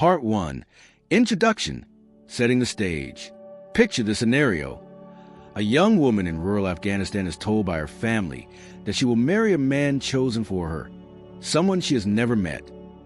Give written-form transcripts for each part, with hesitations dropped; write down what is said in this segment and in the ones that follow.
Part 1. Introduction. Setting the stage. Picture the scenario. A young woman in rural Afghanistan is told by her family that she will marry a man chosen for her, someone she has never met.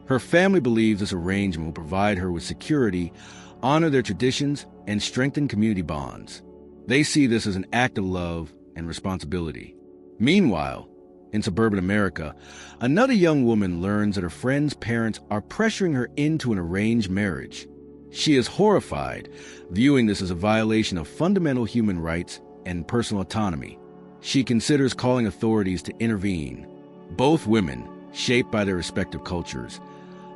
Her family believes this arrangement will provide her with security, honor their traditions, and strengthen community bonds. They see this as an act of love and responsibility. Meanwhile, in suburban America, another young woman learns that her friend's parents are pressuring her into an arranged marriage. She is horrified, viewing this as a violation of fundamental human rights and personal autonomy. She considers calling authorities to intervene. Both women, shaped by their respective cultures,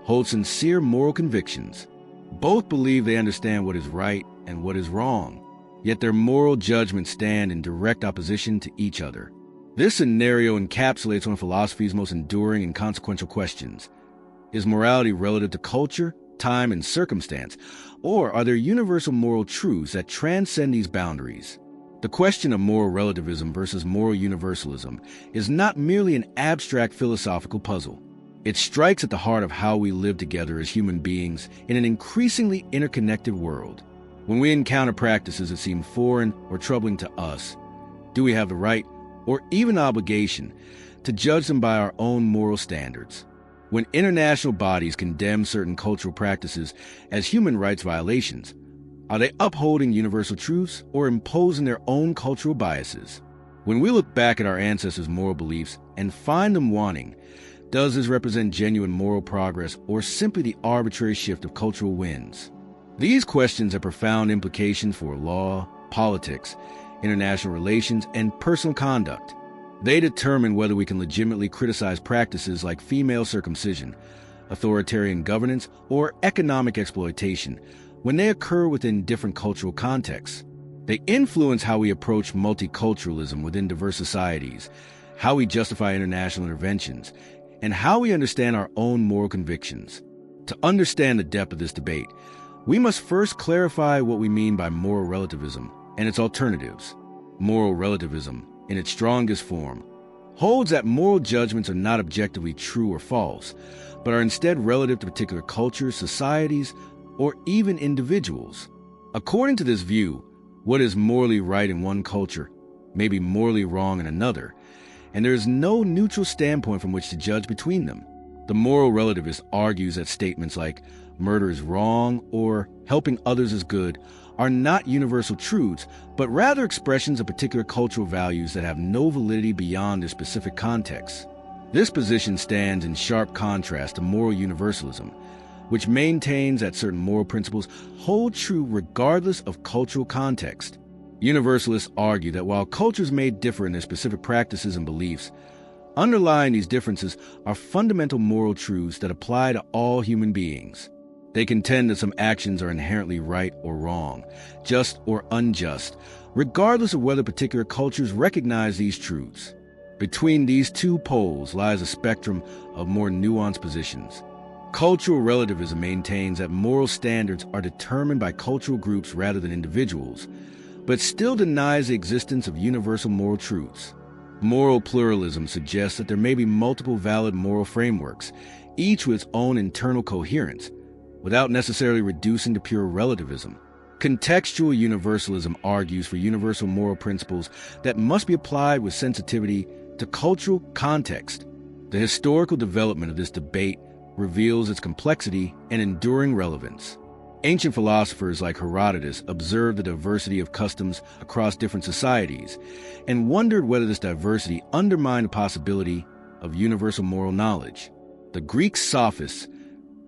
hold sincere moral convictions. Both believe they understand what is right and what is wrong, yet their moral judgments stand in direct opposition to each other. This scenario encapsulates one of philosophy's most enduring and consequential questions. Is morality relative to culture, time, and circumstance, or are there universal moral truths that transcend these boundaries? The question of moral relativism versus moral universalism is not merely an abstract philosophical puzzle. It strikes at the heart of how we live together as human beings in an increasingly interconnected world. When we encounter practices that seem foreign or troubling to us, do we have the right, or even obligation, to judge them by our own moral standards? When international bodies condemn certain cultural practices as human rights violations, are they upholding universal truths or imposing their own cultural biases? When we look back at our ancestors' moral beliefs and find them wanting, does this represent genuine moral progress or simply the arbitrary shift of cultural winds? These questions have profound implications for law, politics, international relations, and personal conduct. They determine whether we can legitimately criticize practices like female circumcision, authoritarian governance, or economic exploitation when they occur within different cultural contexts. They influence how we approach multiculturalism within diverse societies, how we justify international interventions, and how we understand our own moral convictions. To understand the depth of this debate, we must first clarify what we mean by moral relativism and its alternatives. Moral relativism, in its strongest form, holds that moral judgments are not objectively true or false, but are instead relative to particular cultures, societies, or even individuals. According to this view, what is morally right in one culture may be morally wrong in another, and there is no neutral standpoint from which to judge between them. The moral relativist argues that statements like murder is wrong or helping others is good are not universal truths, but rather expressions of particular cultural values that have no validity beyond their specific context. This position stands in sharp contrast to moral universalism, which maintains that certain moral principles hold true regardless of cultural context. Universalists argue that while cultures may differ in their specific practices and beliefs, underlying these differences are fundamental moral truths that apply to all human beings. They contend that some actions are inherently right or wrong, just or unjust, regardless of whether particular cultures recognize these truths. Between these two poles lies a spectrum of more nuanced positions. Cultural relativism maintains that moral standards are determined by cultural groups rather than individuals, but still denies the existence of universal moral truths. Moral pluralism suggests that there may be multiple valid moral frameworks, each with its own internal coherence, without necessarily reducing to pure relativism. Contextual universalism argues for universal moral principles that must be applied with sensitivity to cultural context. The historical development of this debate reveals its complexity and enduring relevance. Ancient philosophers like Herodotus observed the diversity of customs across different societies and wondered whether this diversity undermined the possibility of universal moral knowledge. The Greek sophists,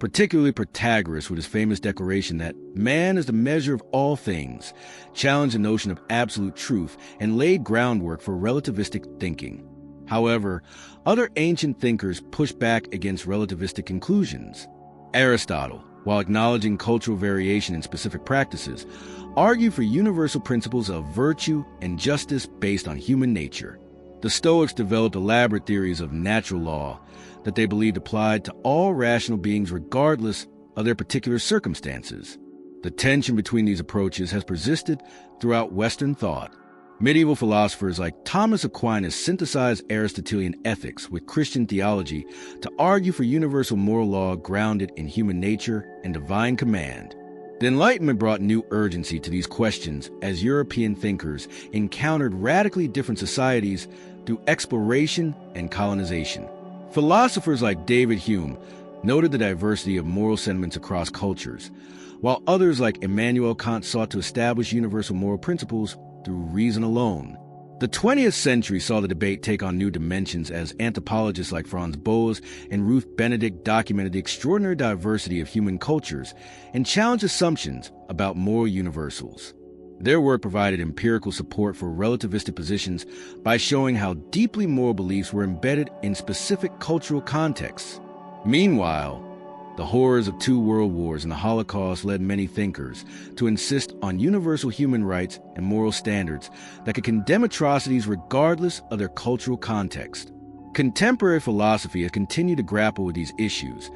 particularly Protagoras with his famous declaration that man is the measure of all things, challenged the notion of absolute truth and laid groundwork for relativistic thinking. However, other ancient thinkers pushed back against relativistic conclusions. Aristotle, while acknowledging cultural variation in specific practices, argued for universal principles of virtue and justice based on human nature. The Stoics developed elaborate theories of natural law that they believed applied to all rational beings regardless of their particular circumstances. The tension between these approaches has persisted throughout Western thought. Medieval philosophers like Thomas Aquinas synthesized Aristotelian ethics with Christian theology to argue for universal moral law grounded in human nature and divine command. The Enlightenment brought new urgency to these questions as European thinkers encountered radically different societies through exploration and colonization. Philosophers like David Hume noted the diversity of moral sentiments across cultures, while others like Immanuel Kant sought to establish universal moral principles through reason alone. The 20th century saw the debate take on new dimensions as anthropologists like Franz Boas and Ruth Benedict documented the extraordinary diversity of human cultures and challenged assumptions about moral universals. Their work provided empirical support for relativistic positions by showing how deeply moral beliefs were embedded in specific cultural contexts. Meanwhile, the horrors of 2 world wars and the Holocaust led many thinkers to insist on universal human rights and moral standards that could condemn atrocities regardless of their cultural context. Contemporary philosophy has continued to grapple with these issues,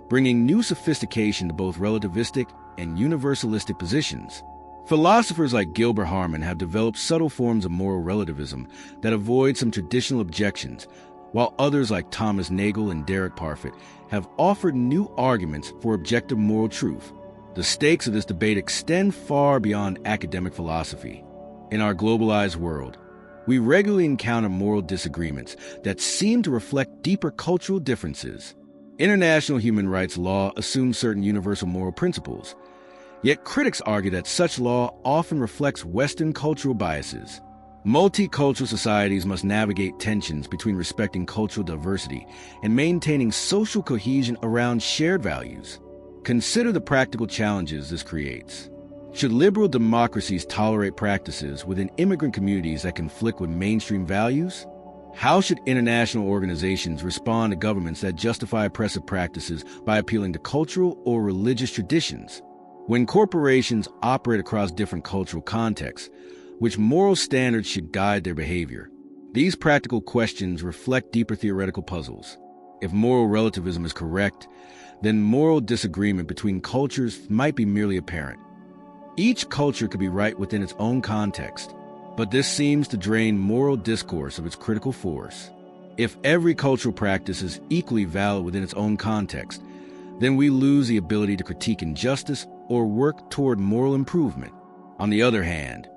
bringing new sophistication to both relativistic and universalistic positions. Philosophers like Gilbert Harman have developed subtle forms of moral relativism that avoid some traditional objections, while others like Thomas Nagel and Derek Parfit have offered new arguments for objective moral truth. The stakes of this debate extend far beyond academic philosophy. In our globalized world, we regularly encounter moral disagreements that seem to reflect deeper cultural differences. International human rights law assumes certain universal moral principles, yet critics argue that such law often reflects Western cultural biases. Multicultural societies must navigate tensions between respecting cultural diversity and maintaining social cohesion around shared values. Consider the practical challenges this creates. Should liberal democracies tolerate practices within immigrant communities that conflict with mainstream values? How should international organizations respond to governments that justify oppressive practices by appealing to cultural or religious traditions? When corporations operate across different cultural contexts, which moral standards should guide their behavior? These practical questions reflect deeper theoretical puzzles. If moral relativism is correct, then moral disagreement between cultures might be merely apparent. Each culture could be right within its own context, but this seems to drain moral discourse of its critical force. If every cultural practice is equally valid within its own context, then we lose the ability to critique injustice or work toward moral improvement. On the other hand,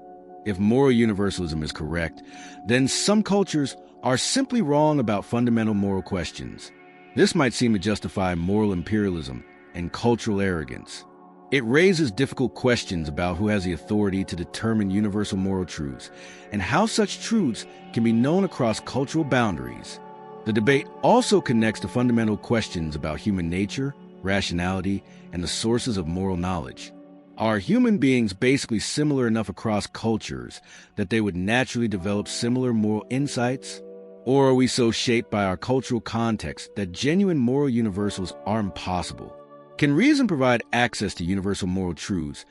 if moral universalism is correct, then some cultures are simply wrong about fundamental moral questions. This might seem to justify moral imperialism and cultural arrogance. It raises difficult questions about who has the authority to determine universal moral truths and how such truths can be known across cultural boundaries. The debate also connects to fundamental questions about human nature, rationality, and the sources of moral knowledge. Are human beings basically similar enough across cultures that they would naturally develop similar moral insights? Or are we so shaped by our cultural context that genuine moral universals are impossible? Can reason provide access to universal moral truths,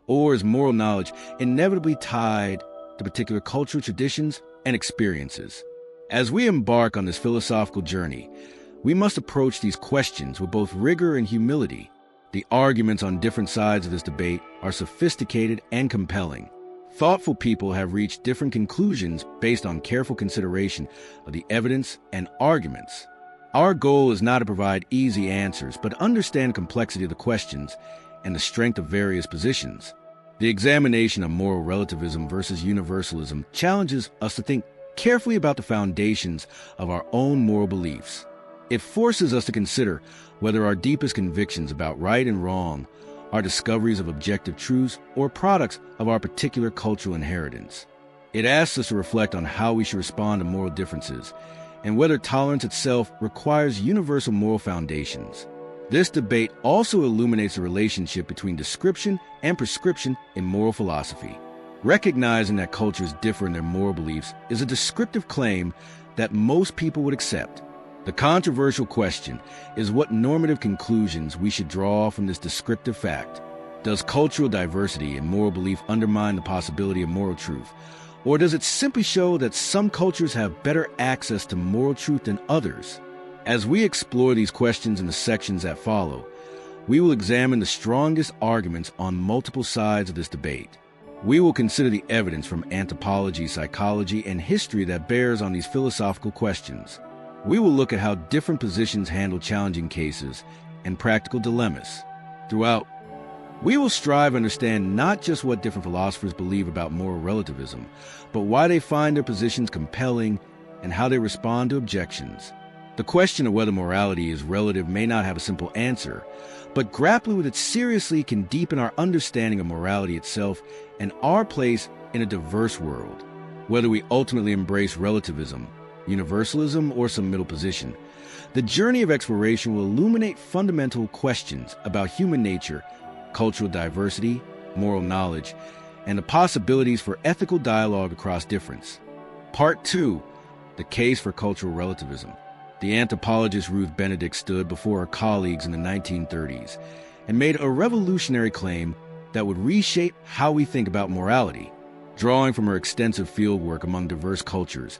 or is moral knowledge inevitably tied to particular cultural traditions and experiences? As we embark on this philosophical journey, we must approach these questions with both rigor and humility. The arguments on different sides of this debate are sophisticated and compelling. Thoughtful people have reached different conclusions based on careful consideration of the evidence and arguments. Our goal is not to provide easy answers, but understand the complexity of the questions and the strength of various positions. The examination of moral relativism versus universalism challenges us to think carefully about the foundations of our own moral beliefs. It forces us to consider whether our deepest convictions about right and wrong are discoveries of objective truths or products of our particular cultural inheritance. It asks us to reflect on how we should respond to moral differences and whether tolerance itself requires universal moral foundations. This debate also illuminates the relationship between description and prescription in moral philosophy. Recognizing that cultures differ in their moral beliefs is a descriptive claim that most people would accept. The controversial question is what normative conclusions we should draw from this descriptive fact. Does cultural diversity in moral belief undermine the possibility of moral truth? Or does it simply show that some cultures have better access to moral truth than others? As we explore these questions in the sections that follow, we will examine the strongest arguments on multiple sides of this debate. We will consider the evidence from anthropology, psychology, and history that bears on these philosophical questions. We will look at how different positions handle challenging cases and practical dilemmas. Throughout, we will strive to understand not just what different philosophers believe about moral relativism, but why they find their positions compelling and how they respond to objections. The question of whether morality is relative may not have a simple answer, but grappling with it seriously can deepen our understanding of morality itself and our place in a diverse world. Whether we ultimately embrace relativism, universalism, or some middle position, the journey of exploration will illuminate fundamental questions about human nature, cultural diversity, moral knowledge, and the possibilities for ethical dialogue across difference. Part 2. The Case for Cultural Relativism. The anthropologist Ruth Benedict stood before her colleagues in the 1930s and made a revolutionary claim that would reshape how we think about morality. Drawing from her extensive fieldwork among diverse cultures,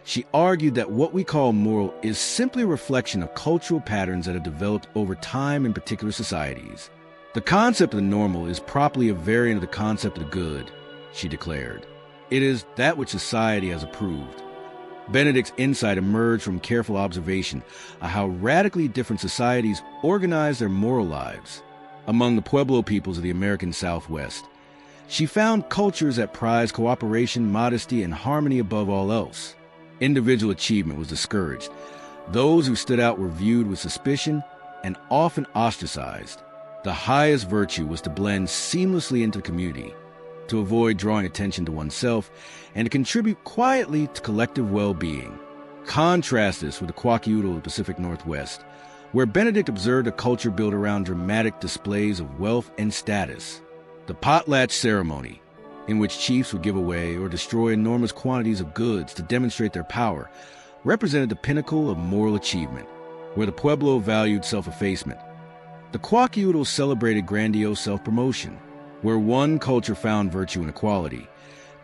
she argued that what we call moral is simply a reflection of cultural patterns that have developed over time in particular societies. The concept of the normal is properly a variant of the concept of the good, she declared. It is that which society has approved. Benedict's insight emerged from careful observation of how radically different societies organize their moral lives. Among the Pueblo peoples of the American Southwest, she found cultures that prize cooperation, modesty, and harmony above all else. Individual achievement was discouraged. Those who stood out were viewed with suspicion and often ostracized. The highest virtue was to blend seamlessly into the community, to avoid drawing attention to oneself, and to contribute quietly to collective well-being. Contrast this with the Kwakiutl of the Pacific Northwest, where Benedict observed a culture built around dramatic displays of wealth and status. The potlatch ceremony, in which chiefs would give away or destroy enormous quantities of goods to demonstrate their power, represented the pinnacle of moral achievement, where the Pueblo valued self-effacement. The Kwakiutl celebrated grandiose self-promotion, where one culture found virtue in equality,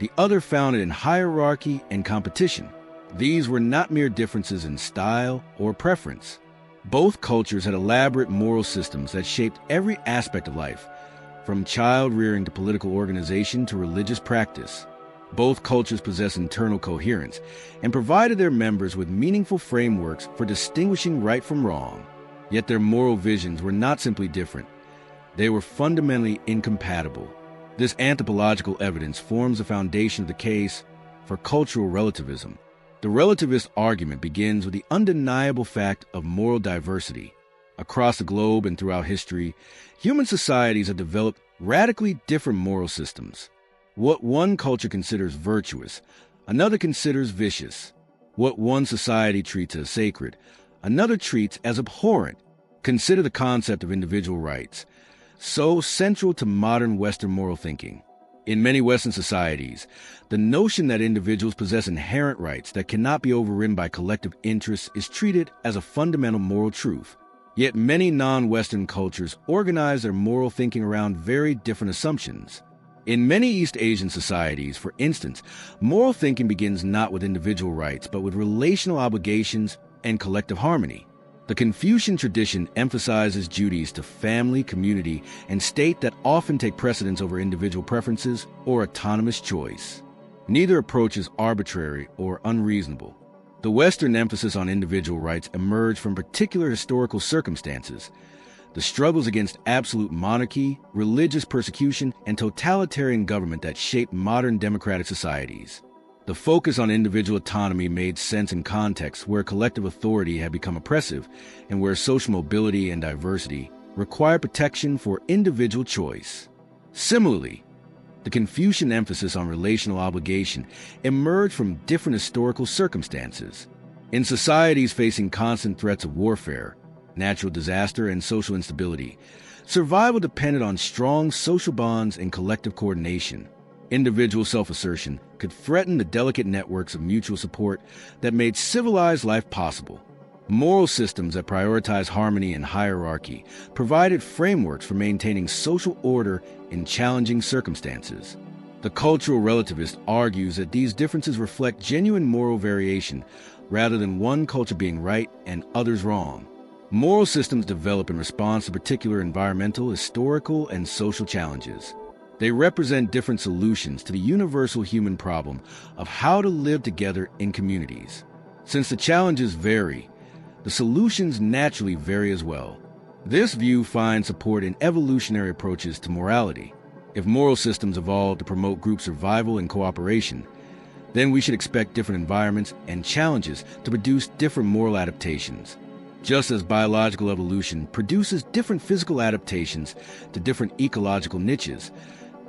the other found it in hierarchy and competition. These were not mere differences in style or preference. Both cultures had elaborate moral systems that shaped every aspect of life, from child rearing to political organization to religious practice. Both cultures possessed internal coherence and provided their members with meaningful frameworks for distinguishing right from wrong. Yet their moral visions were not simply different. They were fundamentally incompatible. This anthropological evidence forms the foundation of the case for cultural relativism. The relativist argument begins with the undeniable fact of moral diversity. Across the globe and throughout history, human societies have developed radically different moral systems. What one culture considers virtuous, another considers vicious. What one society treats as sacred, another treats as abhorrent. Consider the concept of individual rights, so central to modern Western moral thinking. In many Western societies, the notion that individuals possess inherent rights that cannot be overridden by collective interests is treated as a fundamental moral truth. Yet many non-Western cultures organize their moral thinking around very different assumptions. In many East Asian societies, for instance, moral thinking begins not with individual rights, but with relational obligations and collective harmony. The Confucian tradition emphasizes duties to family, community, and state that often take precedence over individual preferences or autonomous choice. Neither approach is arbitrary or unreasonable. The Western emphasis on individual rights emerged from particular historical circumstances. The struggles against absolute monarchy, religious persecution, and totalitarian government that shaped modern democratic societies. The focus on individual autonomy made sense in contexts where collective authority had become oppressive and where social mobility and diversity required protection for individual choice. Similarly, the Confucian emphasis on relational obligation emerged from different historical circumstances. In societies facing constant threats of warfare, natural disaster, and social instability, survival depended on strong social bonds and collective coordination. Individual self-assertion could threaten the delicate networks of mutual support that made civilized life possible. Moral systems that prioritize harmony and hierarchy provided frameworks for maintaining social order in challenging circumstances. The cultural relativist argues that these differences reflect genuine moral variation rather than one culture being right and others wrong. Moral systems develop in response to particular environmental, historical, and social challenges. They represent different solutions to the universal human problem of how to live together in communities. Since the challenges vary, the solutions naturally vary as well. This view finds support in evolutionary approaches to morality. If moral systems evolve to promote group survival and cooperation, then we should expect different environments and challenges to produce different moral adaptations. Just as biological evolution produces different physical adaptations to different ecological niches,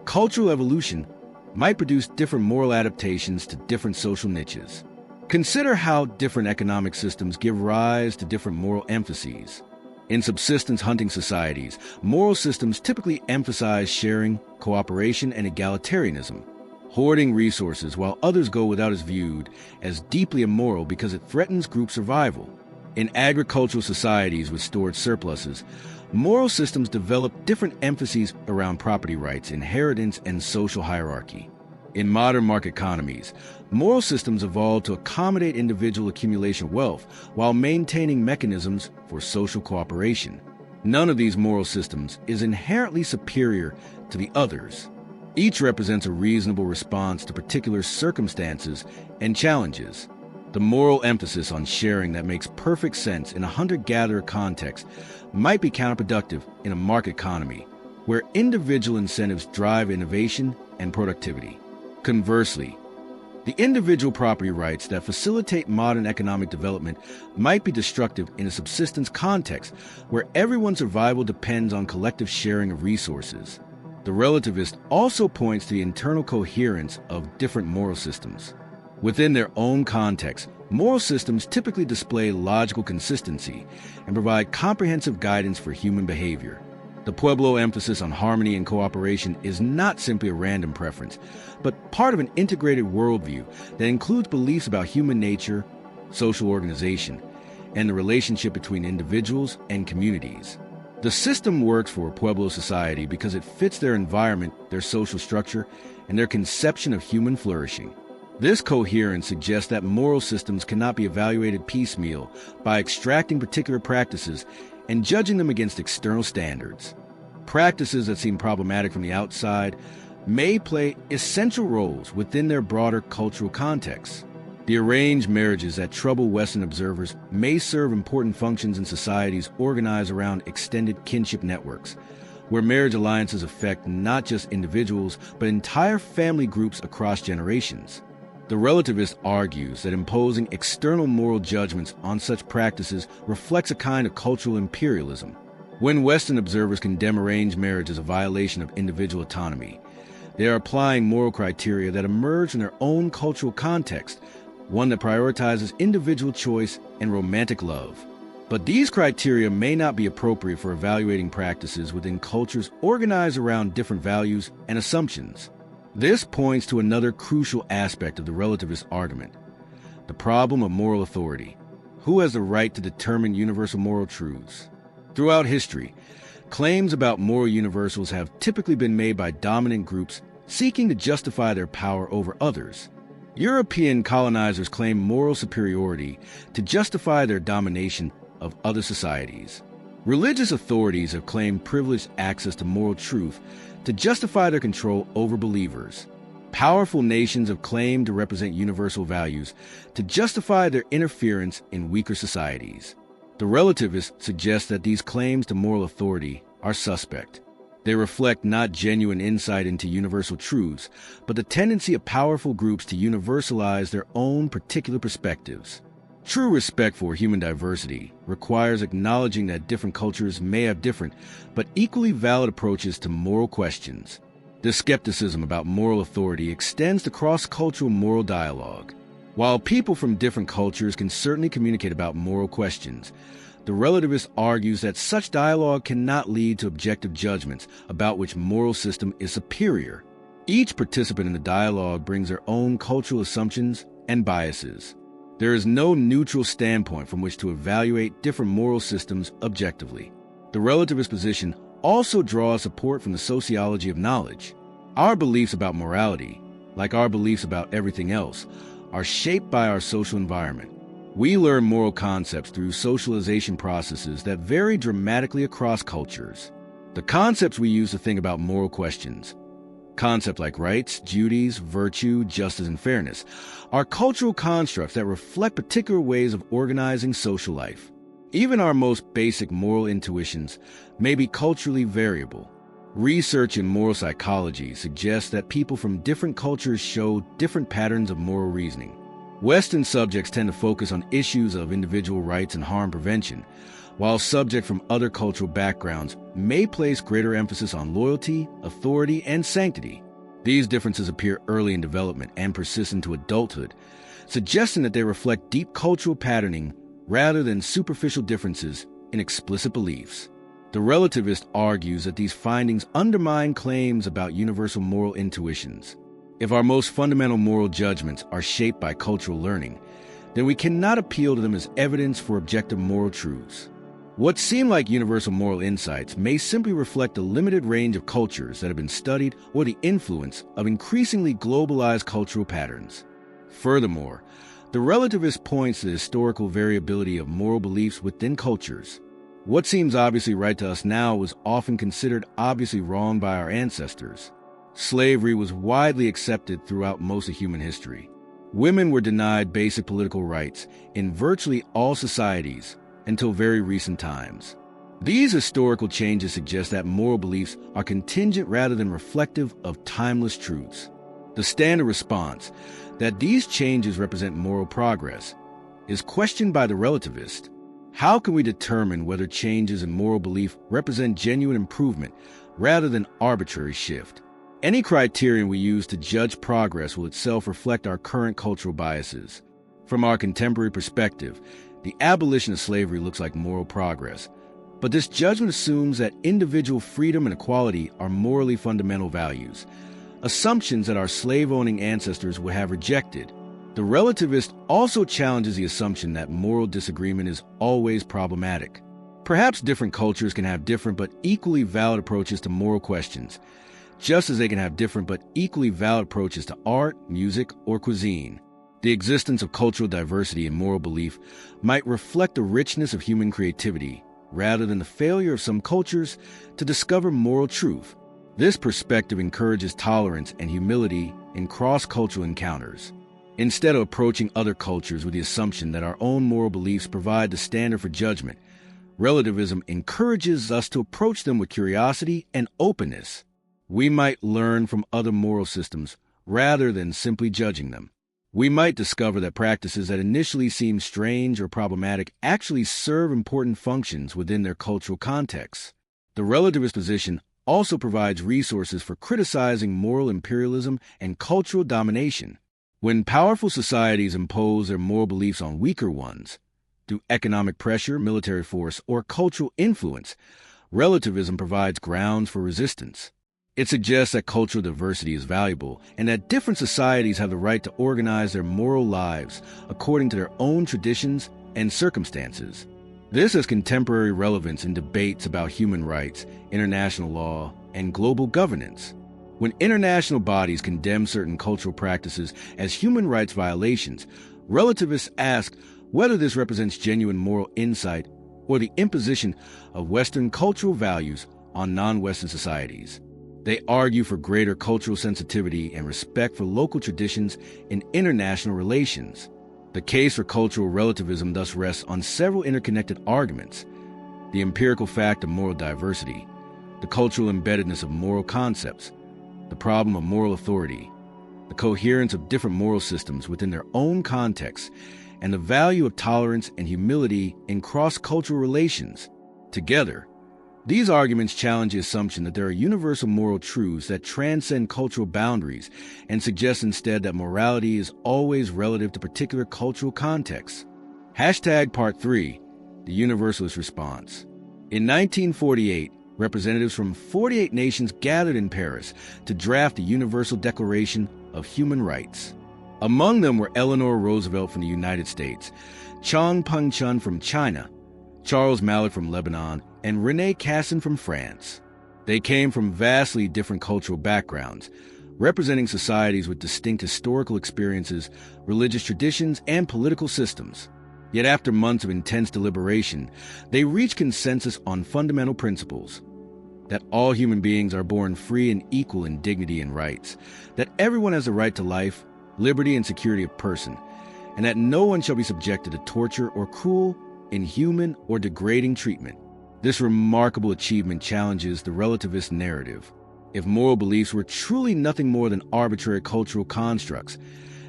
cultural evolution might produce different moral adaptations to different social niches. Consider how different economic systems give rise to different moral emphases. In subsistence hunting societies, moral systems typically emphasize sharing, cooperation, and egalitarianism. Hoarding resources while others go without is viewed as deeply immoral because it threatens group survival. In agricultural societies with stored surpluses, moral systems develop different emphases around property rights, inheritance, and social hierarchy. In modern market economies, moral systems evolve to accommodate individual accumulation of wealth while maintaining mechanisms for social cooperation. None of these moral systems is inherently superior to the others. Each represents a reasonable response to particular circumstances and challenges. The moral emphasis on sharing that makes perfect sense in a hunter-gatherer context might be counterproductive in a market economy, where individual incentives drive innovation and productivity. Conversely, the individual property rights that facilitate modern economic development might be destructive in a subsistence context where everyone's survival depends on collective sharing of resources. The relativist also points to the internal coherence of different moral systems. Within their own context, moral systems typically display logical consistency and provide comprehensive guidance for human behavior. The Pueblo emphasis on harmony and cooperation is not simply a random preference, but part of an integrated worldview that includes beliefs about human nature, social organization, and the relationship between individuals and communities. The system works for a Pueblo society because it fits their environment, their social structure, and their conception of human flourishing. This coherence suggests that moral systems cannot be evaluated piecemeal by extracting particular practices and judging them against external standards. Practices that seem problematic from the outside may play essential roles within their broader cultural context. The arranged marriages that trouble Western observers may serve important functions in societies organized around extended kinship networks, where marriage alliances affect not just individuals, but entire family groups across generations. The relativist argues that imposing external moral judgments on such practices reflects a kind of cultural imperialism. When Western observers condemn arranged marriage as a violation of individual autonomy, they are applying moral criteria that emerge from their own cultural context, one that prioritizes individual choice and romantic love. But these criteria may not be appropriate for evaluating practices within cultures organized around different values and assumptions. This points to another crucial aspect of the relativist argument: the problem of moral authority. Who has the right to determine universal moral truths? Throughout history, claims about moral universals have typically been made by dominant groups seeking to justify their power over others. European colonizers claimed moral superiority to justify their domination of other societies. Religious authorities have claimed privileged access to moral truth to justify their control over believers. Powerful nations have claimed to represent universal values to justify their interference in weaker societies. The relativist suggests that these claims to moral authority are suspect. They reflect not genuine insight into universal truths, but the tendency of powerful groups to universalize their own particular perspectives. True respect for human diversity requires acknowledging that different cultures may have different, but equally valid approaches to moral questions. This skepticism about moral authority extends to cross-cultural moral dialogue. While people from different cultures can certainly communicate about moral questions, the relativist argues that such dialogue cannot lead to objective judgments about which moral system is superior. Each participant in the dialogue brings their own cultural assumptions and biases. There is no neutral standpoint from which to evaluate different moral systems objectively. The relativist position also draws support from the sociology of knowledge. Our beliefs about morality, like our beliefs about everything else, are shaped by our social environment. We learn moral concepts through socialization processes that vary dramatically across cultures. The concepts we use to think about moral questions Concepts like rights, duties, virtue, justice, and fairness are cultural constructs that reflect particular ways of organizing social life. Even our most basic moral intuitions may be culturally variable. Research in moral psychology suggests that people from different cultures show different patterns of moral reasoning. Western subjects tend to focus on issues of individual rights and harm prevention, while subjects from other cultural backgrounds may place greater emphasis on loyalty, authority, and sanctity. These differences appear early in development and persist into adulthood, suggesting that they reflect deep cultural patterning rather than superficial differences in explicit beliefs. The relativist argues that these findings undermine claims about universal moral intuitions. If our most fundamental moral judgments are shaped by cultural learning, then we cannot appeal to them as evidence for objective moral truths. What seem like universal moral insights may simply reflect a limited range of cultures that have been studied or the influence of increasingly globalized cultural patterns. Furthermore, the relativist points to the historical variability of moral beliefs within cultures. What seems obviously right to us now was often considered obviously wrong by our ancestors. Slavery was widely accepted throughout most of human history. Women were denied basic political rights in virtually all societies until very recent times. These historical changes suggest that moral beliefs are contingent rather than reflective of timeless truths. The standard response, that these changes represent moral progress, is questioned by the relativist. How can we determine whether changes in moral belief represent genuine improvement rather than arbitrary shift? Any criterion we use to judge progress will itself reflect our current cultural biases. From our contemporary perspective, the abolition of slavery looks like moral progress, but this judgment assumes that individual freedom and equality are morally fundamental values, assumptions that our slave-owning ancestors would have rejected. The relativist also challenges the assumption that moral disagreement is always problematic. Perhaps different cultures can have different but equally valid approaches to moral questions, just as they can have different but equally valid approaches to art, music, or cuisine. The existence of cultural diversity in moral belief might reflect the richness of human creativity, rather than the failure of some cultures to discover moral truth. This perspective encourages tolerance and humility in cross-cultural encounters. Instead of approaching other cultures with the assumption that our own moral beliefs provide the standard for judgment, relativism encourages us to approach them with curiosity and openness. We might learn from other moral systems rather than simply judging them. We might discover that practices that initially seem strange or problematic actually serve important functions within their cultural contexts. The relativist position also provides resources for criticizing moral imperialism and cultural domination. When powerful societies impose their moral beliefs on weaker ones, through economic pressure, military force, or cultural influence, relativism provides grounds for resistance. It suggests that cultural diversity is valuable and that different societies have the right to organize their moral lives according to their own traditions and circumstances. This has contemporary relevance in debates about human rights, international law, and global governance. When international bodies condemn certain cultural practices as human rights violations, relativists ask whether this represents genuine moral insight or the imposition of Western cultural values on non-Western societies. They argue for greater cultural sensitivity and respect for local traditions in international relations. The case for cultural relativism thus rests on several interconnected arguments: the empirical fact of moral diversity, the cultural embeddedness of moral concepts, the problem of moral authority, the coherence of different moral systems within their own contexts, and the value of tolerance and humility in cross-cultural relations. Together, these arguments challenge the assumption that there are universal moral truths that transcend cultural boundaries and suggest instead that morality is always relative to particular cultural contexts. Part 3, the Universalist Response. In 1948, representatives from 48 nations gathered in Paris to draft the Universal Declaration of Human Rights. Among them were Eleanor Roosevelt from the United States, Chang Peng-chun from China, Charles Mallard from Lebanon, and René Cassin from France. They came from vastly different cultural backgrounds, representing societies with distinct historical experiences, religious traditions, and political systems. Yet after months of intense deliberation, they reached consensus on fundamental principles: that all human beings are born free and equal in dignity and rights, that everyone has the right to life, liberty, and security of person, and that no one shall be subjected to torture or cruel, inhuman, or degrading treatment. This remarkable achievement challenges the relativist narrative. If moral beliefs were truly nothing more than arbitrary cultural constructs,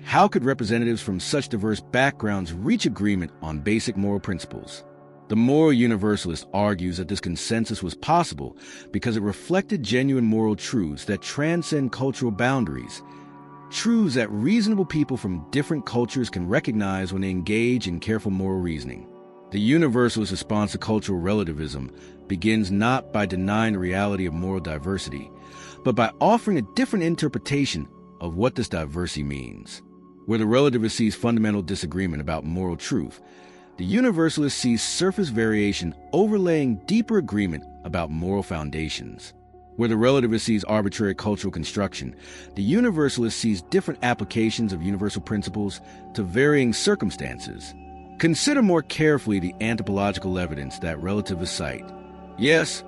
how could representatives from such diverse backgrounds reach agreement on basic moral principles? The moral universalist argues that this consensus was possible because it reflected genuine moral truths that transcend cultural boundaries, truths that reasonable people from different cultures can recognize when they engage in careful moral reasoning. The universalist response to cultural relativism begins not by denying the reality of moral diversity, but by offering a different interpretation of what this diversity means. Where the relativist sees fundamental disagreement about moral truth, the universalist sees surface variation overlaying deeper agreement about moral foundations. Where the relativist sees arbitrary cultural construction, the universalist sees different applications of universal principles to varying circumstances. Consider more carefully the anthropological evidence that relativists cite. Yes,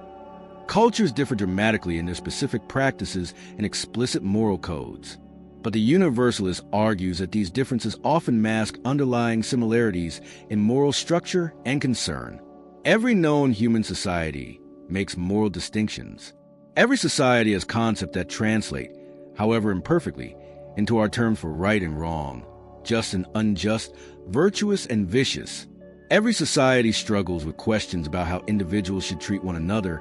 cultures differ dramatically in their specific practices and explicit moral codes. But the universalist argues that these differences often mask underlying similarities in moral structure and concern. Every known human society makes moral distinctions. Every society has concepts that translate, however imperfectly, into our terms for right and wrong, just and unjust, virtuous and vicious. Every society struggles with questions about how individuals should treat one another,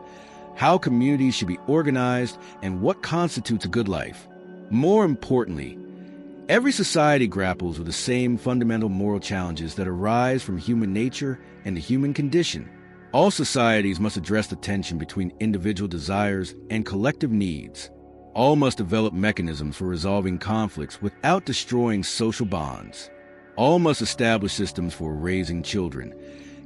how communities should be organized, and what constitutes a good life. More importantly, every society grapples with the same fundamental moral challenges that arise from human nature and the human condition. All societies must address the tension between individual desires and collective needs. All must develop mechanisms for resolving conflicts without destroying social bonds. All must establish systems for raising children,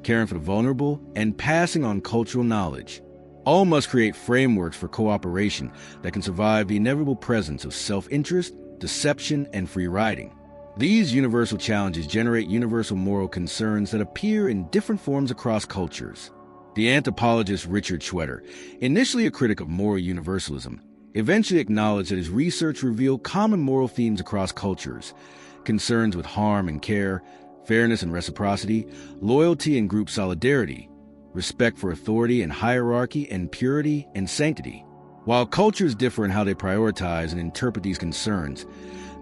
caring for the vulnerable, and passing on cultural knowledge. All must create frameworks for cooperation that can survive the inevitable presence of self-interest, deception, and free riding. These universal challenges generate universal moral concerns that appear in different forms across cultures. The anthropologist Richard Schroeder, initially a critic of moral universalism, eventually acknowledged that his research revealed common moral themes across cultures: concerns with harm and care, fairness and reciprocity, loyalty and group solidarity, respect for authority and hierarchy, and purity and sanctity. While cultures differ in how they prioritize and interpret these concerns,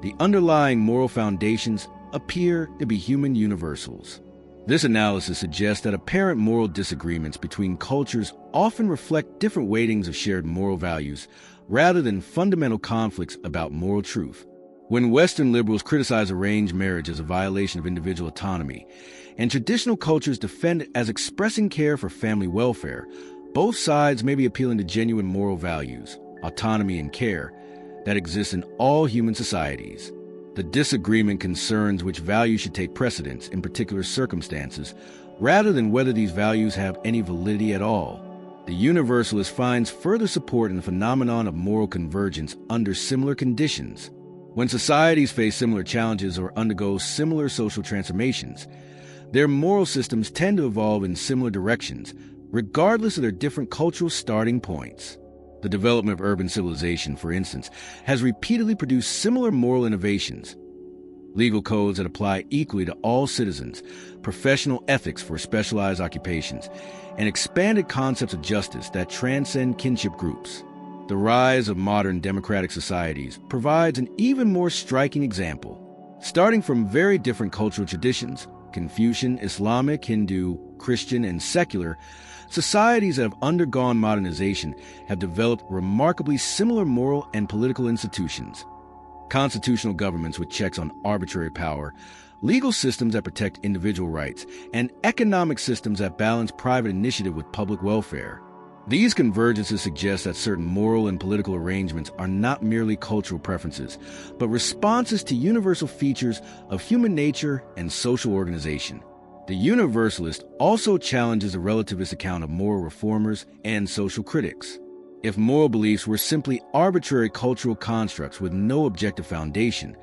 the underlying moral foundations appear to be human universals. This analysis suggests that apparent moral disagreements between cultures often reflect different weightings of shared moral values rather than fundamental conflicts about moral truth. When Western liberals criticize arranged marriage as a violation of individual autonomy, and traditional cultures defend it as expressing care for family welfare, both sides may be appealing to genuine moral values, autonomy and care, that exist in all human societies. The disagreement concerns which values should take precedence in particular circumstances, rather than whether these values have any validity at all. The universalist finds further support in the phenomenon of moral convergence under similar conditions. When societies face similar challenges or undergo similar social transformations, their moral systems tend to evolve in similar directions, regardless of their different cultural starting points. The development of urban civilization, for instance, has repeatedly produced similar moral innovations: legal codes that apply equally to all citizens, professional ethics for specialized occupations, and expanded concepts of justice that transcend kinship groups. The rise of modern democratic societies provides an even more striking example. Starting from very different cultural traditions, Confucian, Islamic, Hindu, Christian, and secular, societies that have undergone modernization have developed remarkably similar moral and political institutions. Constitutional governments with checks on arbitrary power, legal systems that protect individual rights, and economic systems that balance private initiative with public welfare. These convergences suggest that certain moral and political arrangements are not merely cultural preferences, but responses to universal features of human nature and social organization. The universalist also challenges the relativist account of moral reformers and social critics. If moral beliefs were simply arbitrary cultural constructs with no objective foundation,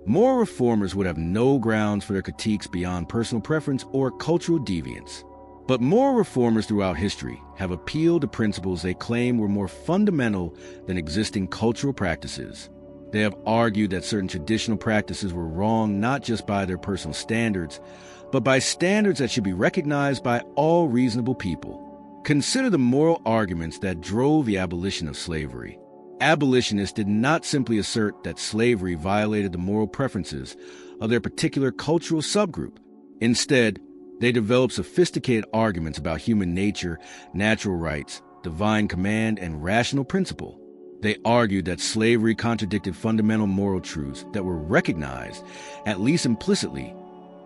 moral reformers would have no grounds for their critiques beyond personal preference or cultural deviance. But moral reformers throughout history have appealed to principles they claim were more fundamental than existing cultural practices. They have argued that certain traditional practices were wrong not just by their personal standards, but by standards that should be recognized by all reasonable people. Consider the moral arguments that drove the abolition of slavery. Abolitionists did not simply assert that slavery violated the moral preferences of their particular cultural subgroup. Instead, they developed sophisticated arguments about human nature, natural rights, divine command, and rational principle. They argued that slavery contradicted fundamental moral truths that were recognized, at least implicitly,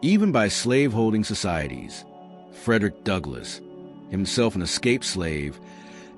even by slave-holding societies. Frederick Douglass, himself an escaped slave,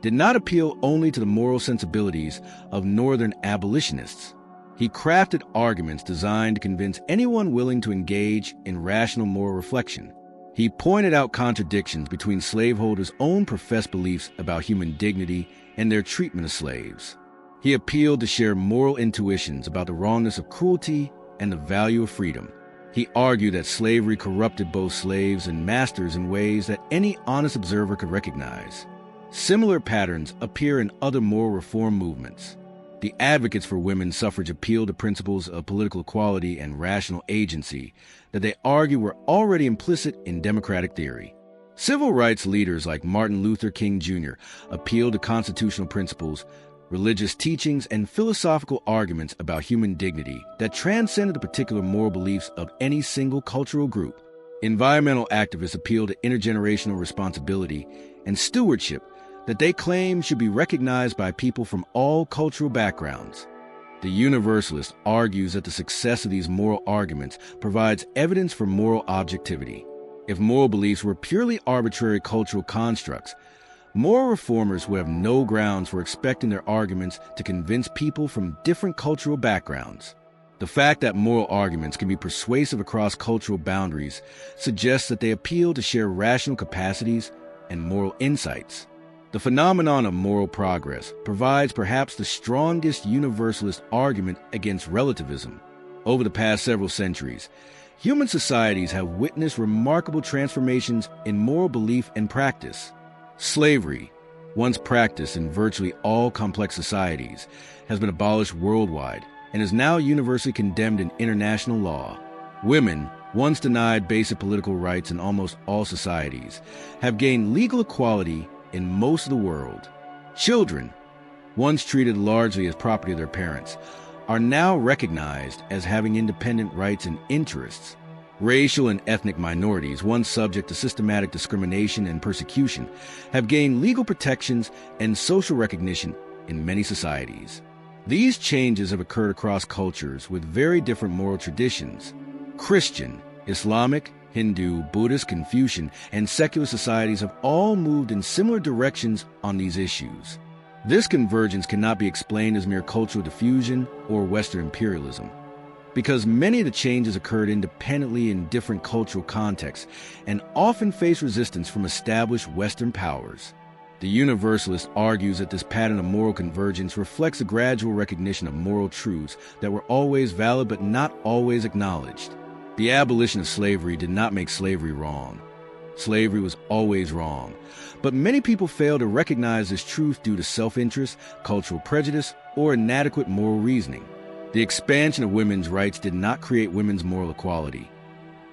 did not appeal only to the moral sensibilities of Northern abolitionists. He crafted arguments designed to convince anyone willing to engage in rational moral reflection. He pointed out contradictions between slaveholders' own professed beliefs about human dignity and their treatment of slaves. He appealed to shared moral intuitions about the wrongness of cruelty and the value of freedom. He argued that slavery corrupted both slaves and masters in ways that any honest observer could recognize. Similar patterns appear in other moral reform movements. The advocates for women's suffrage appeal to principles of political equality and rational agency that they argue were already implicit in democratic theory. Civil rights leaders like Martin Luther King Jr. appealed to constitutional principles, religious teachings, and philosophical arguments about human dignity that transcended the particular moral beliefs of any single cultural group. Environmental activists appealed to intergenerational responsibility and stewardship that they claim should be recognized by people from all cultural backgrounds. The Universalist argues that the success of these moral arguments provides evidence for moral objectivity. If moral beliefs were purely arbitrary cultural constructs, moral reformers would have no grounds for expecting their arguments to convince people from different cultural backgrounds. The fact that moral arguments can be persuasive across cultural boundaries suggests that they appeal to share rational capacities and moral insights. The phenomenon of moral progress provides perhaps the strongest universalist argument against relativism. Over the past several centuries, human societies have witnessed remarkable transformations in moral belief and practice. Slavery, once practiced in virtually all complex societies, has been abolished worldwide and is now universally condemned in international law. Women, once denied basic political rights in almost all societies, have gained legal equality in most of the world. Children, once treated largely as property of their parents, are now recognized as having independent rights and interests. Racial and ethnic minorities, once subject to systematic discrimination and persecution, have gained legal protections and social recognition in many societies. These changes have occurred across cultures with very different moral traditions. Christian, Islamic, Hindu, Buddhist, Confucian, and secular societies have all moved in similar directions on these issues. This convergence cannot be explained as mere cultural diffusion or Western imperialism, because many of the changes occurred independently in different cultural contexts and often face resistance from established Western powers. The Universalist argues that this pattern of moral convergence reflects a gradual recognition of moral truths that were always valid but not always acknowledged. The abolition of slavery did not make slavery wrong. Slavery was always wrong, but many people fail to recognize this truth due to self-interest, cultural prejudice, or inadequate moral reasoning. The expansion of women's rights did not create women's moral equality.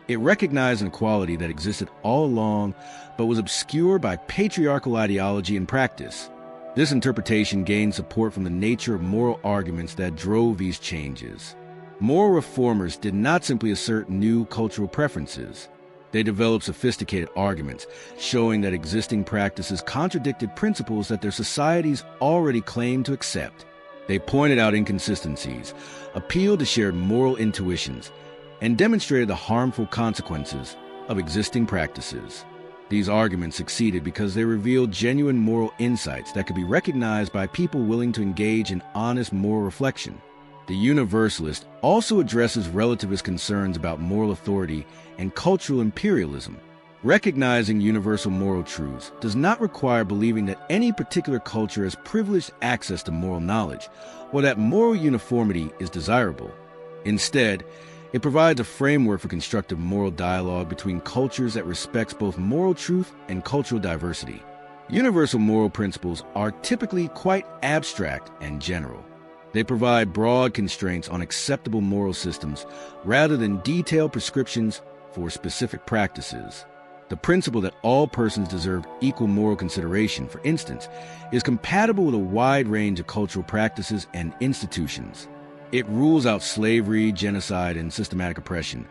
It recognized an equality that existed all along, but was obscured by patriarchal ideology and practice. This interpretation gained support from the nature of moral arguments that drove these changes. Moral reformers did not simply assert new cultural preferences. They developed sophisticated arguments, showing that existing practices contradicted principles that their societies already claimed to accept. They pointed out inconsistencies, appealed to shared moral intuitions, and demonstrated the harmful consequences of existing practices. These arguments succeeded because they revealed genuine moral insights that could be recognized by people willing to engage in honest moral reflection. The Universalist also addresses relativist concerns about moral authority and cultural imperialism. Recognizing universal moral truths does not require believing that any particular culture has privileged access to moral knowledge, or that moral uniformity is desirable. Instead, It provides a framework for constructive moral dialogue between cultures that respects both moral truth and cultural diversity. Universal moral principles are typically quite abstract and general. They provide broad constraints on acceptable moral systems rather than detailed prescriptions for specific practices. The principle that all persons deserve equal moral consideration, for instance, is compatible with a wide range of cultural practices and institutions. It rules out slavery, genocide, and systematic oppression,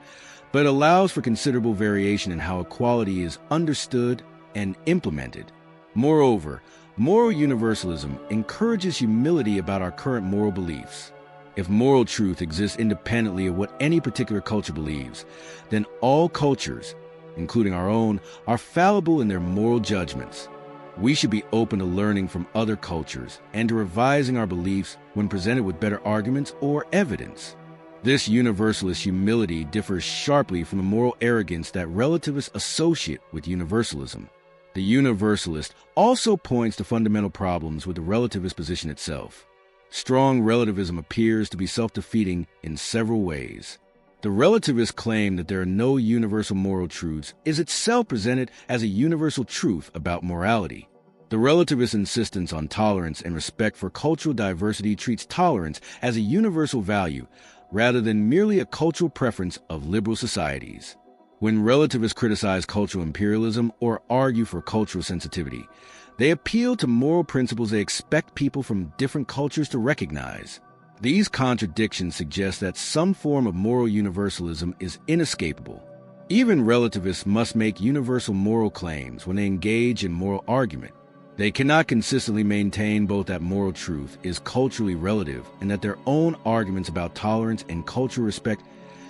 but allows for considerable variation in how equality is understood and implemented. Moreover, moral universalism encourages humility about our current moral beliefs. If moral truth exists independently of what any particular culture believes, then all cultures, including our own, are fallible in their moral judgments. We should be open to learning from other cultures and to revising our beliefs when presented with better arguments or evidence. This universalist humility differs sharply from the moral arrogance that relativists associate with universalism. The universalist also points to fundamental problems with the relativist position itself. Strong relativism appears to be self-defeating in several ways. The relativist claim that there are no universal moral truths is itself presented as a universal truth about morality. The relativist insistence on tolerance and respect for cultural diversity treats tolerance as a universal value rather than merely a cultural preference of liberal societies. When relativists criticize cultural imperialism or argue for cultural sensitivity, they appeal to moral principles they expect people from different cultures to recognize. These contradictions suggest that some form of moral universalism is inescapable. Even relativists must make universal moral claims when they engage in moral argument. They cannot consistently maintain both that moral truth is culturally relative and that their own arguments about tolerance and cultural respect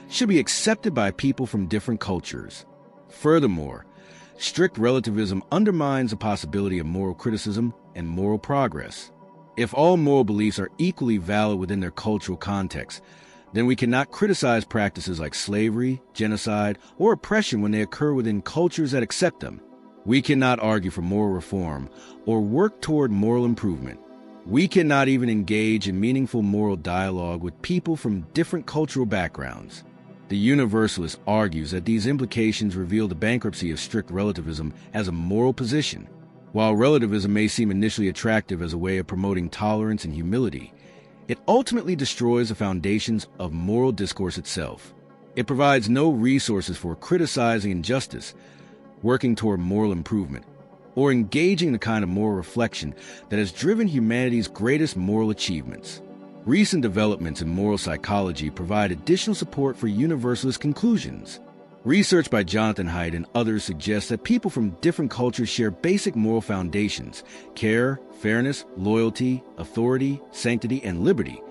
should be accepted by people from different cultures. Furthermore, strict relativism undermines the possibility of moral criticism and moral progress. If all moral beliefs are equally valid within their cultural context, then we cannot criticize practices like slavery, genocide, or oppression when they occur within cultures that accept them. We cannot argue for moral reform or work toward moral improvement. We cannot even engage in meaningful moral dialogue with people from different cultural backgrounds. The universalist argues that these implications reveal the bankruptcy of strict relativism as a moral position. While relativism may seem initially attractive as a way of promoting tolerance and humility, it ultimately destroys the foundations of moral discourse itself. It provides no resources for criticizing injustice, working toward moral improvement, or engaging in the kind of moral reflection that has driven humanity's greatest moral achievements. Recent developments in moral psychology provide additional support for universalist conclusions. Research by Jonathan Haidt and others suggests that people from different cultures share basic moral foundations: care, fairness, loyalty, authority, sanctity, and liberty,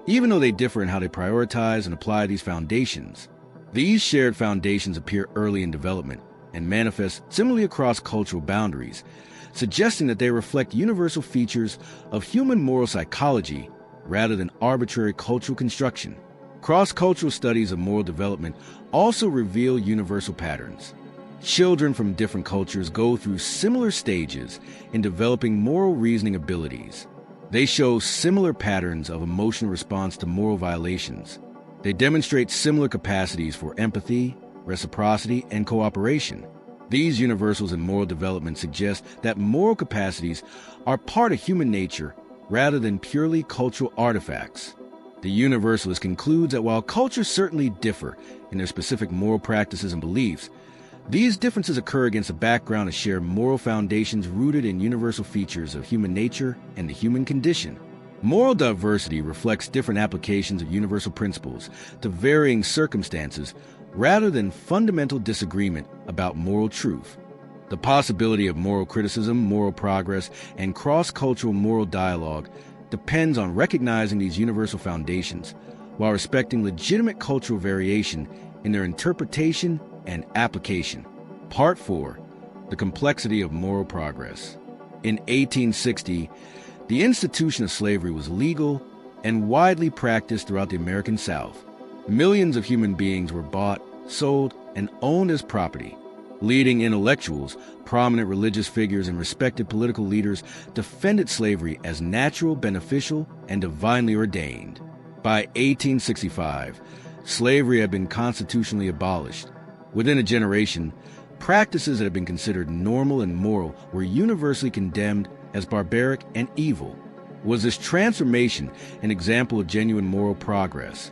even though they differ in how they prioritize and apply these foundations. These shared foundations appear early in development and manifest similarly across cultural boundaries, suggesting that they reflect universal features of human moral psychology rather than arbitrary cultural construction. Cross-cultural studies of moral development also reveal universal patterns. Children from different cultures go through similar stages in developing moral reasoning abilities. They show similar patterns of emotional response to moral violations. They demonstrate similar capacities for empathy, reciprocity, and cooperation. These universals in moral development suggest that moral capacities are part of human nature rather than purely cultural artifacts. The universalist concludes that while cultures certainly differ in their specific moral practices and beliefs, these differences occur against a background of shared moral foundations rooted in universal features of human nature and the human condition. Moral diversity reflects different applications of universal principles to varying circumstances rather than fundamental disagreement about moral truth. The possibility of moral criticism, moral progress, and cross-cultural moral dialogue depends on recognizing these universal foundations while respecting legitimate cultural variation in their interpretation and application. Part 4. The Complexity of Moral Progress. In 1860, the institution of slavery was legal and widely practiced throughout the American South. Millions of human beings were bought, sold, and owned as property. Leading intellectuals, prominent religious figures, and respected political leaders defended slavery as natural, beneficial, and divinely ordained. By 1865, Slavery had been constitutionally abolished. Within a generation, practices that had been considered normal and moral were universally condemned as barbaric and evil. Was this transformation an example of genuine moral progress?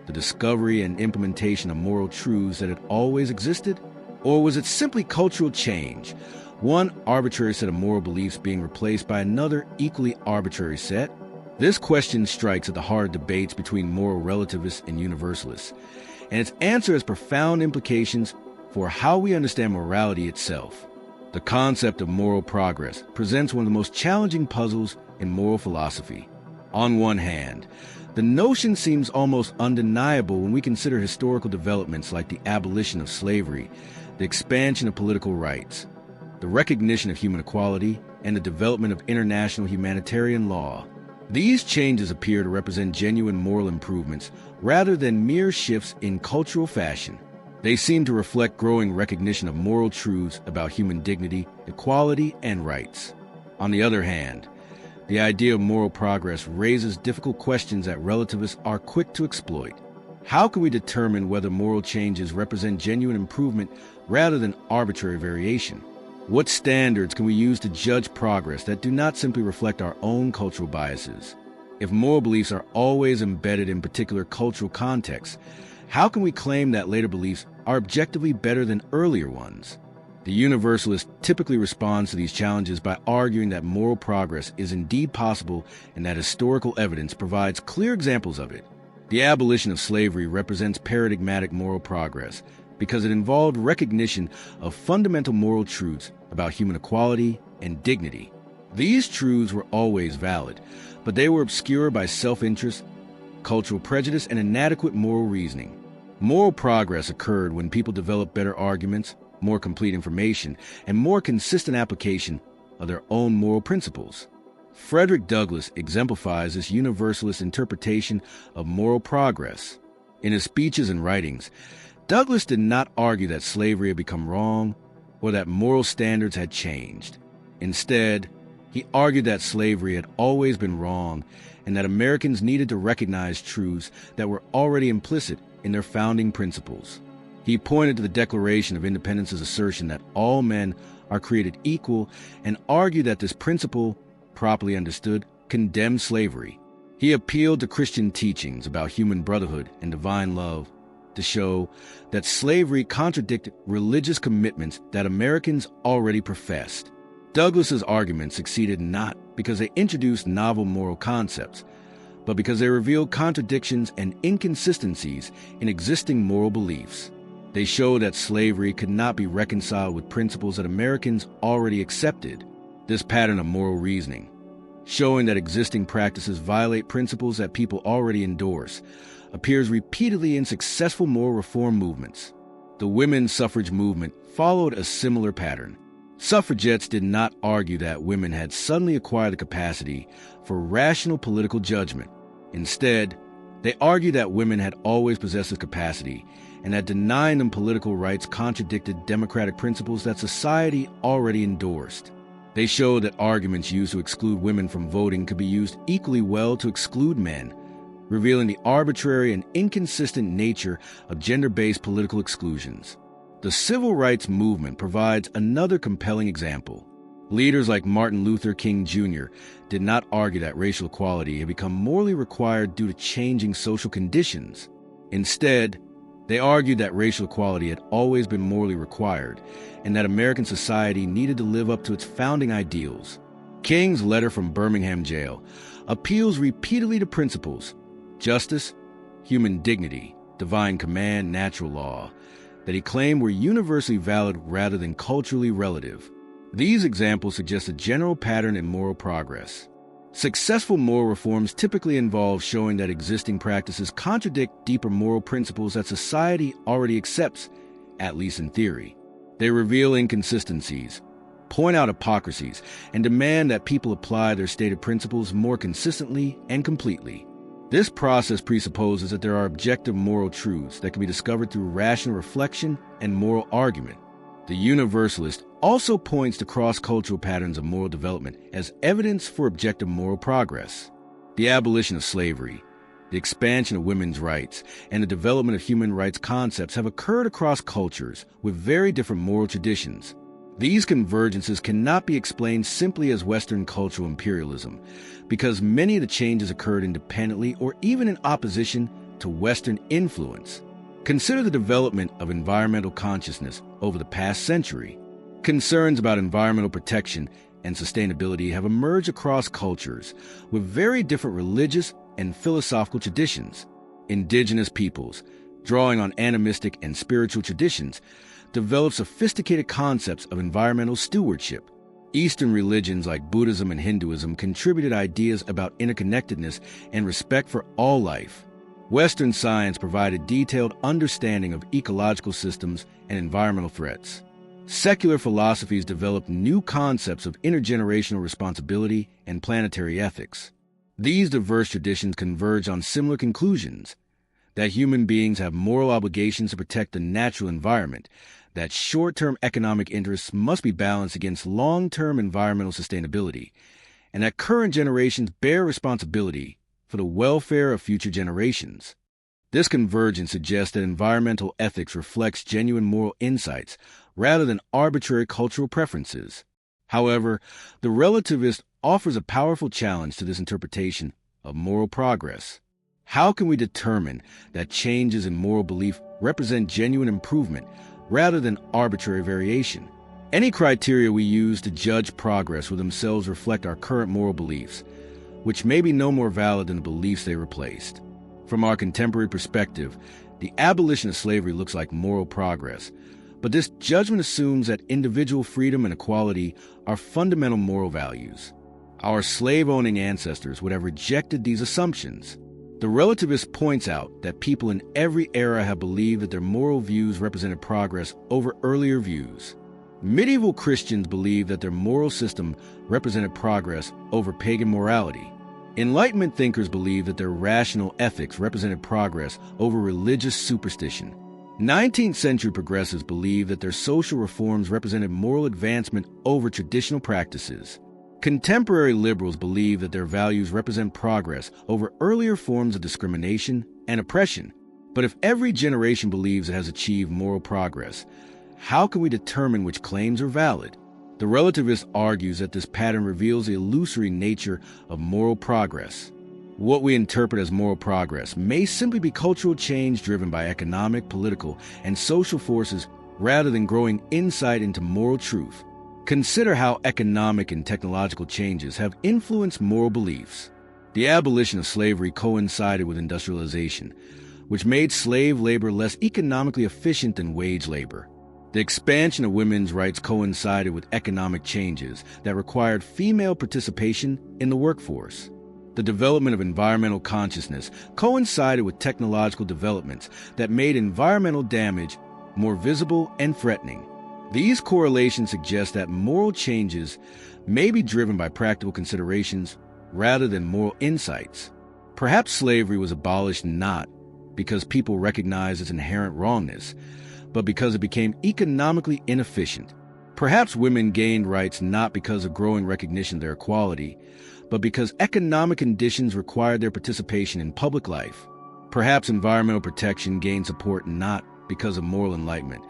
The discovery and implementation of moral truths that had always existed? Or was it simply cultural change, one arbitrary set of moral beliefs being replaced by another equally arbitrary set? This question strikes at the heart of debates between moral relativists and universalists, and its answer has profound implications for how we understand morality itself. The concept of moral progress presents one of the most challenging puzzles in moral philosophy. On one hand, the notion seems almost undeniable when we consider historical developments like the abolition of slavery, the expansion of political rights, the recognition of human equality, and the development of international humanitarian law. These changes appear to represent genuine moral improvements rather than mere shifts in cultural fashion. They seem to reflect growing recognition of moral truths about human dignity, equality, and rights. On the other hand, the idea of moral progress raises difficult questions that relativists are quick to exploit. How can we determine whether moral changes represent genuine improvement rather than arbitrary variation? What standards can we use to judge progress that do not simply reflect our own cultural biases? If moral beliefs are always embedded in particular cultural contexts, how can we claim that later beliefs are objectively better than earlier ones? The universalist typically responds to these challenges by arguing that moral progress is indeed possible and that historical evidence provides clear examples of it. The abolition of slavery represents paradigmatic moral progress because it involved recognition of fundamental moral truths about human equality and dignity. These truths were always valid, but they were obscured by self-interest, cultural prejudice, and inadequate moral reasoning. Moral progress occurred when people developed better arguments, more complete information, and more consistent application of their own moral principles. Frederick Douglass exemplifies this universalist interpretation of moral progress. In his speeches and writings, Douglass did not argue that slavery had become wrong or that moral standards had changed. Instead, he argued that slavery had always been wrong and that Americans needed to recognize truths that were already implicit in their founding principles. He pointed to the Declaration of Independence's assertion that all men are created equal and argued that this principle, properly understood, condemned slavery. He appealed to Christian teachings about human brotherhood and divine love to show that slavery contradicted religious commitments that Americans already professed. Douglass's arguments succeeded not because they introduced novel moral concepts, but because they revealed contradictions and inconsistencies in existing moral beliefs. They showed that slavery could not be reconciled with principles that Americans already accepted. This pattern of moral reasoning, showing that existing practices violate principles that people already endorse, appears repeatedly in successful moral reform movements. The women's suffrage movement followed a similar pattern. Suffragettes did not argue that women had suddenly acquired the capacity for rational political judgment. Instead, they argued that women had always possessed this capacity and that denying them political rights contradicted democratic principles that society already endorsed. They showed that arguments used to exclude women from voting could be used equally well to exclude men, revealing the arbitrary and inconsistent nature of gender-based political exclusions. The civil rights movement provides another compelling example. Leaders like Martin Luther King Jr. did not argue that racial equality had become morally required due to changing social conditions. Instead, they argued that racial equality had always been morally required and that American society needed to live up to its founding ideals. King's letter from Birmingham jail appeals repeatedly to principles: justice, human dignity, divine command, natural law, that he claimed were universally valid rather than culturally relative. These examples suggest a general pattern in moral progress. Successful moral reforms typically involve showing that existing practices contradict deeper moral principles that society already accepts, at least in theory. They reveal inconsistencies, point out hypocrisies, and demand that people apply their stated principles more consistently and completely. This process presupposes that there are objective moral truths that can be discovered through rational reflection and moral argument. The universalist also points to cross-cultural patterns of moral development as evidence for objective moral progress. The abolition of slavery, The expansion of women's rights and the development of human rights concepts have occurred across cultures with very different moral traditions. These convergences cannot be explained simply as Western cultural imperialism, because many of the changes occurred independently or even in opposition to Western influence. Consider the development of environmental consciousness over the past century. Concerns about environmental protection and sustainability have emerged across cultures with very different religious and philosophical traditions. Indigenous peoples, drawing on animistic and spiritual traditions, developed sophisticated concepts of environmental stewardship. Eastern religions like Buddhism and Hinduism contributed ideas about interconnectedness and respect for all life. Western science provided detailed understanding of ecological systems and environmental threats. Secular philosophies developed new concepts of intergenerational responsibility and planetary ethics. These diverse traditions converge on similar conclusions: that human beings have moral obligations to protect the natural environment, that short-term economic interests must be balanced against long-term environmental sustainability, and that current generations bear responsibility for the welfare of future generations. This convergence suggests that environmental ethics reflects genuine moral insights rather than arbitrary cultural preferences. However, the relativist offers a powerful challenge to this interpretation of moral progress. How can we determine that changes in moral belief represent genuine improvement rather than arbitrary variation? Any criteria we use to judge progress will themselves reflect our current moral beliefs, which may be no more valid than the beliefs they replaced. From our contemporary perspective, the abolition of slavery looks like moral progress, but this judgment assumes that individual freedom and equality are fundamental moral values. Our slave-owning ancestors would have rejected these assumptions. The relativist points out that people in every era have believed that their moral views represented progress over earlier views. Medieval Christians believed that their moral system represented progress over pagan morality. Enlightenment thinkers believed that their rational ethics represented progress over religious superstition. 19th century progressives believed that their social reforms represented moral advancement over traditional practices. Contemporary liberals believe that their values represent progress over earlier forms of discrimination and oppression. But if every generation believes it has achieved moral progress, how can we determine which claims are valid? The relativist argues that this pattern reveals the illusory nature of moral progress. What we interpret as moral progress may simply be cultural change driven by economic, political, and social forces rather than growing insight into moral truth. Consider how economic and technological changes have influenced moral beliefs. The abolition of slavery coincided with industrialization, which made slave labor less economically efficient than wage labor. The expansion of women's rights coincided with economic changes that required female participation in the workforce. The development of environmental consciousness coincided with technological developments that made environmental damage more visible and threatening. These correlations suggest that moral changes may be driven by practical considerations rather than moral insights. Perhaps slavery was abolished not because people recognized its inherent wrongness, but because it became economically inefficient. Perhaps women gained rights not because of growing recognition of their equality, but because economic conditions required their participation in public life. Perhaps environmental protection gained support not because of moral enlightenment,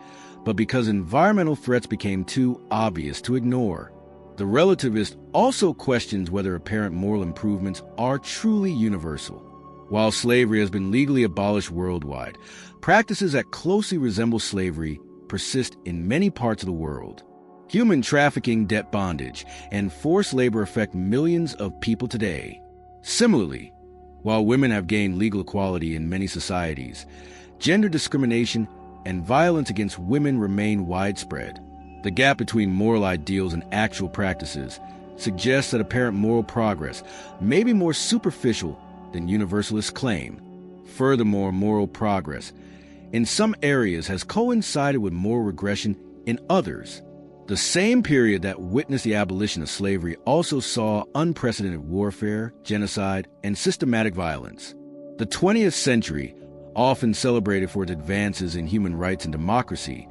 but because environmental threats became too obvious to ignore. The relativist also questions whether apparent moral improvements are truly universal. While slavery has been legally abolished worldwide, practices that closely resemble slavery persist in many parts of the world. Human trafficking, debt bondage, and forced labor affect millions of people today. Similarly, while women have gained legal equality in many societies, gender discrimination and violence against women remain widespread. The gap between moral ideals and actual practices suggests that apparent moral progress may be more superficial than universalists claim. Furthermore, moral progress in some areas has coincided with moral regression in others. The same period that witnessed the abolition of slavery also saw unprecedented warfare, genocide, and systematic violence. The 20th century, often celebrated for its advances in human rights and democracy,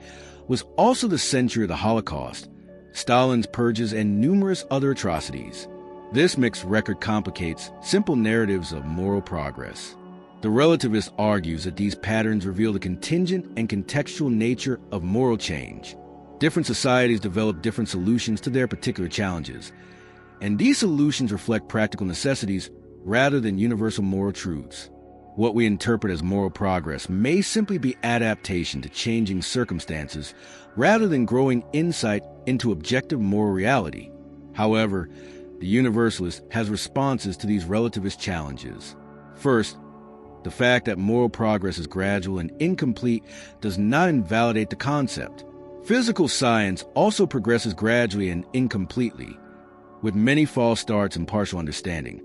was also the century of the Holocaust, Stalin's purges, and numerous other atrocities. This mixed record complicates simple narratives of moral progress. The relativist argues that these patterns reveal the contingent and contextual nature of moral change. Different societies develop different solutions to their particular challenges, and these solutions reflect practical necessities rather than universal moral truths. What we interpret as moral progress may simply be adaptation to changing circumstances rather than growing insight into objective moral reality. However, the universalist has responses to these relativist challenges. First, the fact that moral progress is gradual and incomplete does not invalidate the concept. Physical science also progresses gradually and incompletely, with many false starts and partial understanding.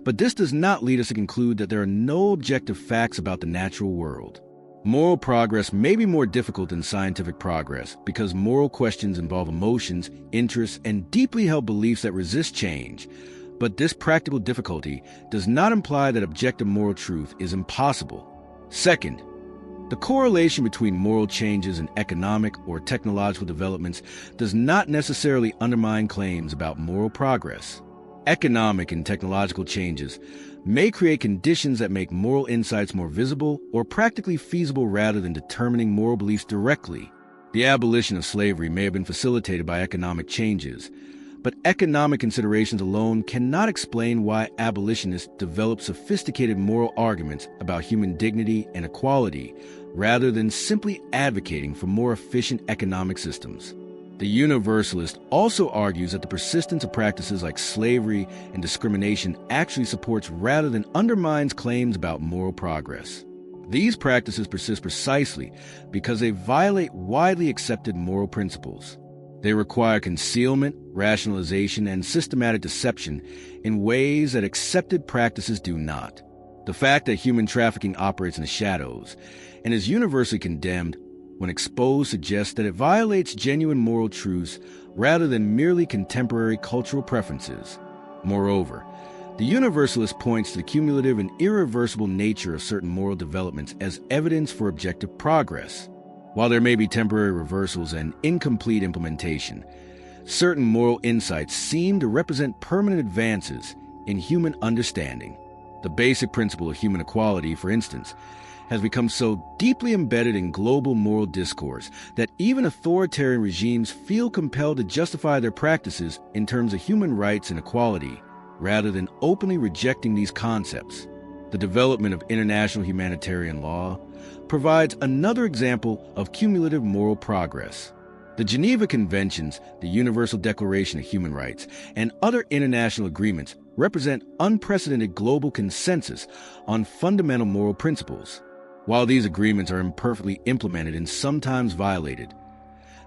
But this does not lead us to conclude that there are no objective facts about the natural world. Moral progress may be more difficult than scientific progress because moral questions involve emotions, interests, and deeply held beliefs that resist change. But this practical difficulty does not imply that objective moral truth is impossible. Second, the correlation between moral changes and economic or technological developments does not necessarily undermine claims about moral progress. Economic and technological changes may create conditions that make moral insights more visible or practically feasible rather than determining moral beliefs directly. The abolition of slavery may have been facilitated by economic changes, but economic considerations alone cannot explain why abolitionists develop sophisticated moral arguments about human dignity and equality rather than simply advocating for more efficient economic systems. The universalist also argues that the persistence of practices like slavery and discrimination actually supports rather than undermines claims about moral progress. These practices persist precisely because they violate widely accepted moral principles. They require concealment, rationalization, and systematic deception in ways that accepted practices do not. The fact that human trafficking operates in the shadows and is universally condemned when exposed suggests that it violates genuine moral truths rather than merely contemporary cultural preferences. Moreover, the universalist points to the cumulative and irreversible nature of certain moral developments as evidence for objective progress. While there may be temporary reversals and incomplete implementation, certain moral insights seem to represent permanent advances in human understanding. The basic principle of human equality, for instance, has become so deeply embedded in global moral discourse that even authoritarian regimes feel compelled to justify their practices in terms of human rights and equality, rather than openly rejecting these concepts. The development of international humanitarian law provides another example of cumulative moral progress. The Geneva Conventions, the Universal Declaration of Human Rights, and other international agreements represent unprecedented global consensus on fundamental moral principles. While these agreements are imperfectly implemented and sometimes violated,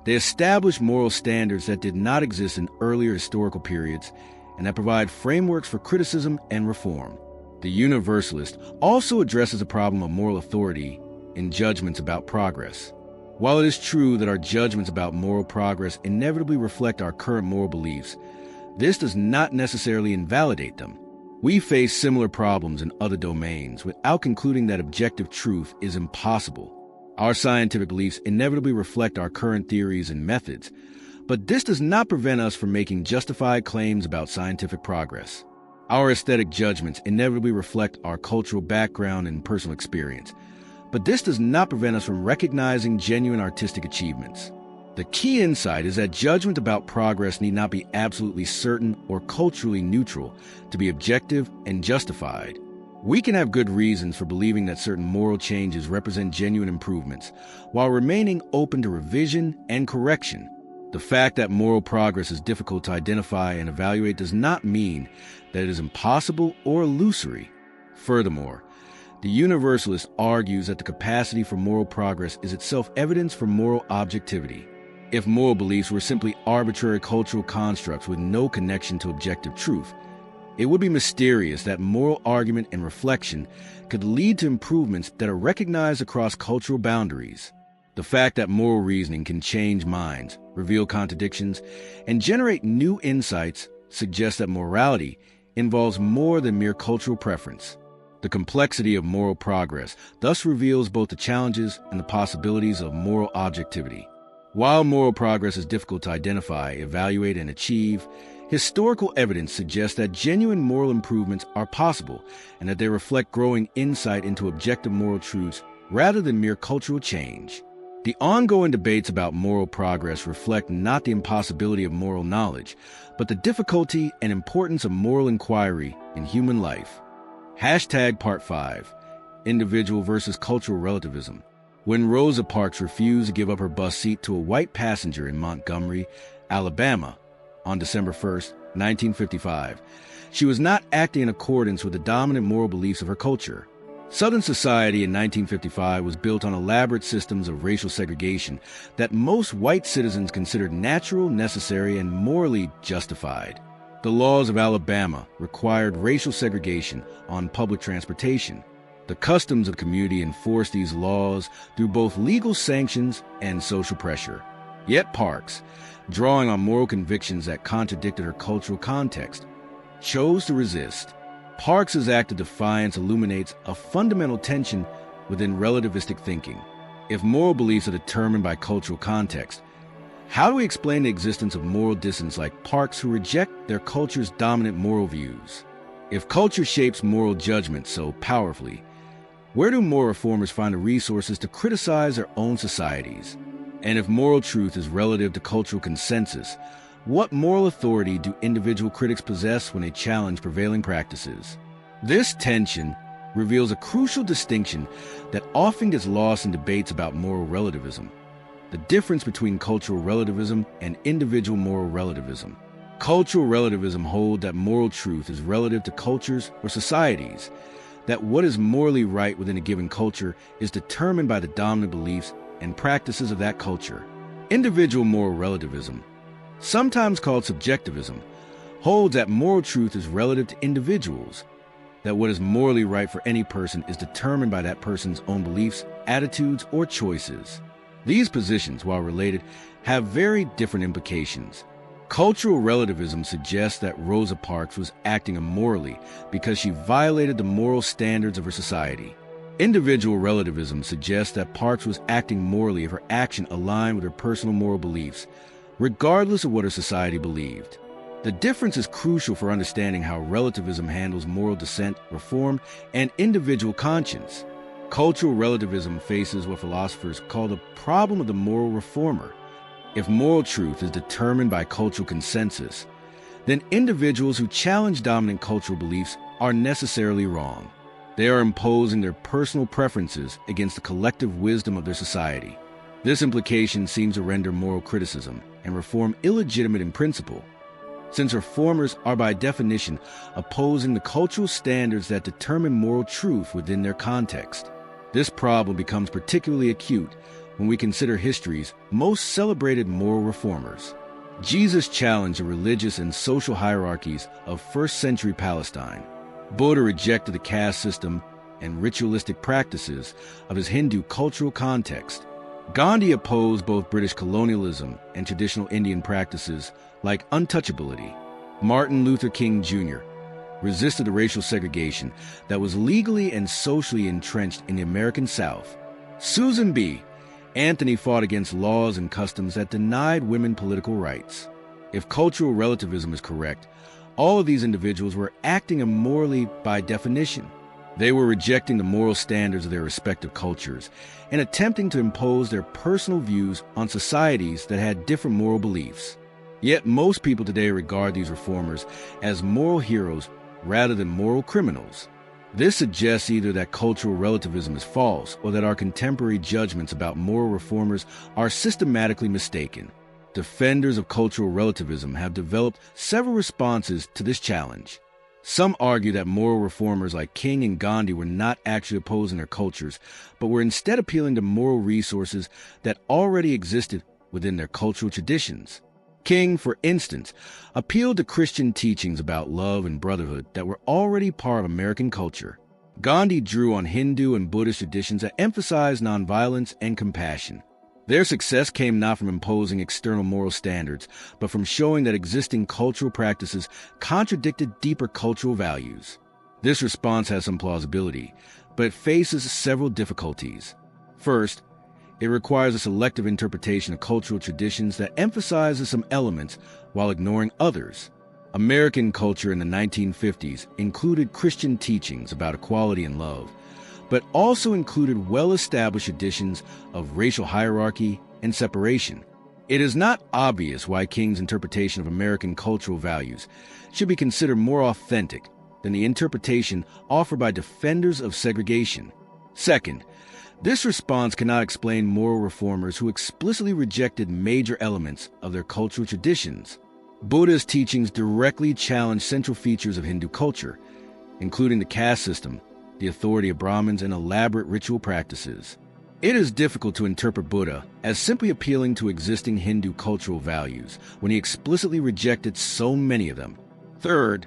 they establish moral standards that did not exist in earlier historical periods and that provide frameworks for criticism and reform. The universalist also addresses the problem of moral authority in judgments about progress. While it is true that our judgments about moral progress inevitably reflect our current moral beliefs, this does not necessarily invalidate them. We face similar problems in other domains without concluding that objective truth is impossible. Our scientific beliefs inevitably reflect our current theories and methods, but this does not prevent us from making justified claims about scientific progress. Our aesthetic judgments inevitably reflect our cultural background and personal experience, but this does not prevent us from recognizing genuine artistic achievements. The key insight is that judgment about progress need not be absolutely certain or culturally neutral to be objective and justified. We can have good reasons for believing that certain moral changes represent genuine improvements, while remaining open to revision and correction. The fact that moral progress is difficult to identify and evaluate does not mean that it is impossible or illusory. Furthermore, the universalist argues that the capacity for moral progress is itself evidence for moral objectivity. If moral beliefs were simply arbitrary cultural constructs with no connection to objective truth, it would be mysterious that moral argument and reflection could lead to improvements that are recognized across cultural boundaries. The fact that moral reasoning can change minds, reveal contradictions, and generate new insights suggests that morality involves more than mere cultural preference. The complexity of moral progress thus reveals both the challenges and the possibilities of moral objectivity. While moral progress is difficult to identify, evaluate, and achieve, Historical evidence suggests that genuine moral improvements are possible and that they reflect growing insight into objective moral truths rather than mere cultural change. The ongoing debates about moral progress reflect not the impossibility of moral knowledge, but the difficulty and importance of moral inquiry in human life. Part 5. Individual versus cultural relativism. When Rosa Parks refused to give up her bus seat to a white passenger in Montgomery, Alabama, on December 1, 1955, she was not acting in accordance with the dominant moral beliefs of her culture. Southern society in 1955 was built on elaborate systems of racial segregation that most white citizens considered natural, necessary, and morally justified. The laws of Alabama required racial segregation on public transportation. The customs of the community enforced these laws through both legal sanctions and social pressure. Yet Parks, drawing on moral convictions that contradicted her cultural context, chose to resist. Parks's act of defiance illuminates a fundamental tension within relativistic thinking. If moral beliefs are determined by cultural context, how do we explain the existence of moral dissidents like Parks who reject their culture's dominant moral views? If culture shapes moral judgment so powerfully, where do moral reformers find the resources to criticize their own societies? And if moral truth is relative to cultural consensus, what moral authority do individual critics possess when they challenge prevailing practices? This tension reveals a crucial distinction that often gets lost in debates about moral relativism: the difference between cultural relativism and individual moral relativism. Cultural relativism holds that moral truth is relative to cultures or societies, that what is morally right within a given culture is determined by the dominant beliefs and practices of that culture. Individual moral relativism, sometimes called subjectivism, holds that moral truth is relative to individuals, that what is morally right for any person is determined by that person's own beliefs, attitudes, or choices. These positions, while related, have very different implications. Cultural relativism suggests that Rosa Parks was acting immorally because she violated the moral standards of her society. Individual relativism suggests that Parks was acting morally if her action aligned with her personal moral beliefs, regardless of what her society believed. The difference is crucial for understanding how relativism handles moral dissent, reform, and individual conscience. Cultural relativism faces what philosophers call the problem of the moral reformer. If moral truth is determined by cultural consensus, then individuals who challenge dominant cultural beliefs are necessarily wrong. They are imposing their personal preferences against the collective wisdom of their society. This implication seems to render moral criticism and reform illegitimate in principle, since reformers are by definition opposing the cultural standards that determine moral truth within their context. This problem becomes particularly acute when we consider history's most celebrated moral reformers. Jesus challenged the religious and social hierarchies of first-century Palestine. Buddha rejected the caste system and ritualistic practices of his Hindu cultural context. Gandhi opposed both British colonialism and traditional Indian practices like untouchability. Martin Luther King Jr. resisted the racial segregation that was legally and socially entrenched in the American South. Susan B. Anthony fought against laws and customs that denied women political rights. If cultural relativism is correct, all of these individuals were acting immorally by definition. They were rejecting the moral standards of their respective cultures and attempting to impose their personal views on societies that had different moral beliefs. Yet most people today regard these reformers as moral heroes rather than moral criminals. This suggests either that cultural relativism is false or that our contemporary judgments about moral reformers are systematically mistaken. Defenders of cultural relativism have developed several responses to this challenge. Some argue that moral reformers like King and Gandhi were not actually opposing their cultures, but were instead appealing to moral resources that already existed within their cultural traditions. King, for instance, appealed to Christian teachings about love and brotherhood that were already part of American culture. Gandhi drew on Hindu and Buddhist traditions that emphasized nonviolence and compassion. Their success came not from imposing external moral standards, but from showing that existing cultural practices contradicted deeper cultural values. This response has some plausibility, but it faces several difficulties. First, it requires a selective interpretation of cultural traditions that emphasizes some elements while ignoring others. American culture in the 1950s included Christian teachings about equality and love, but also included well-established traditions of racial hierarchy and separation. It is not obvious why King's interpretation of American cultural values should be considered more authentic than the interpretation offered by defenders of segregation. Second, this response cannot explain moral reformers who explicitly rejected major elements of their cultural traditions. Buddha's teachings directly challenge central features of Hindu culture, including the caste system, the authority of Brahmins, and elaborate ritual practices. It is difficult to interpret Buddha as simply appealing to existing Hindu cultural values when he explicitly rejected so many of them. Third,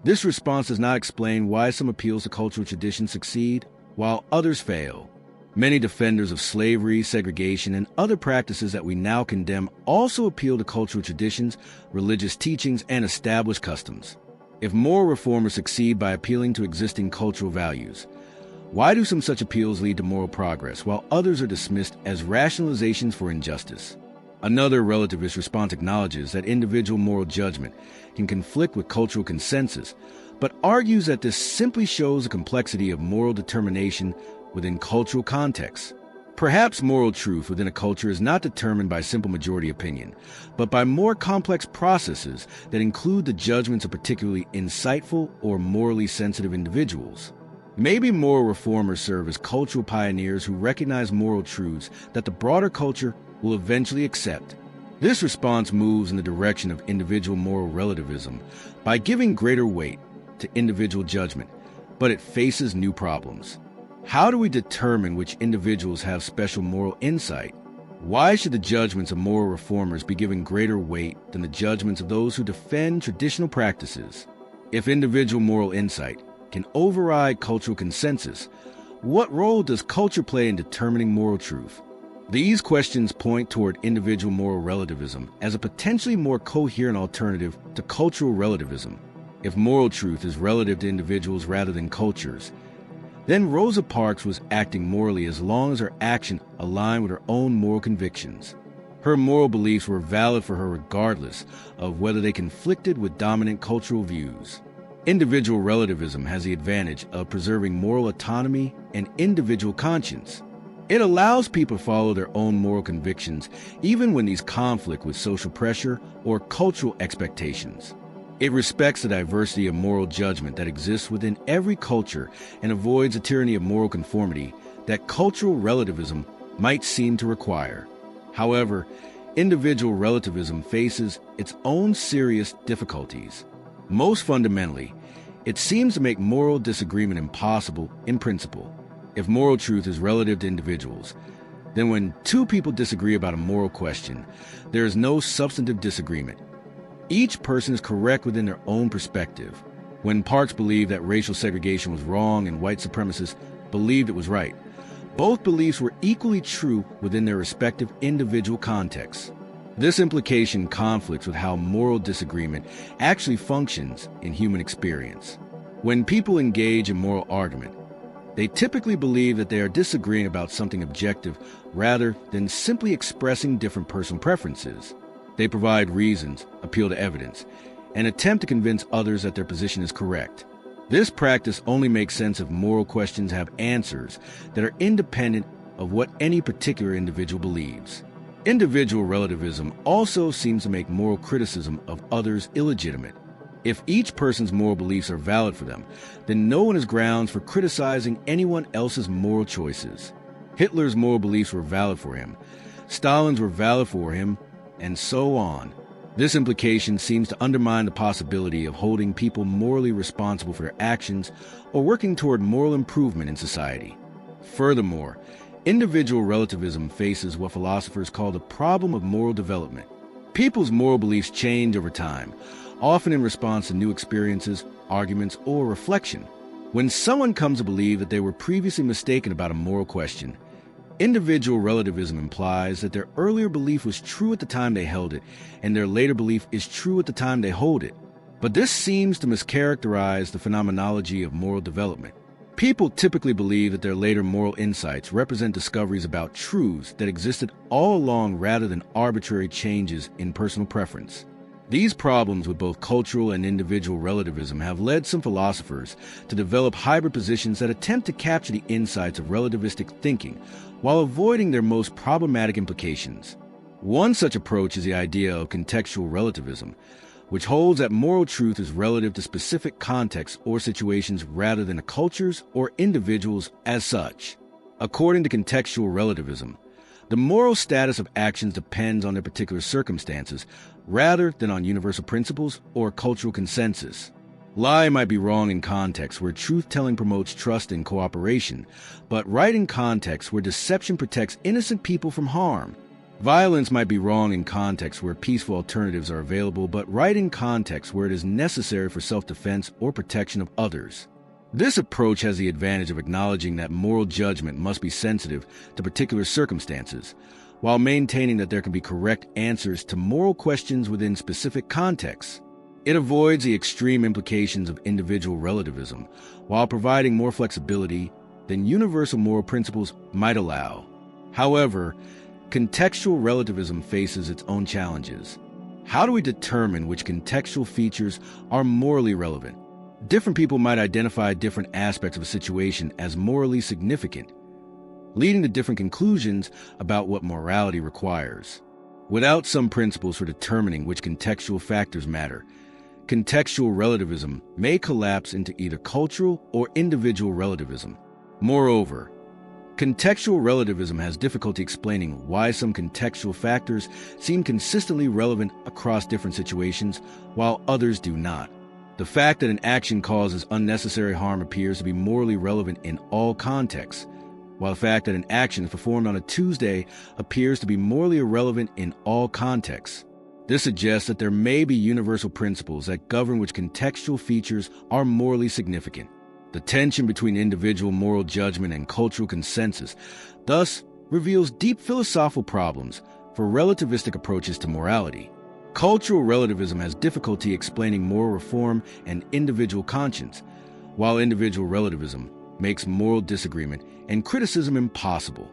this response does not explain why some appeals to cultural traditions succeed while others fail. Many defenders of slavery, segregation, and other practices that we now condemn also appeal to cultural traditions, religious teachings, and established customs. If moral reformers succeed by appealing to existing cultural values, why do some such appeals lead to moral progress, while others are dismissed as rationalizations for injustice? Another relativist response acknowledges that individual moral judgment can conflict with cultural consensus, but argues that this simply shows the complexity of moral determination within cultural contexts. Perhaps moral truth within a culture is not determined by simple majority opinion, but by more complex processes that include the judgments of particularly insightful or morally sensitive individuals. Maybe moral reformers serve as cultural pioneers who recognize moral truths that the broader culture will eventually accept. This response moves in the direction of individual moral relativism by giving greater weight to individual judgment, but it faces new problems. How do we determine which individuals have special moral insight? Why should the judgments of moral reformers be given greater weight than the judgments of those who defend traditional practices? If individual moral insight can override cultural consensus, what role does culture play in determining moral truth? These questions point toward individual moral relativism as a potentially more coherent alternative to cultural relativism. If moral truth is relative to individuals rather than cultures, then Rosa Parks was acting morally as long as her action aligned with her own moral convictions. Her moral beliefs were valid for her regardless of whether they conflicted with dominant cultural views. Individual relativism has the advantage of preserving moral autonomy and individual conscience. It allows people to follow their own moral convictions even when these conflict with social pressure or cultural expectations. It respects the diversity of moral judgment that exists within every culture and avoids the tyranny of moral conformity that cultural relativism might seem to require. However, individual relativism faces its own serious difficulties. Most fundamentally, it seems to make moral disagreement impossible in principle. If moral truth is relative to individuals, then when two people disagree about a moral question, there is no substantive disagreement. Each person is correct within their own perspective. When Parks believed that racial segregation was wrong and white supremacists believed it was right, both beliefs were equally true within their respective individual contexts. This implication conflicts with how moral disagreement actually functions in human experience. When people engage in moral argument, they typically believe that they are disagreeing about something objective rather than simply expressing different personal preferences. They provide reasons, appeal to evidence, and attempt to convince others that their position is correct. This practice only makes sense if moral questions have answers that are independent of what any particular individual believes. Individual relativism also seems to make moral criticism of others illegitimate. If each person's moral beliefs are valid for them, then no one has grounds for criticizing anyone else's moral choices. Hitler's moral beliefs were valid for him. Stalin's were valid for him, and so on. This implication seems to undermine the possibility of holding people morally responsible for their actions or working toward moral improvement in society. Furthermore, individual relativism faces what philosophers call the problem of moral development. People's moral beliefs change over time, often in response to new experiences, arguments, or reflection. When someone comes to believe that they were previously mistaken about a moral question, individual relativism implies that their earlier belief was true at the time they held it, and their later belief is true at the time they hold it. But this seems to mischaracterize the phenomenology of moral development. People typically believe that their later moral insights represent discoveries about truths that existed all along rather than arbitrary changes in personal preference. These problems with both cultural and individual relativism have led some philosophers to develop hybrid positions that attempt to capture the insights of relativistic thinking while avoiding their most problematic implications. One such approach is the idea of contextual relativism, which holds that moral truth is relative to specific contexts or situations rather than to cultures or individuals as such. According to contextual relativism, the moral status of actions depends on their particular circumstances rather than on universal principles or cultural consensus. Lie might be wrong in contexts where truth-telling promotes trust and cooperation, but right in contexts where deception protects innocent people from harm. Violence might be wrong in contexts where peaceful alternatives are available, but right in contexts where it is necessary for self-defense or protection of others. This approach has the advantage of acknowledging that moral judgment must be sensitive to particular circumstances, while maintaining that there can be correct answers to moral questions within specific contexts. It avoids the extreme implications of individual relativism, while providing more flexibility than universal moral principles might allow. However, contextual relativism faces its own challenges. How do we determine which contextual features are morally relevant? Different people might identify different aspects of a situation as morally significant, leading to different conclusions about what morality requires. Without some principles for determining which contextual factors matter, contextual relativism may collapse into either cultural or individual relativism. Moreover, contextual relativism has difficulty explaining why some contextual factors seem consistently relevant across different situations, while others do not. The fact that an action causes unnecessary harm appears to be morally relevant in all contexts, while the fact that an action is performed on a Tuesday appears to be morally irrelevant in all contexts. This suggests that there may be universal principles that govern which contextual features are morally significant. The tension between individual moral judgment and cultural consensus thus reveals deep philosophical problems for relativistic approaches to morality. Cultural relativism has difficulty explaining moral reform and individual conscience, while individual relativism makes moral disagreement and criticism impossible.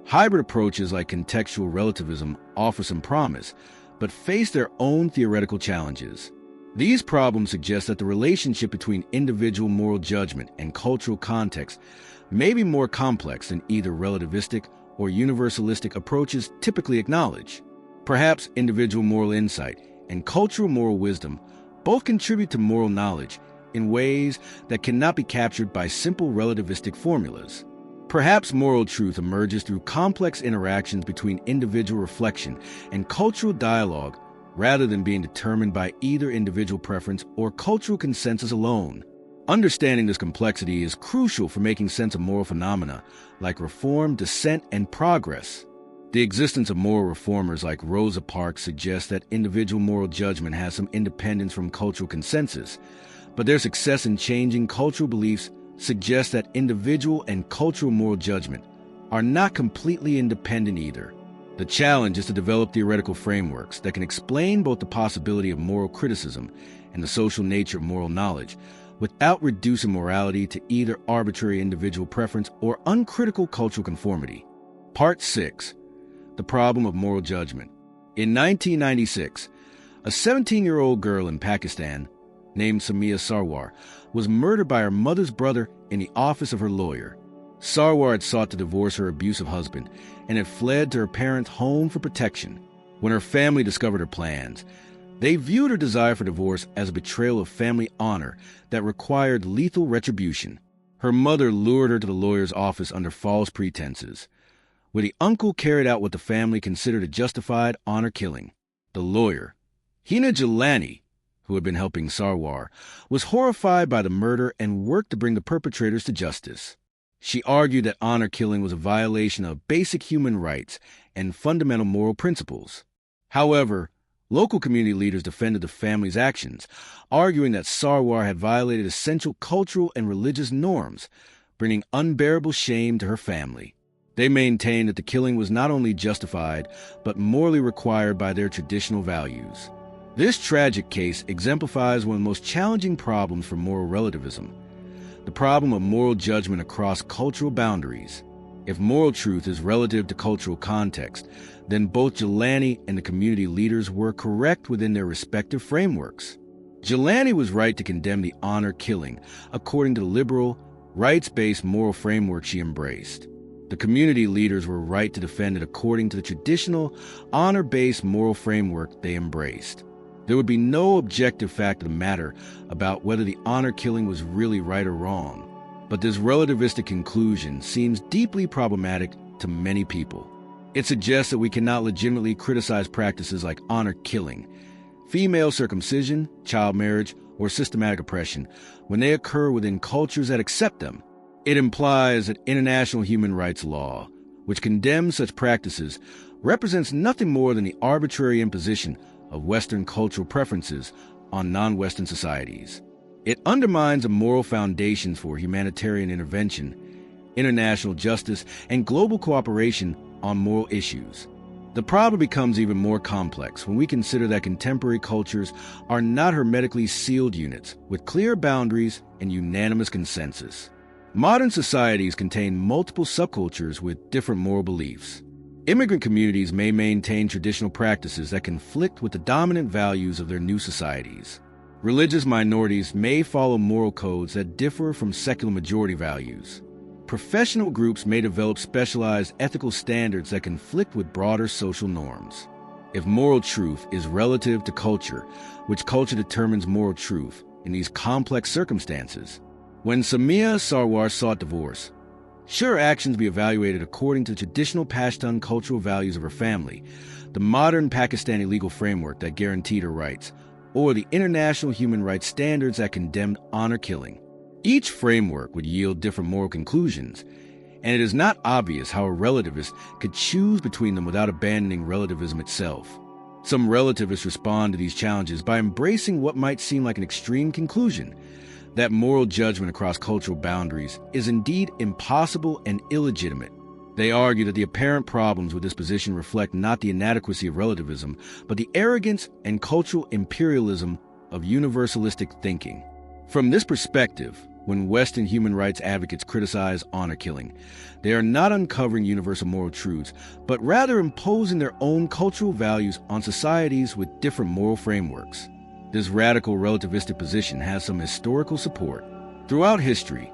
Hybrid approaches like contextual relativism offer some promise, but face their own theoretical challenges. These problems suggest that the relationship between individual moral judgment and cultural context may be more complex than either relativistic or universalistic approaches typically acknowledge. Perhaps individual moral insight and cultural moral wisdom both contribute to moral knowledge in ways that cannot be captured by simple relativistic formulas. Perhaps moral truth emerges through complex interactions between individual reflection and cultural dialogue rather than being determined by either individual preference or cultural consensus alone. Understanding this complexity is crucial for making sense of moral phenomena like reform, dissent, and progress. The existence of moral reformers like Rosa Parks suggests that individual moral judgment has some independence from cultural consensus, but their success in changing cultural beliefs suggests that individual and cultural moral judgment are not completely independent either. The challenge is to develop theoretical frameworks that can explain both the possibility of moral criticism and the social nature of moral knowledge without reducing morality to either arbitrary individual preference or uncritical cultural conformity. Part 6. The problem of moral judgment. In 1996, a 17-year-old girl in Pakistan named Samia Sarwar was murdered by her mother's brother in the office of her lawyer. Sarwar had sought to divorce her abusive husband and had fled to her parents' home for protection. When her family discovered her plans, they viewed her desire for divorce as a betrayal of family honor that required lethal retribution. Her mother lured her to the lawyer's office under false pretenses, where the uncle carried out what the family considered a justified honor killing. The lawyer, Hina Jalani, who had been helping Sarwar, was horrified by the murder and worked to bring the perpetrators to justice. She argued that honor killing was a violation of basic human rights and fundamental moral principles. However, local community leaders defended the family's actions, arguing that Sarwar had violated essential cultural and religious norms, bringing unbearable shame to her family. They maintained that the killing was not only justified, but morally required by their traditional values. This tragic case exemplifies one of the most challenging problems for moral relativism, the problem of moral judgment across cultural boundaries. If moral truth is relative to cultural context, then both Jelani and the community leaders were correct within their respective frameworks. Jelani was right to condemn the honor killing, according to the liberal, rights-based moral framework she embraced. The community leaders were right to defend it according to the traditional, honor-based moral framework they embraced. There would be no objective fact of the matter about whether the honor killing was really right or wrong. But this relativistic conclusion seems deeply problematic to many people. It suggests that we cannot legitimately criticize practices like honor killing, female circumcision, child marriage, or systematic oppression when they occur within cultures that accept them. It implies that international human rights law, which condemns such practices, represents nothing more than the arbitrary imposition of Western cultural preferences on non-Western societies. It undermines the moral foundations for humanitarian intervention, international justice, and global cooperation on moral issues. The problem becomes even more complex when we consider that contemporary cultures are not hermetically sealed units with clear boundaries and unanimous consensus. Modern societies contain multiple subcultures with different moral beliefs. Immigrant communities may maintain traditional practices that conflict with the dominant values of their new societies. Religious minorities may follow moral codes that differ from secular majority values. Professional groups may develop specialized ethical standards that conflict with broader social norms. If moral truth is relative to culture, which culture determines moral truth in these complex circumstances? When Samia Sarwar sought divorce, should her actions be evaluated according to the traditional Pashtun cultural values of her family, the modern Pakistani legal framework that guaranteed her rights, or the international human rights standards that condemned honor killing? Each framework would yield different moral conclusions, and it is not obvious how a relativist could choose between them without abandoning relativism itself. Some relativists respond to these challenges by embracing what might seem like an extreme conclusion, that moral judgment across cultural boundaries is indeed impossible and illegitimate. They argue that the apparent problems with this position reflect not the inadequacy of relativism, but the arrogance and cultural imperialism of universalistic thinking. From this perspective, when Western human rights advocates criticize honor killing, they are not uncovering universal moral truths, but rather imposing their own cultural values on societies with different moral frameworks. This radical relativistic position has some historical support. Throughout history,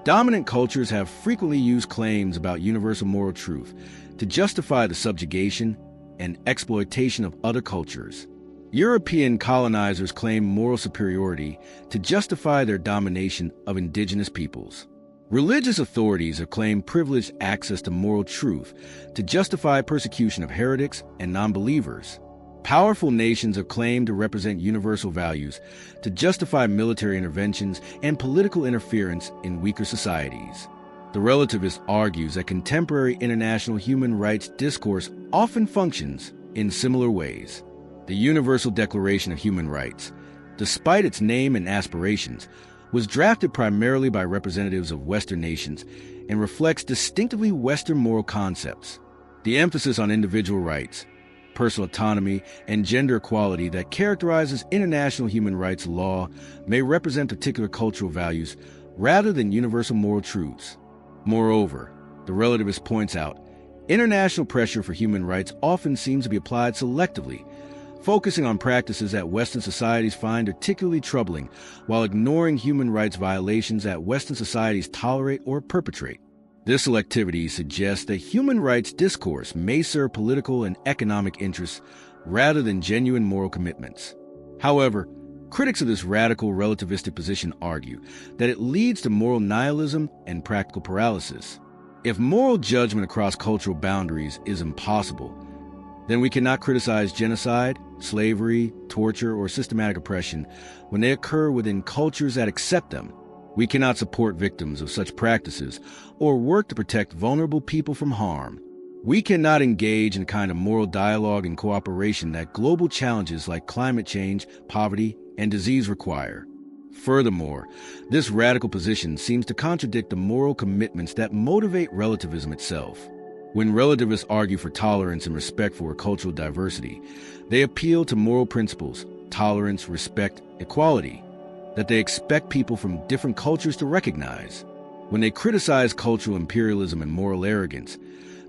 dominant cultures have frequently used claims about universal moral truth to justify the subjugation and exploitation of other cultures. European colonizers claimed moral superiority to justify their domination of indigenous peoples. Religious authorities have claimed privileged access to moral truth to justify persecution of heretics and non-believers. Powerful nations have claimed to represent universal values to justify military interventions and political interference in weaker societies. The relativist argues that contemporary international human rights discourse often functions in similar ways. The Universal Declaration of Human Rights, despite its name and aspirations, was drafted primarily by representatives of Western nations and reflects distinctively Western moral concepts. The emphasis on individual rights, personal autonomy, and gender equality that characterizes international human rights law may represent particular cultural values rather than universal moral truths. Moreover, the relativist points out, international pressure for human rights often seems to be applied selectively, focusing on practices that Western societies find particularly troubling while ignoring human rights violations that Western societies tolerate or perpetrate. This selectivity suggests that human rights discourse may serve political and economic interests rather than genuine moral commitments. However, critics of this radical relativistic position argue that it leads to moral nihilism and practical paralysis. If moral judgment across cultural boundaries is impossible, then we cannot criticize genocide, slavery, torture, or systematic oppression when they occur within cultures that accept them. We cannot support victims of such practices or work to protect vulnerable people from harm. We cannot engage in a kind of moral dialogue and cooperation that global challenges like climate change, poverty, and disease require. Furthermore, this radical position seems to contradict the moral commitments that motivate relativism itself. When relativists argue for tolerance and respect for cultural diversity, they appeal to moral principles, tolerance, respect, equality, that they expect people from different cultures to recognize. When they criticize cultural imperialism and moral arrogance,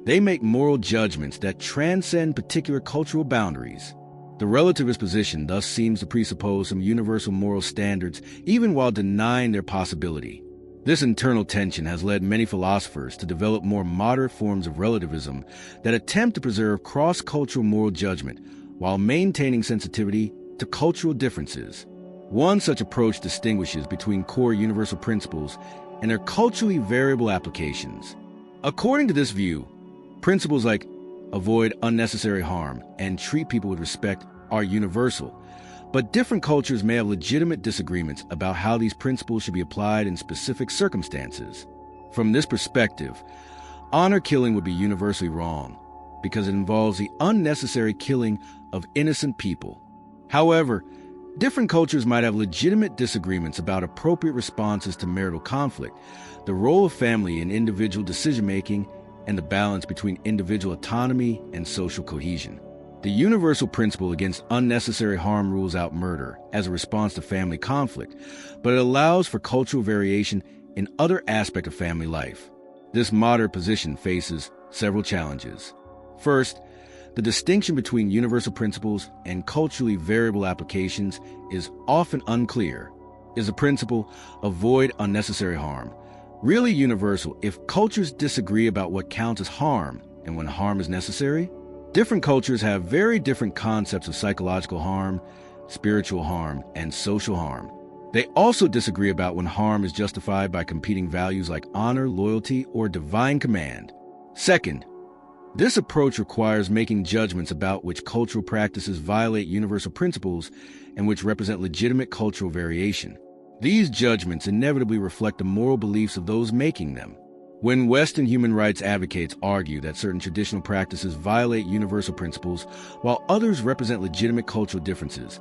they make moral judgments that transcend particular cultural boundaries. The relativist position thus seems to presuppose some universal moral standards, even while denying their possibility. This internal tension has led many philosophers to develop more moderate forms of relativism that attempt to preserve cross-cultural moral judgment while maintaining sensitivity to cultural differences. One such approach distinguishes between core universal principles and their culturally variable applications. According to this view, principles like avoid unnecessary harm and treat people with respect are universal, but different cultures may have legitimate disagreements about how these principles should be applied in specific circumstances. From this perspective, honor killing would be universally wrong because it involves the unnecessary killing of innocent people. However, different cultures might have legitimate disagreements about appropriate responses to marital conflict, the role of family in individual decision-making, and the balance between individual autonomy and social cohesion. The universal principle against unnecessary harm rules out murder as a response to family conflict, but it allows for cultural variation in other aspects of family life. This moderate position faces several challenges. First, the distinction between universal principles and culturally variable applications is often unclear. Is the principle avoid unnecessary harm really universal if cultures disagree about what counts as harm and when harm is necessary? Different cultures have very different concepts of psychological harm, spiritual harm, and social harm. They also disagree about when harm is justified by competing values like honor, loyalty, or divine command. Second, this approach requires making judgments about which cultural practices violate universal principles and which represent legitimate cultural variation. These judgments inevitably reflect the moral beliefs of those making them. When Western human rights advocates argue that certain traditional practices violate universal principles while others represent legitimate cultural differences,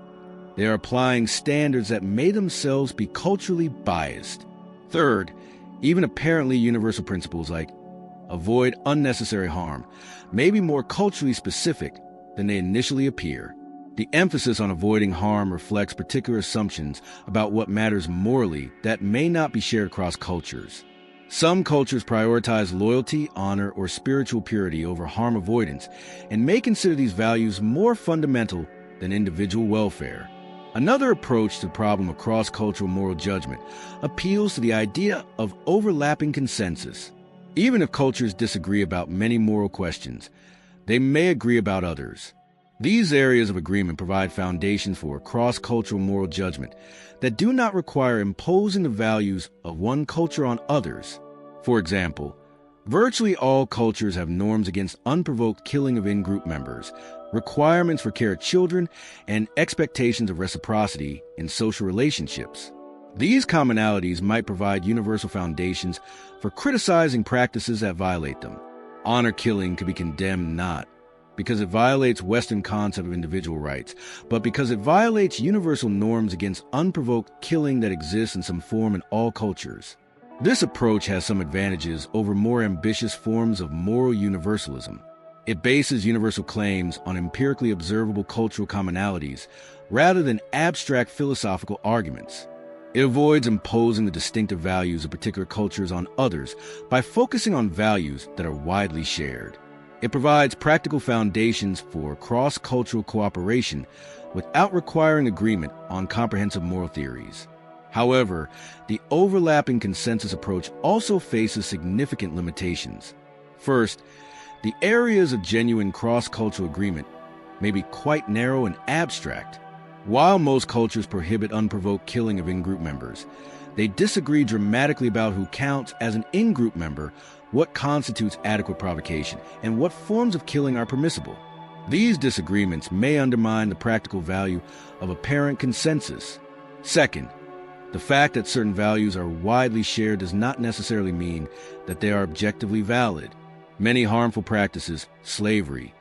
they are applying standards that may themselves be culturally biased. Third, even apparently universal principles like avoid unnecessary harm may be more culturally specific than they initially appear. The emphasis on avoiding harm reflects particular assumptions about what matters morally that may not be shared across cultures. Some cultures prioritize loyalty, honor, or spiritual purity over harm avoidance and may consider these values more fundamental than individual welfare. Another approach to the problem of cross-cultural moral judgment appeals to the idea of overlapping consensus. Even if cultures disagree about many moral questions, they may agree about others. These areas of agreement provide foundations for cross-cultural moral judgment that do not require imposing the values of one culture on others. For example, virtually all cultures have norms against unprovoked killing of in-group members, requirements for care of children, and expectations of reciprocity in social relationships. These commonalities might provide universal foundations for criticizing practices that violate them. Honor killing could be condemned not because it violates Western concept of individual rights, but because it violates universal norms against unprovoked killing that exists in some form in all cultures. This approach has some advantages over more ambitious forms of moral universalism. It bases universal claims on empirically observable cultural commonalities rather than abstract philosophical arguments. It avoids imposing the distinctive values of particular cultures on others by focusing on values that are widely shared. It provides practical foundations for cross-cultural cooperation without requiring agreement on comprehensive moral theories. However, the overlapping consensus approach also faces significant limitations. First, the areas of genuine cross-cultural agreement may be quite narrow and abstract. While most cultures prohibit unprovoked killing of in-group members, they disagree dramatically about who counts as an in-group member, what constitutes adequate provocation, and what forms of killing are permissible. These disagreements may undermine the practical value of apparent consensus. Second, the fact that certain values are widely shared does not necessarily mean that they are objectively valid. Many harmful practices, slavery,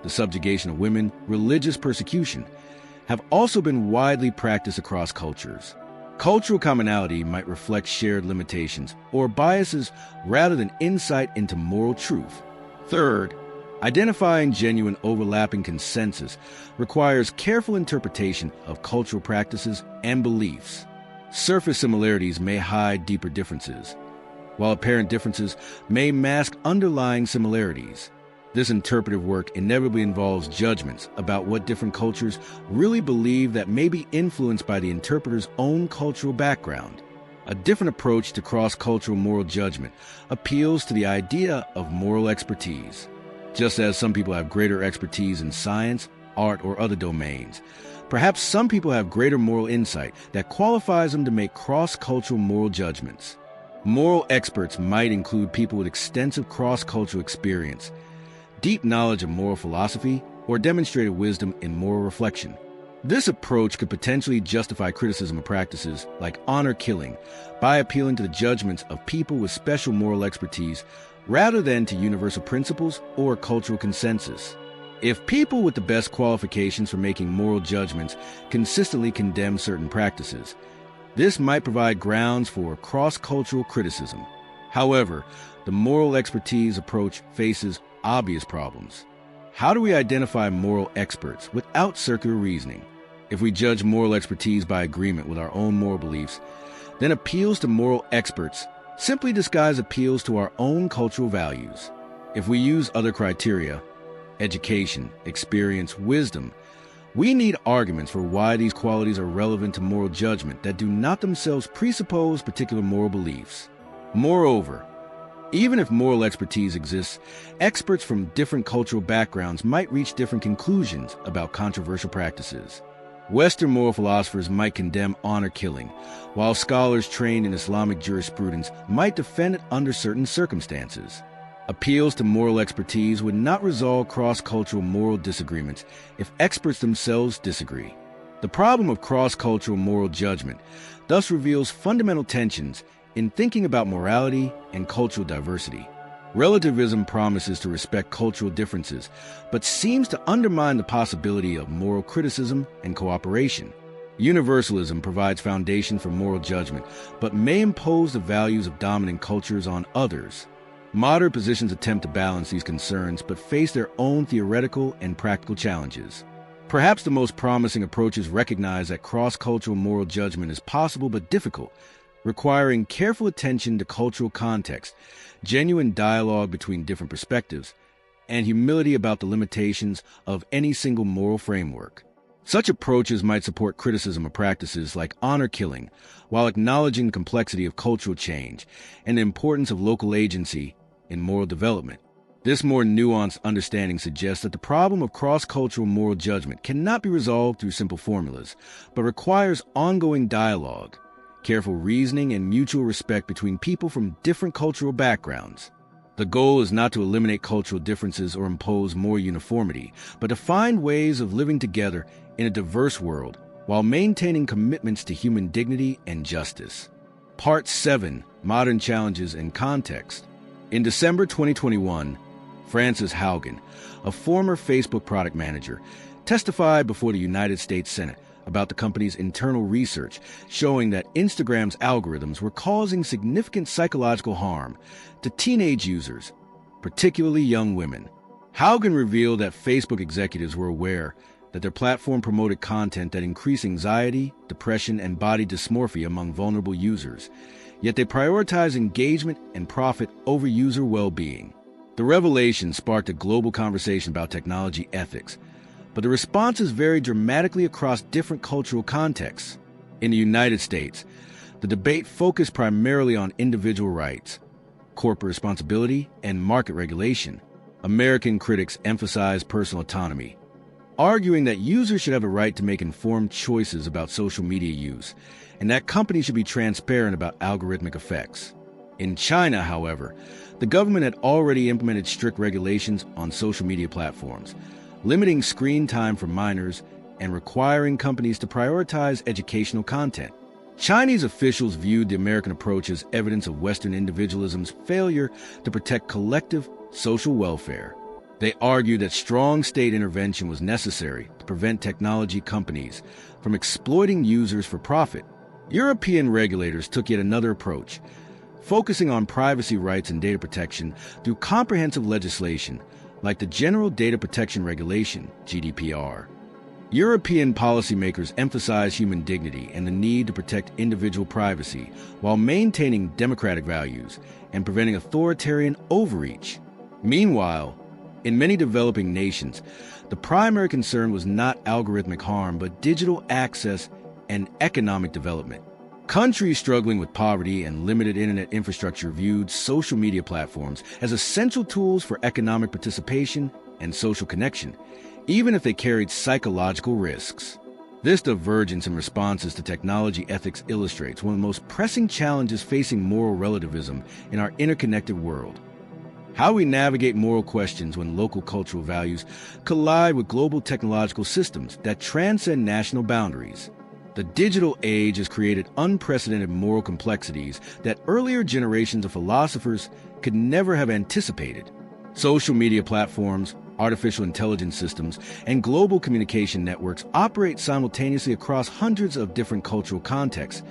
the subjugation of women, religious persecution, have also been widely practiced across cultures. Cultural commonality might reflect shared limitations or biases rather than insight into moral truth. Third, identifying genuine overlapping consensus requires careful interpretation of cultural practices and beliefs. Surface similarities may hide deeper differences, while apparent differences may mask underlying similarities. This interpretive work inevitably involves judgments about what different cultures really believe that may be influenced by the interpreter's own cultural background. A different approach to cross-cultural moral judgment appeals to the idea of moral expertise. Just as some people have greater expertise in science, art, or other domains, perhaps some people have greater moral insight that qualifies them to make cross-cultural moral judgments. Moral experts might include people with extensive cross-cultural experience, deep knowledge of moral philosophy, or demonstrated wisdom in moral reflection. This approach could potentially justify criticism of practices like honor killing by appealing to the judgments of people with special moral expertise rather than to universal principles or cultural consensus. If people with the best qualifications for making moral judgments consistently condemn certain practices, this might provide grounds for cross-cultural criticism. However, the moral expertise approach faces obvious problems. How do we identify moral experts without circular reasoning? If we judge moral expertise by agreement with our own moral beliefs, then appeals to moral experts simply disguise appeals to our own cultural values. If we use other criteria, education, experience, wisdom, we need arguments for why these qualities are relevant to moral judgment that do not themselves presuppose particular moral beliefs. Moreover, even if moral expertise exists, experts from different cultural backgrounds might reach different conclusions about controversial practices. Western moral philosophers might condemn honor killing, while scholars trained in Islamic jurisprudence might defend it under certain circumstances. Appeals to moral expertise would not resolve cross-cultural moral disagreements if experts themselves disagree. The problem of cross-cultural moral judgment thus reveals fundamental tensions in thinking about morality and cultural diversity. Relativism promises to respect cultural differences, but seems to undermine the possibility of moral criticism and cooperation. Universalism provides foundation for moral judgment, but may impose the values of dominant cultures on others. Modern positions attempt to balance these concerns, but face their own theoretical and practical challenges. Perhaps the most promising approaches recognize that cross-cultural moral judgment is possible but difficult, requiring careful attention to cultural context, genuine dialogue between different perspectives, and humility about the limitations of any single moral framework. Such approaches might support criticism of practices like honor killing, while acknowledging the complexity of cultural change and the importance of local agency in moral development. This more nuanced understanding suggests that the problem of cross-cultural moral judgment cannot be resolved through simple formulas, but requires ongoing dialogue, careful reasoning, and mutual respect between people from different cultural backgrounds. The goal is not to eliminate cultural differences or impose more uniformity, but to find ways of living together in a diverse world while maintaining commitments to human dignity and justice. Part 7, Modern Challenges and Context. In December 2021, Frances Haugen, a former Facebook product manager, testified before the United States Senate about the company's internal research showing that Instagram's algorithms were causing significant psychological harm to teenage users, particularly young women. Haugen revealed that Facebook executives were aware that their platform promoted content that increased anxiety, depression, and body dysmorphia among vulnerable users, yet they prioritized engagement and profit over user well-being. The revelation sparked a global conversation about technology ethics, but the responses vary dramatically across different cultural contexts. In the United States, the debate focused primarily on individual rights, corporate responsibility, and market regulation. American critics emphasized personal autonomy, arguing that users should have a right to make informed choices about social media use, and that companies should be transparent about algorithmic effects. In China, however, the government had already implemented strict regulations on social media platforms, limiting screen time for minors and requiring companies to prioritize educational content. Chinese officials viewed the American approach as evidence of Western individualism's failure to protect collective social welfare. They argued that strong state intervention was necessary to prevent technology companies from exploiting users for profit. European regulators took yet another approach, focusing on privacy rights and data protection through comprehensive legislation like the General Data Protection Regulation, GDPR. European policymakers emphasize human dignity and the need to protect individual privacy while maintaining democratic values and preventing authoritarian overreach. Meanwhile, in many developing nations, the primary concern was not algorithmic harm, but digital access and economic development. Countries struggling with poverty and limited internet infrastructure viewed social media platforms as essential tools for economic participation and social connection, even if they carried psychological risks. This divergence in responses to technology ethics illustrates one of the most pressing challenges facing moral relativism in our interconnected world. How we navigate moral questions when local cultural values collide with global technological systems that transcend national boundaries. The digital age has created unprecedented moral complexities that earlier generations of philosophers could never have anticipated. Social media platforms, artificial intelligence systems, and global communication networks operate simultaneously across hundreds of different cultural contexts,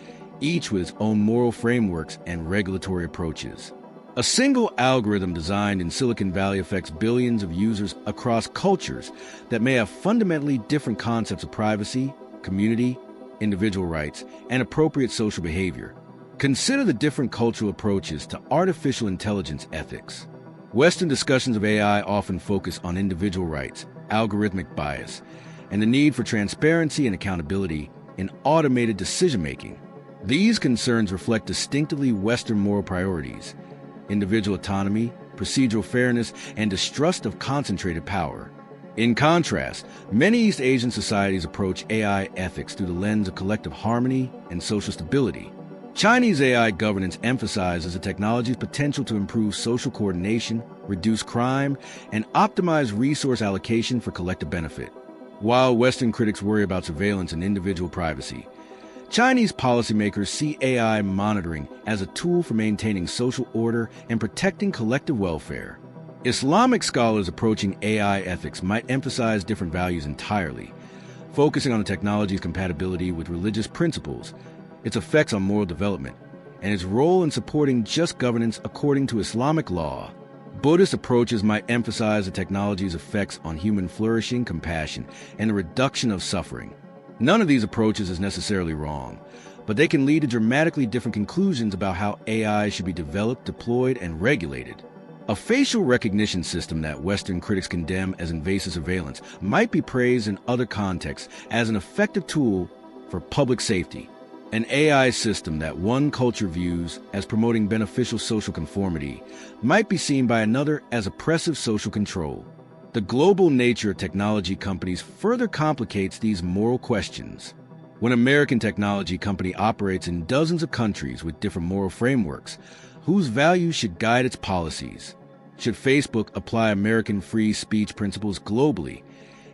each with its own moral frameworks and regulatory approaches. A single algorithm designed in Silicon Valley affects billions of users across cultures that may have fundamentally different concepts of privacy, community, individual rights, and appropriate social behavior. Consider the different cultural approaches to artificial intelligence ethics. Western discussions of AI often focus on individual rights, algorithmic bias, and the need for transparency and accountability in automated decision-making. These concerns reflect distinctively Western moral priorities: individual autonomy, procedural fairness, and distrust of concentrated power. In contrast, many East Asian societies approach AI ethics through the lens of collective harmony and social stability. Chinese AI governance emphasizes the technology's potential to improve social coordination, reduce crime, and optimize resource allocation for collective benefit. While Western critics worry about surveillance and individual privacy, Chinese policymakers see AI monitoring as a tool for maintaining social order and protecting collective welfare. Islamic scholars approaching AI ethics might emphasize different values entirely, focusing on the technology's compatibility with religious principles, its effects on moral development, and its role in supporting just governance according to Islamic law. Buddhist approaches might emphasize the technology's effects on human flourishing, compassion, and the reduction of suffering. None of these approaches is necessarily wrong, but they can lead to dramatically different conclusions about how AI should be developed, deployed, and regulated. A facial recognition system that Western critics condemn as invasive surveillance might be praised in other contexts as an effective tool for public safety. An AI system that one culture views as promoting beneficial social conformity might be seen by another as oppressive social control. The global nature of technology companies further complicates these moral questions. When an American technology company operates in dozens of countries with different moral frameworks, whose values should guide its policies? Should Facebook apply American free speech principles globally,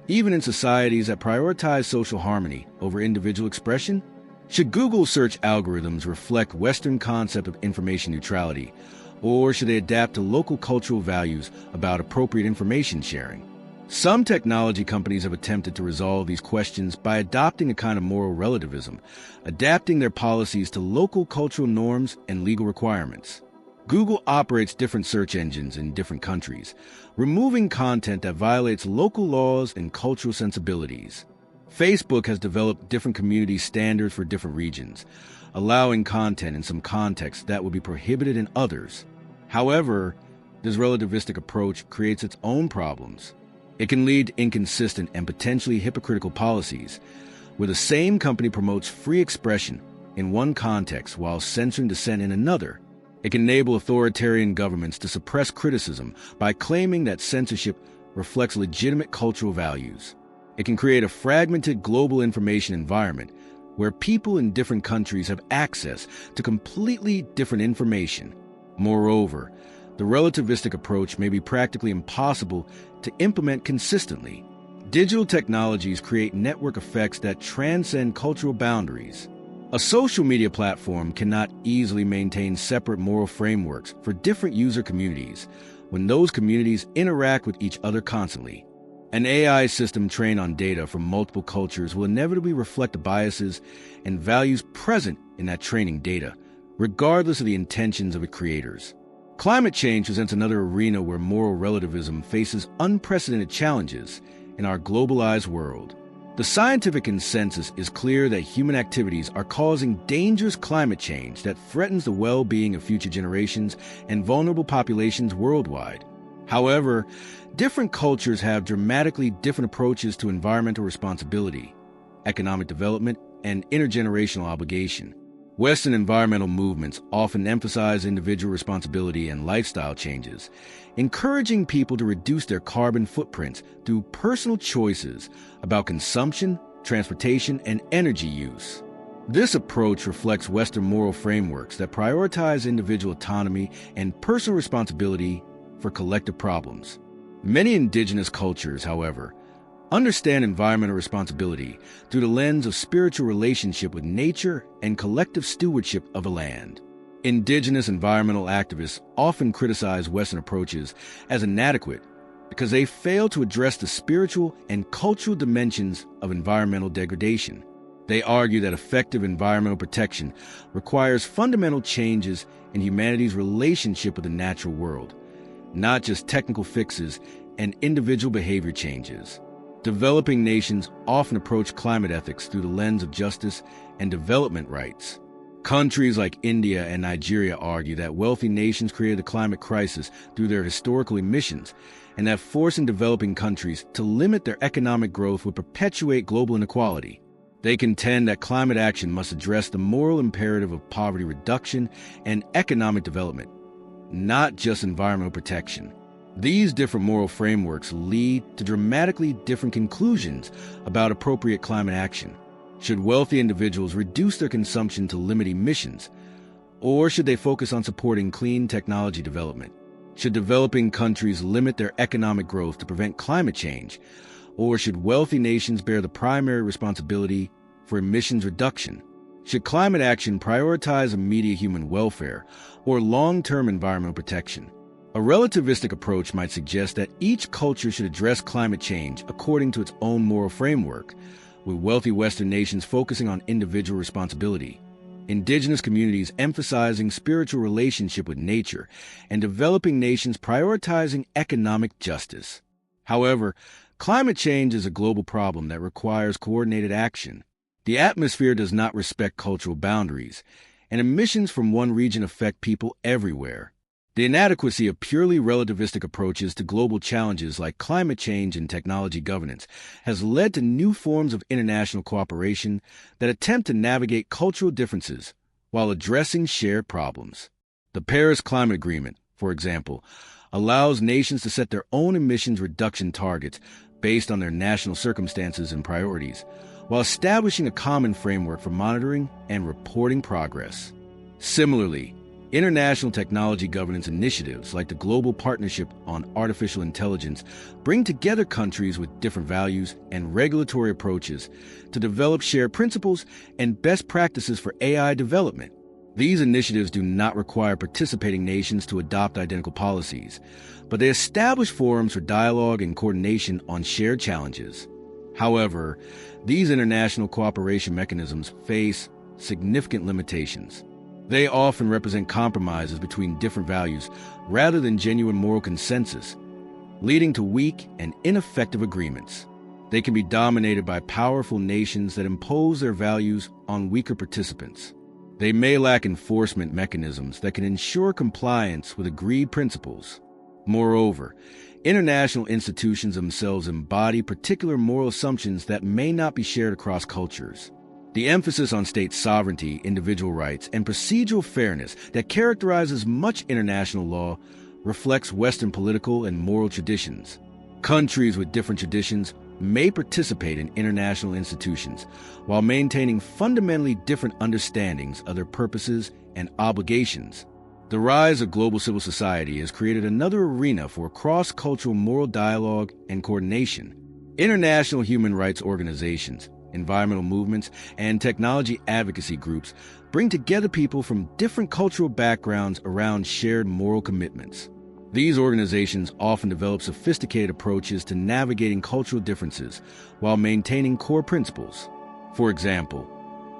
even in societies that prioritize social harmony over individual expression? Should Google search algorithms reflect Western concept of information neutrality, or should they adapt to local cultural values about appropriate information sharing? Some technology companies have attempted to resolve these questions by adopting a kind of moral relativism, adapting their policies to local cultural norms and legal requirements. Google operates different search engines in different countries, removing content that violates local laws and cultural sensibilities. Facebook has developed different community standards for different regions, allowing content in some contexts that would be prohibited in others. However, this relativistic approach creates its own problems. It can lead to inconsistent and potentially hypocritical policies, where the same company promotes free expression in one context while censoring dissent in another. It can enable authoritarian governments to suppress criticism by claiming that censorship reflects legitimate cultural values. It can create a fragmented global information environment where people in different countries have access to completely different information. Moreover, the relativistic approach may be practically impossible to implement consistently. Digital technologies create network effects that transcend cultural boundaries. A social media platform cannot easily maintain separate moral frameworks for different user communities when those communities interact with each other constantly. An AI system trained on data from multiple cultures will inevitably reflect the biases and values present in that training data, regardless of the intentions of its creators. Climate change presents another arena where moral relativism faces unprecedented challenges in our globalized world. The scientific consensus is clear that human activities are causing dangerous climate change that threatens the well-being of future generations and vulnerable populations worldwide. However, different cultures have dramatically different approaches to environmental responsibility, economic development, and intergenerational obligation. Western environmental movements often emphasize individual responsibility and lifestyle changes, encouraging people to reduce their carbon footprints through personal choices about consumption, transportation, and energy use. This approach reflects Western moral frameworks that prioritize individual autonomy and personal responsibility for collective problems. Many indigenous cultures, however, understand environmental responsibility through the lens of spiritual relationship with nature and collective stewardship of the land. Indigenous environmental activists often criticize Western approaches as inadequate because they fail to address the spiritual and cultural dimensions of environmental degradation. They argue that effective environmental protection requires fundamental changes in humanity's relationship with the natural world, not just technical fixes and individual behavior changes. Developing nations often approach climate ethics through the lens of justice and development rights. Countries like India and Nigeria argue that wealthy nations created the climate crisis through their historical emissions, and that forcing developing countries to limit their economic growth would perpetuate global inequality. They contend that climate action must address the moral imperative of poverty reduction and economic development, not just environmental protection. These different moral frameworks lead to dramatically different conclusions about appropriate climate action. Should wealthy individuals reduce their consumption to limit emissions, or should they focus on supporting clean technology development? Should developing countries limit their economic growth to prevent climate change, or should wealthy nations bear the primary responsibility for emissions reduction? Should climate action prioritize immediate human welfare or long-term environmental protection? A relativistic approach might suggest that each culture should address climate change according to its own moral framework, with wealthy Western nations focusing on individual responsibility, indigenous communities emphasizing spiritual relationship with nature, and developing nations prioritizing economic justice. However, climate change is a global problem that requires coordinated action. The atmosphere does not respect cultural boundaries, and emissions from one region affect people everywhere. The inadequacy of purely relativistic approaches to global challenges like climate change and technology governance has led to new forms of international cooperation that attempt to navigate cultural differences while addressing shared problems. The Paris Climate Agreement, for example, allows nations to set their own emissions reduction targets based on their national circumstances and priorities, while establishing a common framework for monitoring and reporting progress. Similarly, international technology governance initiatives like the Global Partnership on Artificial Intelligence bring together countries with different values and regulatory approaches to develop shared principles and best practices for AI development. These initiatives do not require participating nations to adopt identical policies, but they establish forums for dialogue and coordination on shared challenges. However, these international cooperation mechanisms face significant limitations. They often represent compromises between different values rather than genuine moral consensus, leading to weak and ineffective agreements. They can be dominated by powerful nations that impose their values on weaker participants. They may lack enforcement mechanisms that can ensure compliance with agreed principles. Moreover, international institutions themselves embody particular moral assumptions that may not be shared across cultures. The emphasis on state sovereignty, individual rights, and procedural fairness that characterizes much international law reflects Western political and moral traditions. Countries with different traditions may participate in international institutions while maintaining fundamentally different understandings of their purposes and obligations. The rise of global civil society has created another arena for cross-cultural moral dialogue and coordination. International human rights organizations, environmental movements, and technology advocacy groups bring together people from different cultural backgrounds around shared moral commitments. These organizations often develop sophisticated approaches to navigating cultural differences while maintaining core principles. For example,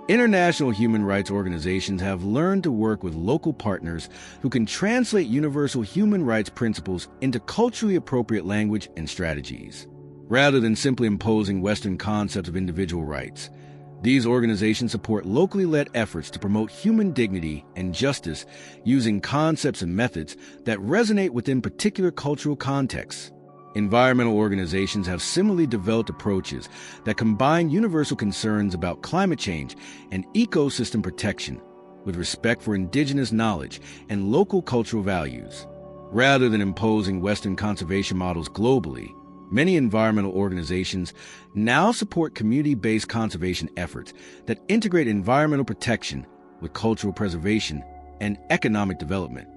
international human rights organizations have learned to work with local partners who can translate universal human rights principles into culturally appropriate language and strategies. Rather than simply imposing Western concepts of individual rights, these organizations support locally led efforts to promote human dignity and justice using concepts and methods that resonate within particular cultural contexts. Environmental organizations have similarly developed approaches that combine universal concerns about climate change and ecosystem protection with respect for indigenous knowledge and local cultural values. Rather than imposing Western conservation models globally, many environmental organizations now support community-based conservation efforts that integrate environmental protection with cultural preservation and economic development.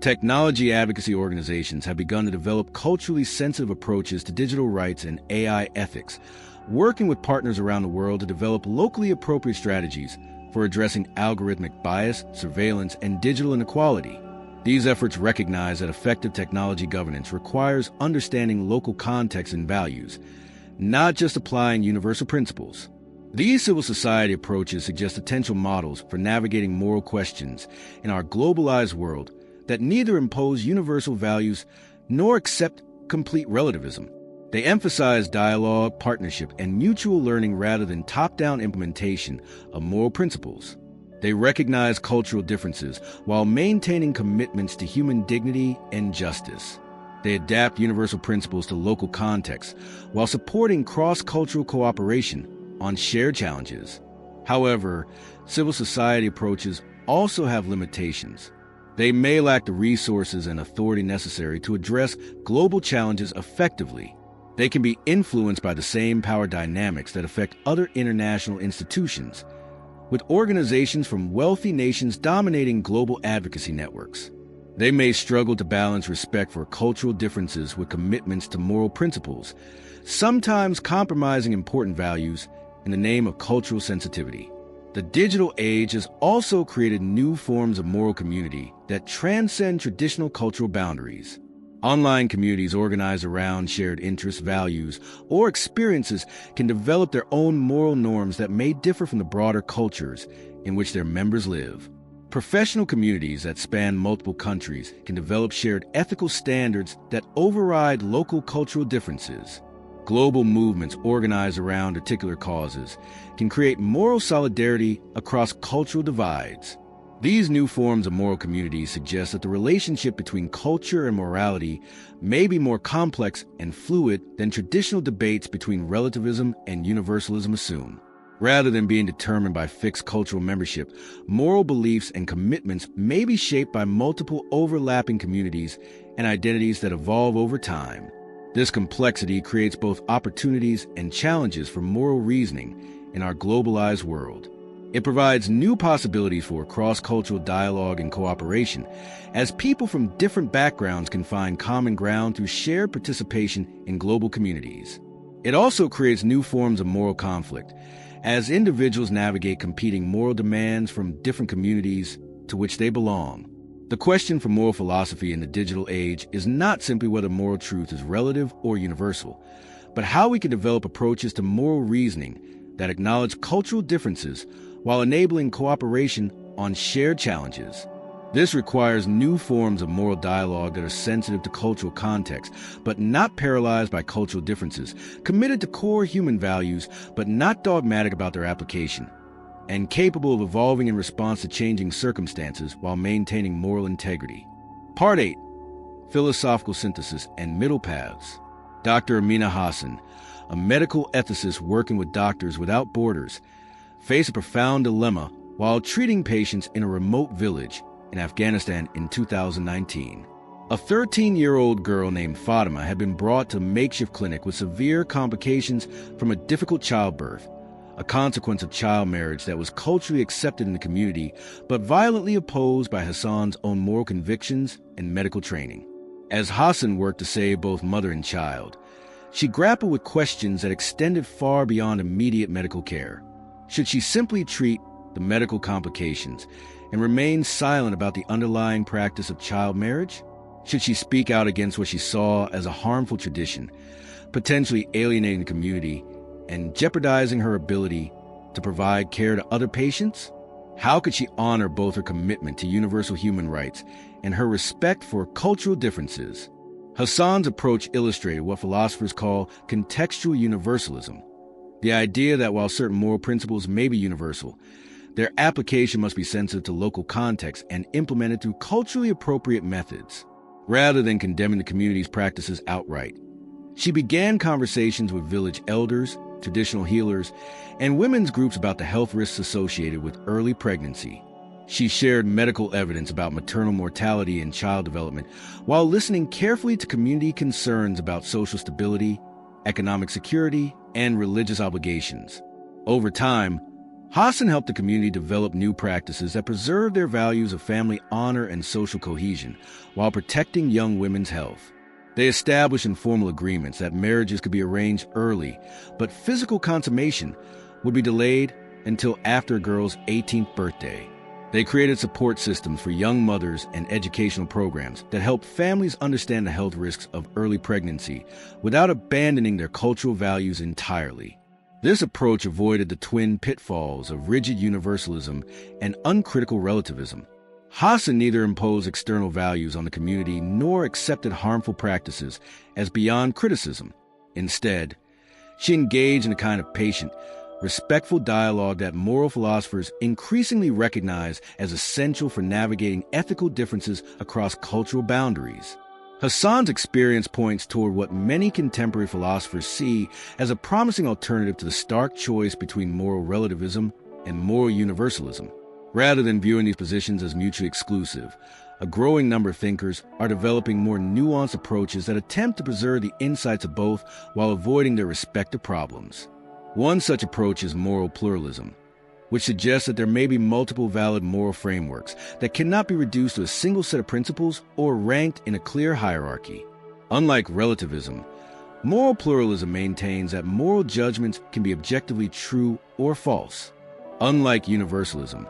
Technology advocacy organizations have begun to develop culturally sensitive approaches to digital rights and AI ethics, working with partners around the world to develop locally appropriate strategies for addressing algorithmic bias, surveillance, and digital inequality. These efforts recognize that effective technology governance requires understanding local contexts and values, not just applying universal principles. These civil society approaches suggest potential models for navigating moral questions in our globalized world that neither impose universal values nor accept complete relativism. They emphasize dialogue, partnership, and mutual learning rather than top-down implementation of moral principles. They recognize cultural differences while maintaining commitments to human dignity and justice. They adapt universal principles to local contexts while supporting cross-cultural cooperation on shared challenges. However, civil society approaches also have limitations. They may lack the resources and authority necessary to address global challenges effectively. They can be influenced by the same power dynamics that affect other international institutions, with organizations from wealthy nations dominating global advocacy networks. They may struggle to balance respect for cultural differences with commitments to moral principles, sometimes compromising important values in the name of cultural sensitivity. The digital age has also created new forms of moral community that transcend traditional cultural boundaries. Online communities organized around shared interests, values, or experiences can develop their own moral norms that may differ from the broader cultures in which their members live. Professional communities that span multiple countries can develop shared ethical standards that override local cultural differences. Global movements organized around particular causes can create moral solidarity across cultural divides. These new forms of moral communities suggest that the relationship between culture and morality may be more complex and fluid than traditional debates between relativism and universalism assume. Rather than being determined by fixed cultural membership, moral beliefs and commitments may be shaped by multiple overlapping communities and identities that evolve over time. This complexity creates both opportunities and challenges for moral reasoning in our globalized world. It provides new possibilities for cross-cultural dialogue and cooperation, as people from different backgrounds can find common ground through shared participation in global communities. It also creates new forms of moral conflict, as individuals navigate competing moral demands from different communities to which they belong. The question for moral philosophy in the digital age is not simply whether moral truth is relative or universal, but how we can develop approaches to moral reasoning that acknowledge cultural differences while enabling cooperation on shared challenges. This requires new forms of moral dialogue that are sensitive to cultural context, but not paralyzed by cultural differences, committed to core human values, but not dogmatic about their application, and capable of evolving in response to changing circumstances while maintaining moral integrity. Part 8. Philosophical Synthesis and Middle Paths. Dr. Amina Hassan, a medical ethicist working with Doctors Without Borders, faced a profound dilemma while treating patients in a remote village in Afghanistan in 2019. A 13-year-old girl named Fatima had been brought to a makeshift clinic with severe complications from a difficult childbirth, a consequence of child marriage that was culturally accepted in the community but violently opposed by Hassan's own moral convictions and medical training. As Hassan worked to save both mother and child, she grappled with questions that extended far beyond immediate medical care. Should she simply treat the medical complications and remain silent about the underlying practice of child marriage? Should she speak out against what she saw as a harmful tradition, potentially alienating the community and jeopardizing her ability to provide care to other patients? How could she honor both her commitment to universal human rights and her respect for cultural differences? Hassan's approach illustrated what philosophers call contextual universalism, the idea that while certain moral principles may be universal, their application must be sensitive to local context and implemented through culturally appropriate methods, rather than condemning the community's practices outright. She began conversations with village elders, traditional healers, and women's groups about the health risks associated with early pregnancy. She shared medical evidence about maternal mortality and child development while listening carefully to community concerns about social stability, economic security, and religious obligations. Over time, Hassan helped the community develop new practices that preserve their values of family honor and social cohesion while protecting young women's health. They established informal agreements that marriages could be arranged early, but physical consummation would be delayed until after a girl's 18th birthday. They created support systems for young mothers and educational programs that helped families understand the health risks of early pregnancy without abandoning their cultural values entirely. This approach avoided the twin pitfalls of rigid universalism and uncritical relativism. Hassan neither imposed external values on the community nor accepted harmful practices as beyond criticism. Instead, she engaged in a kind of patient, respectful dialogue that moral philosophers increasingly recognize as essential for navigating ethical differences across cultural boundaries. Hassan's experience points toward what many contemporary philosophers see as a promising alternative to the stark choice between moral relativism and moral universalism. Rather than viewing these positions as mutually exclusive, a growing number of thinkers are developing more nuanced approaches that attempt to preserve the insights of both while avoiding their respective problems. One such approach is moral pluralism, which suggests that there may be multiple valid moral frameworks that cannot be reduced to a single set of principles or ranked in a clear hierarchy. Unlike relativism, moral pluralism maintains that moral judgments can be objectively true or false. Unlike universalism,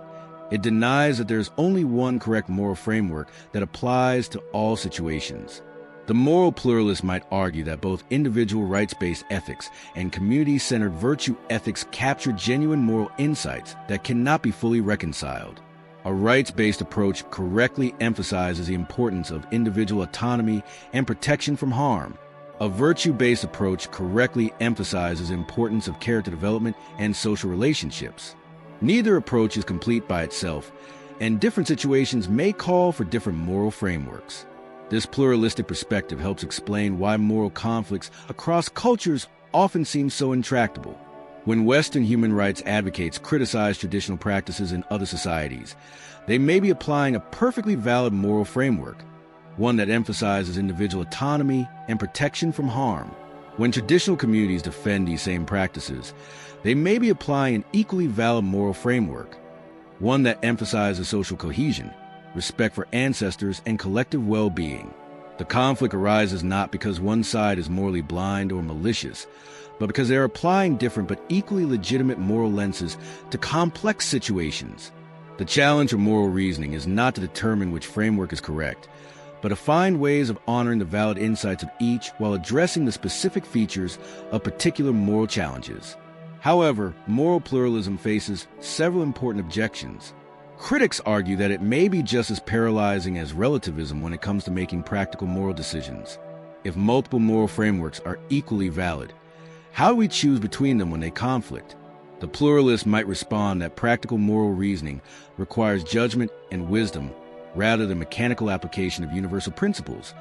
it denies that there is only one correct moral framework that applies to all situations. The moral pluralist might argue that both individual rights-based ethics and community-centered virtue ethics capture genuine moral insights that cannot be fully reconciled. A rights-based approach correctly emphasizes the importance of individual autonomy and protection from harm. A virtue-based approach correctly emphasizes the importance of character development and social relationships. Neither approach is complete by itself, and different situations may call for different moral frameworks. This pluralistic perspective helps explain why moral conflicts across cultures often seem so intractable. When Western human rights advocates criticize traditional practices in other societies, they may be applying a perfectly valid moral framework, one that emphasizes individual autonomy and protection from harm. When traditional communities defend these same practices, they may be applying an equally valid moral framework, one that emphasizes social cohesion, respect for ancestors, and collective well-being. The conflict arises not because one side is morally blind or malicious, but because they're applying different but equally legitimate moral lenses to complex situations. The challenge of moral reasoning is not to determine which framework is correct, but to find ways of honoring the valid insights of each while addressing the specific features of particular moral challenges. However, moral pluralism faces several important objections. Critics argue that it may be just as paralyzing as relativism when it comes to making practical moral decisions. If multiple moral frameworks are equally valid, how do we choose between them when they conflict? The pluralist might respond that practical moral reasoning requires judgment and wisdom rather than mechanical application of universal principles.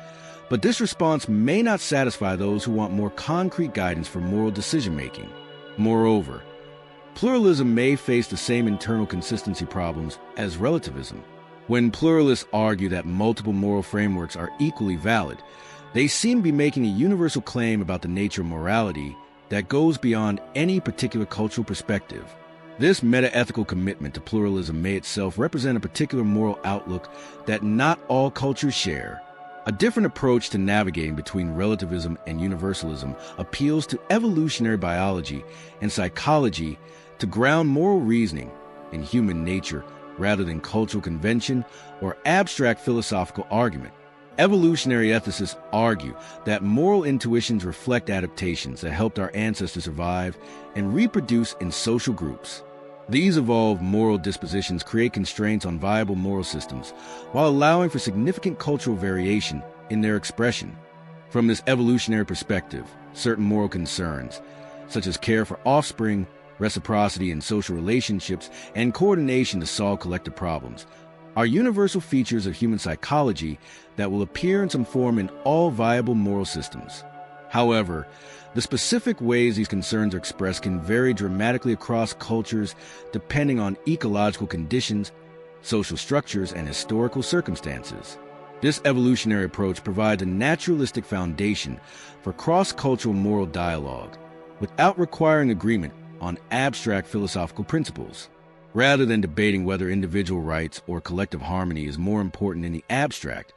But this response may not satisfy those who want more concrete guidance for moral decision-making. Moreover, pluralism may face the same internal consistency problems as relativism. When pluralists argue that multiple moral frameworks are equally valid, they seem to be making a universal claim about the nature of morality that goes beyond any particular cultural perspective. This meta-ethical commitment to pluralism may itself represent a particular moral outlook that not all cultures share. A different approach to navigating between relativism and universalism appeals to evolutionary biology and psychology to ground moral reasoning in human nature rather than cultural convention or abstract philosophical argument. Evolutionary ethicists argue that moral intuitions reflect adaptations that helped our ancestors survive and reproduce in social groups. These evolved moral dispositions create constraints on viable moral systems while allowing for significant cultural variation in their expression. From this evolutionary perspective, certain moral concerns, such as care for offspring, reciprocity in social relationships, and coordination to solve collective problems, are universal features of human psychology that will appear in some form in all viable moral systems. However, the specific ways these concerns are expressed can vary dramatically across cultures depending on ecological conditions, social structures, and historical circumstances. This evolutionary approach provides a naturalistic foundation for cross-cultural moral dialogue without requiring agreement on abstract philosophical principles. Rather than debating whether individual rights or collective harmony is more important in the abstract,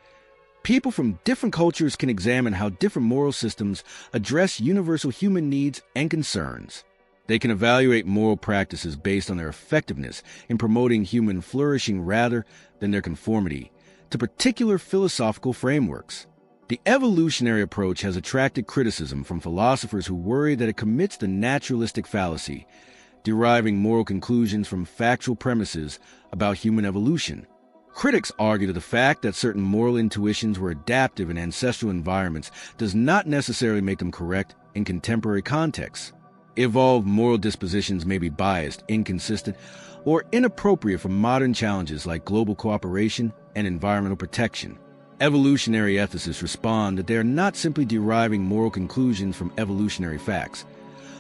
people from different cultures can examine how different moral systems address universal human needs and concerns. They can evaluate moral practices based on their effectiveness in promoting human flourishing rather than their conformity to particular philosophical frameworks. The evolutionary approach has attracted criticism from philosophers who worry that it commits the naturalistic fallacy, deriving moral conclusions from factual premises about human evolution. Critics argue that the fact that certain moral intuitions were adaptive in ancestral environments does not necessarily make them correct in contemporary contexts. Evolved moral dispositions may be biased, inconsistent, or inappropriate for modern challenges like global cooperation and environmental protection. Evolutionary ethicists respond that they are not simply deriving moral conclusions from evolutionary facts,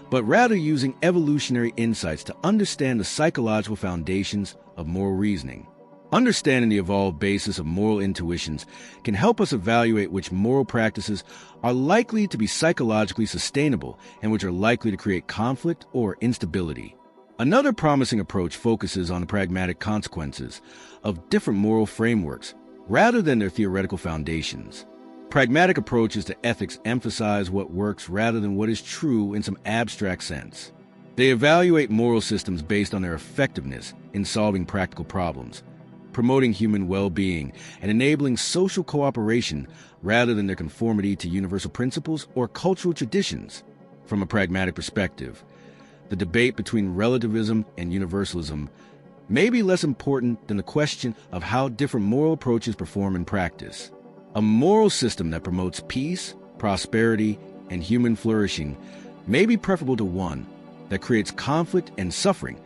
but rather using evolutionary insights to understand the psychological foundations of moral reasoning. Understanding the evolved basis of moral intuitions can help us evaluate which moral practices are likely to be psychologically sustainable and which are likely to create conflict or instability. Another promising approach focuses on the pragmatic consequences of different moral frameworks rather than their theoretical foundations. Pragmatic approaches to ethics emphasize what works rather than what is true in some abstract sense. They evaluate moral systems based on their effectiveness in solving practical problems, promoting human well-being, and enabling social cooperation rather than their conformity to universal principles or cultural traditions. From a pragmatic perspective, the debate between relativism and universalism may be less important than the question of how different moral approaches perform in practice. A moral system that promotes peace, prosperity, and human flourishing may be preferable to one that creates conflict and suffering,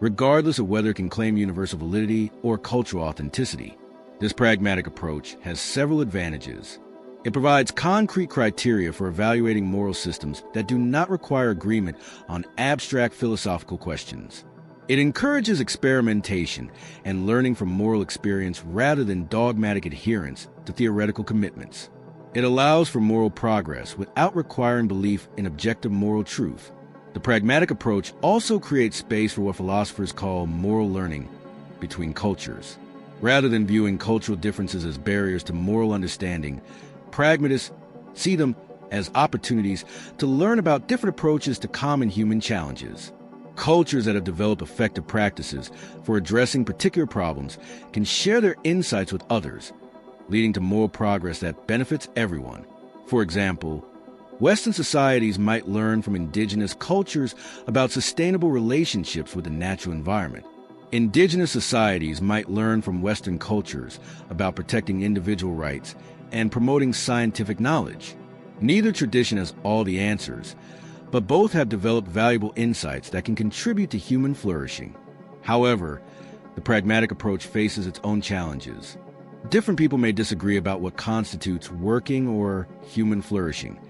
regardless of whether it can claim universal validity or cultural authenticity. This pragmatic approach has several advantages. It provides concrete criteria for evaluating moral systems that do not require agreement on abstract philosophical questions. It encourages experimentation and learning from moral experience rather than dogmatic adherence to theoretical commitments. It allows for moral progress without requiring belief in objective moral truth. The pragmatic approach also creates space for what philosophers call moral learning between cultures. Rather than viewing cultural differences as barriers to moral understanding, pragmatists see them as opportunities to learn about different approaches to common human challenges. Cultures that have developed effective practices for addressing particular problems can share their insights with others, leading to moral progress that benefits everyone. For example, Western societies might learn from indigenous cultures about sustainable relationships with the natural environment. Indigenous societies might learn from Western cultures about protecting individual rights and promoting scientific knowledge. Neither tradition has all the answers, but both have developed valuable insights that can contribute to human flourishing. However, the pragmatic approach faces its own challenges. Different people may disagree about what constitutes working or human flourishing,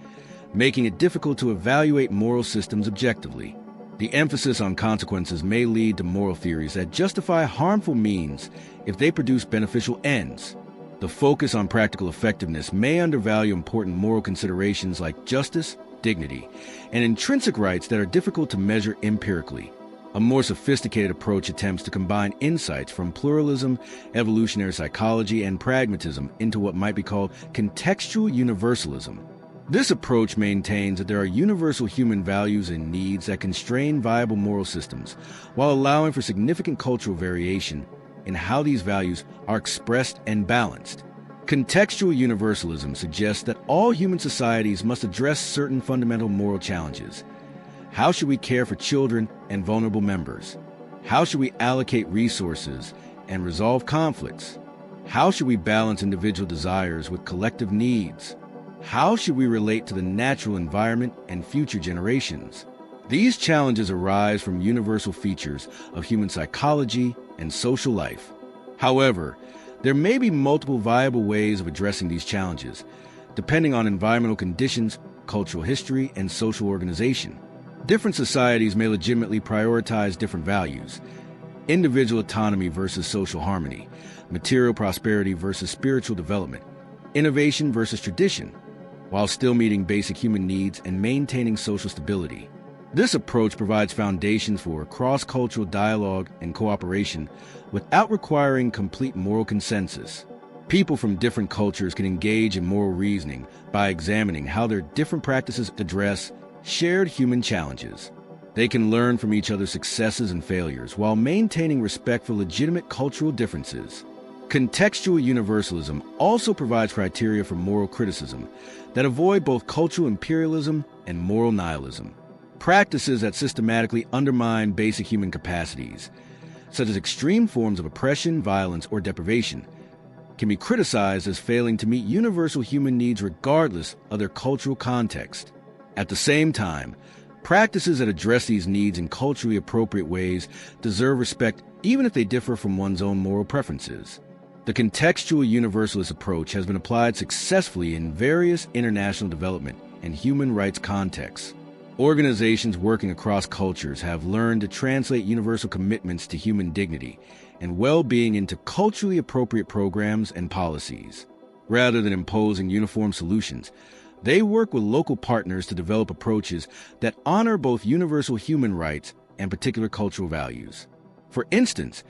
making it difficult to evaluate moral systems objectively. The emphasis on consequences may lead to moral theories that justify harmful means if they produce beneficial ends. The focus on practical effectiveness may undervalue important moral considerations like justice, dignity, and intrinsic rights that are difficult to measure empirically. A more sophisticated approach attempts to combine insights from pluralism, evolutionary psychology, and pragmatism into what might be called contextual universalism. This approach maintains that there are universal human values and needs that constrain viable moral systems, while allowing for significant cultural variation in how these values are expressed and balanced. Contextual universalism suggests that all human societies must address certain fundamental moral challenges. How should we care for children and vulnerable members? How should we allocate resources and resolve conflicts? How should we balance individual desires with collective needs? How should we relate to the natural environment and future generations? These challenges arise from universal features of human psychology and social life. However, there may be multiple viable ways of addressing these challenges, depending on environmental conditions, cultural history, and social organization. Different societies may legitimately prioritize different values: individual autonomy versus social harmony, material prosperity versus spiritual development, innovation versus tradition, while still meeting basic human needs and maintaining social stability. This approach provides foundations for cross-cultural dialogue and cooperation without requiring complete moral consensus. People from different cultures can engage in moral reasoning by examining how their different practices address shared human challenges. They can learn from each other's successes and failures while maintaining respect for legitimate cultural differences. Contextual universalism also provides criteria for moral criticism that avoid both cultural imperialism and moral nihilism. Practices that systematically undermine basic human capacities, such as extreme forms of oppression, violence, or deprivation, can be criticized as failing to meet universal human needs regardless of their cultural context. At the same time, practices that address these needs in culturally appropriate ways deserve respect even if they differ from one's own moral preferences. The contextual universalist approach has been applied successfully in various international development and human rights contexts. Organizations working across cultures have learned to translate universal commitments to human dignity and well-being into culturally appropriate programs and policies. Rather than imposing uniform solutions, they work with local partners to develop approaches that honor both universal human rights and particular cultural values. For instance,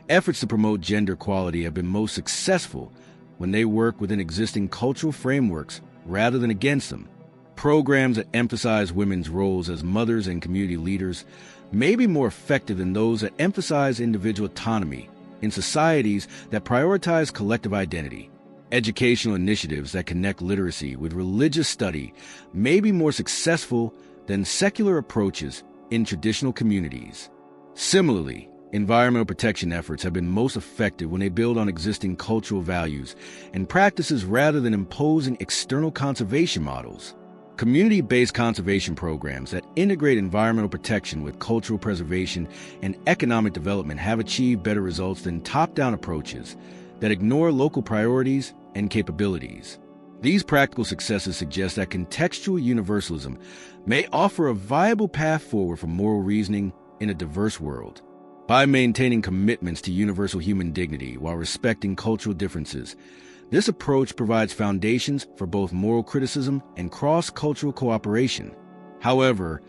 efforts to promote gender equality have been most successful when they work within existing cultural frameworks rather than against them. Programs that emphasize women's roles as mothers and community leaders may be more effective than those that emphasize individual autonomy in societies that prioritize collective identity. Educational initiatives that connect literacy with religious study may be more successful than secular approaches in traditional communities. Similarly, environmental protection efforts have been most effective when they build on existing cultural values and practices rather than imposing external conservation models. Community-based conservation programs that integrate environmental protection with cultural preservation and economic development have achieved better results than top-down approaches that ignore local priorities and capabilities. These practical successes suggest that contextual universalism may offer a viable path forward for moral reasoning in a diverse world. By maintaining commitments to universal human dignity while respecting cultural differences, this approach provides foundations for both moral criticism and cross-cultural cooperation. However,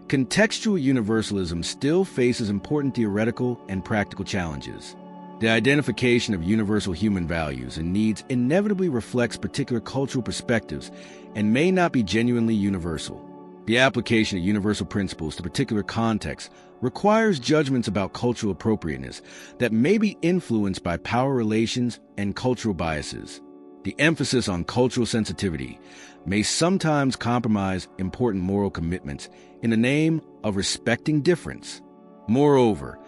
contextual universalism still faces important theoretical and practical challenges. The identification of universal human values and needs inevitably reflects particular cultural perspectives and may not be genuinely universal. The application of universal principles to particular contexts requires judgments about cultural appropriateness that may be influenced by power relations and cultural biases. The emphasis on cultural sensitivity may sometimes compromise important moral commitments in the name of respecting difference. Moreover,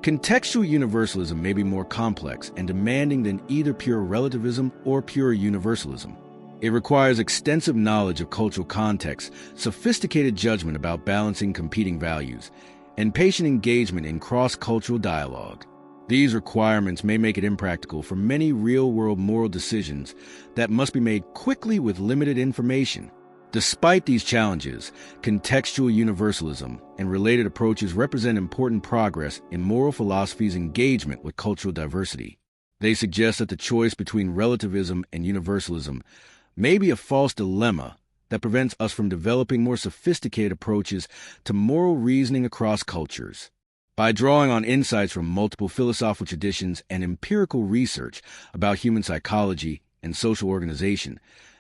contextual universalism may be more complex and demanding than either pure relativism or pure universalism. It requires extensive knowledge of cultural context, sophisticated judgment about balancing competing values, and patient engagement in cross-cultural dialogue. These requirements may make it impractical for many real-world moral decisions that must be made quickly with limited information. Despite these challenges, contextual universalism and related approaches represent important progress in moral philosophy's engagement with cultural diversity. They suggest that the choice between relativism and universalism may be a false dilemma that prevents us from developing more sophisticated approaches to moral reasoning across cultures. By drawing on insights from multiple philosophical traditions and empirical research about human psychology and social organization,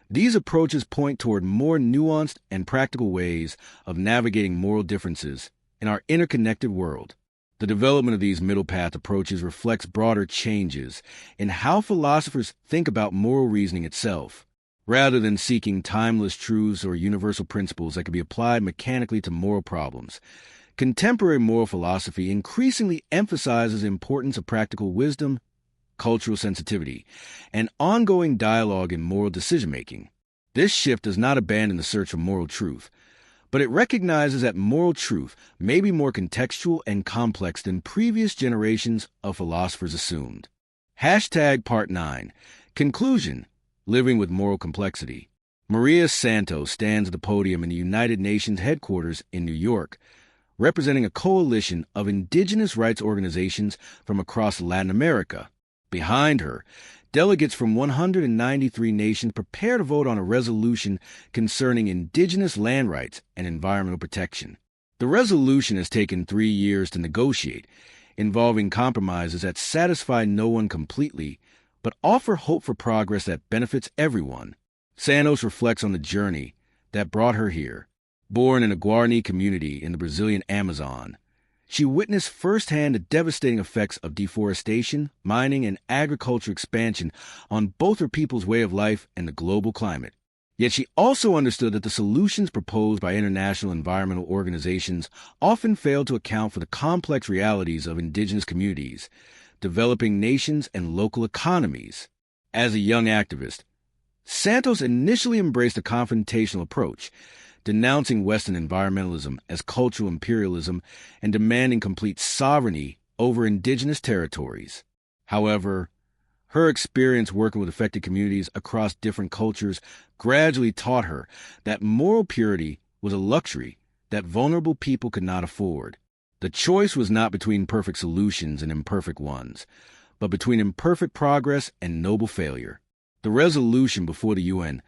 these approaches point toward more nuanced and practical ways of navigating moral differences in our interconnected world. The development of these middle path approaches reflects broader changes in how philosophers think about moral reasoning itself. Rather than seeking timeless truths or universal principles that can be applied mechanically to moral problems, contemporary moral philosophy increasingly emphasizes the importance of practical wisdom, cultural sensitivity, and ongoing dialogue in moral decision-making. This shift does not abandon the search for moral truth, but it recognizes that moral truth may be more contextual and complex than previous generations of philosophers assumed. Hashtag Part 9. Conclusion: Living with Moral Complexity. Maria Santos stands at the podium in the United Nations headquarters in New York, representing a coalition of indigenous rights organizations from across Latin America. Behind her, delegates from 193 nations prepare to vote on a resolution concerning indigenous land rights and environmental protection. The resolution has taken 3 years to negotiate, involving compromises that satisfy no one completely, but offer hope for progress that benefits everyone. Santos reflects on the journey that brought her here. Born in a Guarani community in the Brazilian Amazon, she witnessed firsthand the devastating effects of deforestation, mining, and agriculture expansion on both her people's way of life and the global climate. Yet she also understood that the solutions proposed by international environmental organizations often failed to account for the complex realities of indigenous communities, developing nations, and local economies. As a young activist, Santos initially embraced a confrontational approach, denouncing Western environmentalism as cultural imperialism and demanding complete sovereignty over indigenous territories. However, her experience working with affected communities across different cultures gradually taught her that moral purity was a luxury that vulnerable people could not afford. The choice was not between perfect solutions and imperfect ones, but between imperfect progress and noble failure. The resolution before the UN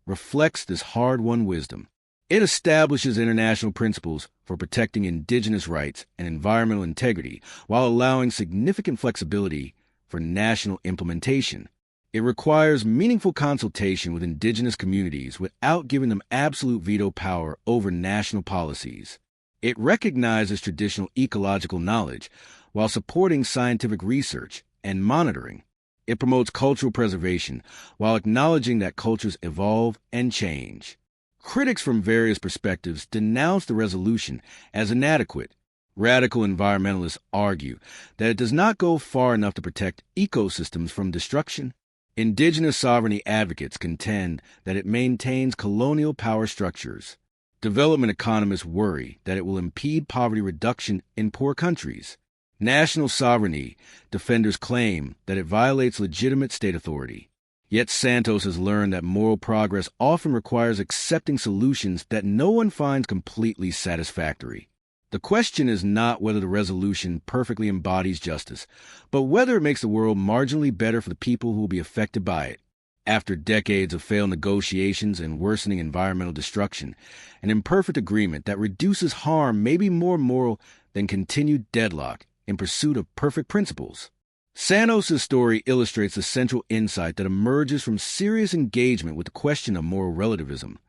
reflects this hard-won wisdom. It establishes international principles for protecting indigenous rights and environmental integrity while allowing significant flexibility for national implementation. It requires meaningful consultation with indigenous communities without giving them absolute veto power over national policies. It recognizes traditional ecological knowledge while supporting scientific research and monitoring. It promotes cultural preservation while acknowledging that cultures evolve and change. Critics from various perspectives denounce the resolution as inadequate. Radical environmentalists argue that it does not go far enough to protect ecosystems from destruction. Indigenous sovereignty advocates contend that it maintains colonial power structures. Development economists worry that it will impede poverty reduction in poor countries. National sovereignty defenders claim that it violates legitimate state authority. Yet Santos has learned that moral progress often requires accepting solutions that no one finds completely satisfactory. The question is not whether the resolution perfectly embodies justice, but whether it makes the world marginally better for the people who will be affected by it. After decades of failed negotiations and worsening environmental destruction, an imperfect agreement that reduces harm may be more moral than continued deadlock in pursuit of perfect principles. Santos' story illustrates the central insight that emerges from serious engagement with the question of moral relativism.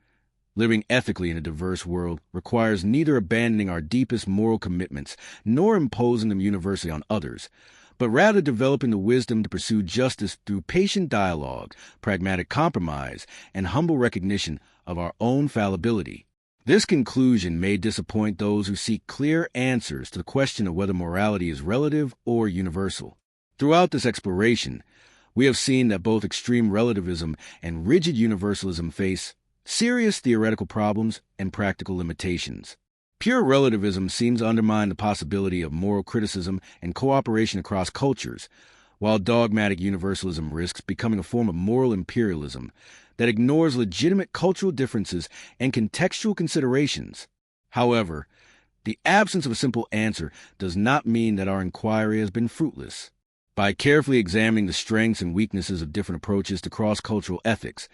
Living ethically in a diverse world requires neither abandoning our deepest moral commitments nor imposing them universally on others, but rather developing the wisdom to pursue justice through patient dialogue, pragmatic compromise, and humble recognition of our own fallibility. This conclusion may disappoint those who seek clear answers to the question of whether morality is relative or universal. Throughout this exploration, we have seen that both extreme relativism and rigid universalism face serious theoretical problems and practical limitations. Pure relativism seems to undermine the possibility of moral criticism and cooperation across cultures, while dogmatic universalism risks becoming a form of moral imperialism that ignores legitimate cultural differences and contextual considerations. However, the absence of a simple answer does not mean that our inquiry has been fruitless. By carefully examining the strengths and weaknesses of different approaches to cross-cultural ethics,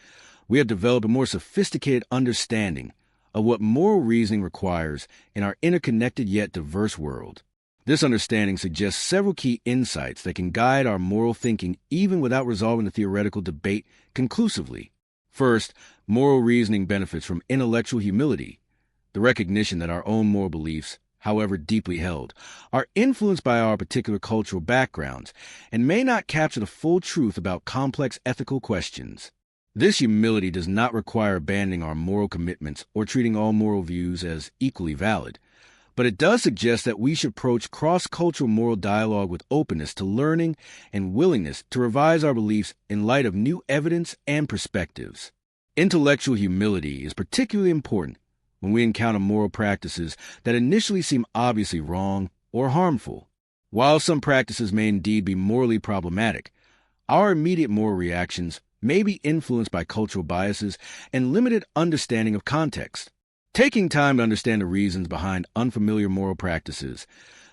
we have developed a more sophisticated understanding of what moral reasoning requires in our interconnected yet diverse world. This understanding suggests several key insights that can guide our moral thinking even without resolving the theoretical debate conclusively. First, moral reasoning benefits from intellectual humility, the recognition that our own moral beliefs, however deeply held, are influenced by our particular cultural backgrounds and may not capture the full truth about complex ethical questions. This humility does not require abandoning our moral commitments or treating all moral views as equally valid, but it does suggest that we should approach cross-cultural moral dialogue with openness to learning and willingness to revise our beliefs in light of new evidence and perspectives. Intellectual humility is particularly important when we encounter moral practices that initially seem obviously wrong or harmful. While some practices may indeed be morally problematic, our immediate moral reactions may be influenced by cultural biases and limited understanding of context. Taking time to understand the reasons behind unfamiliar moral practices,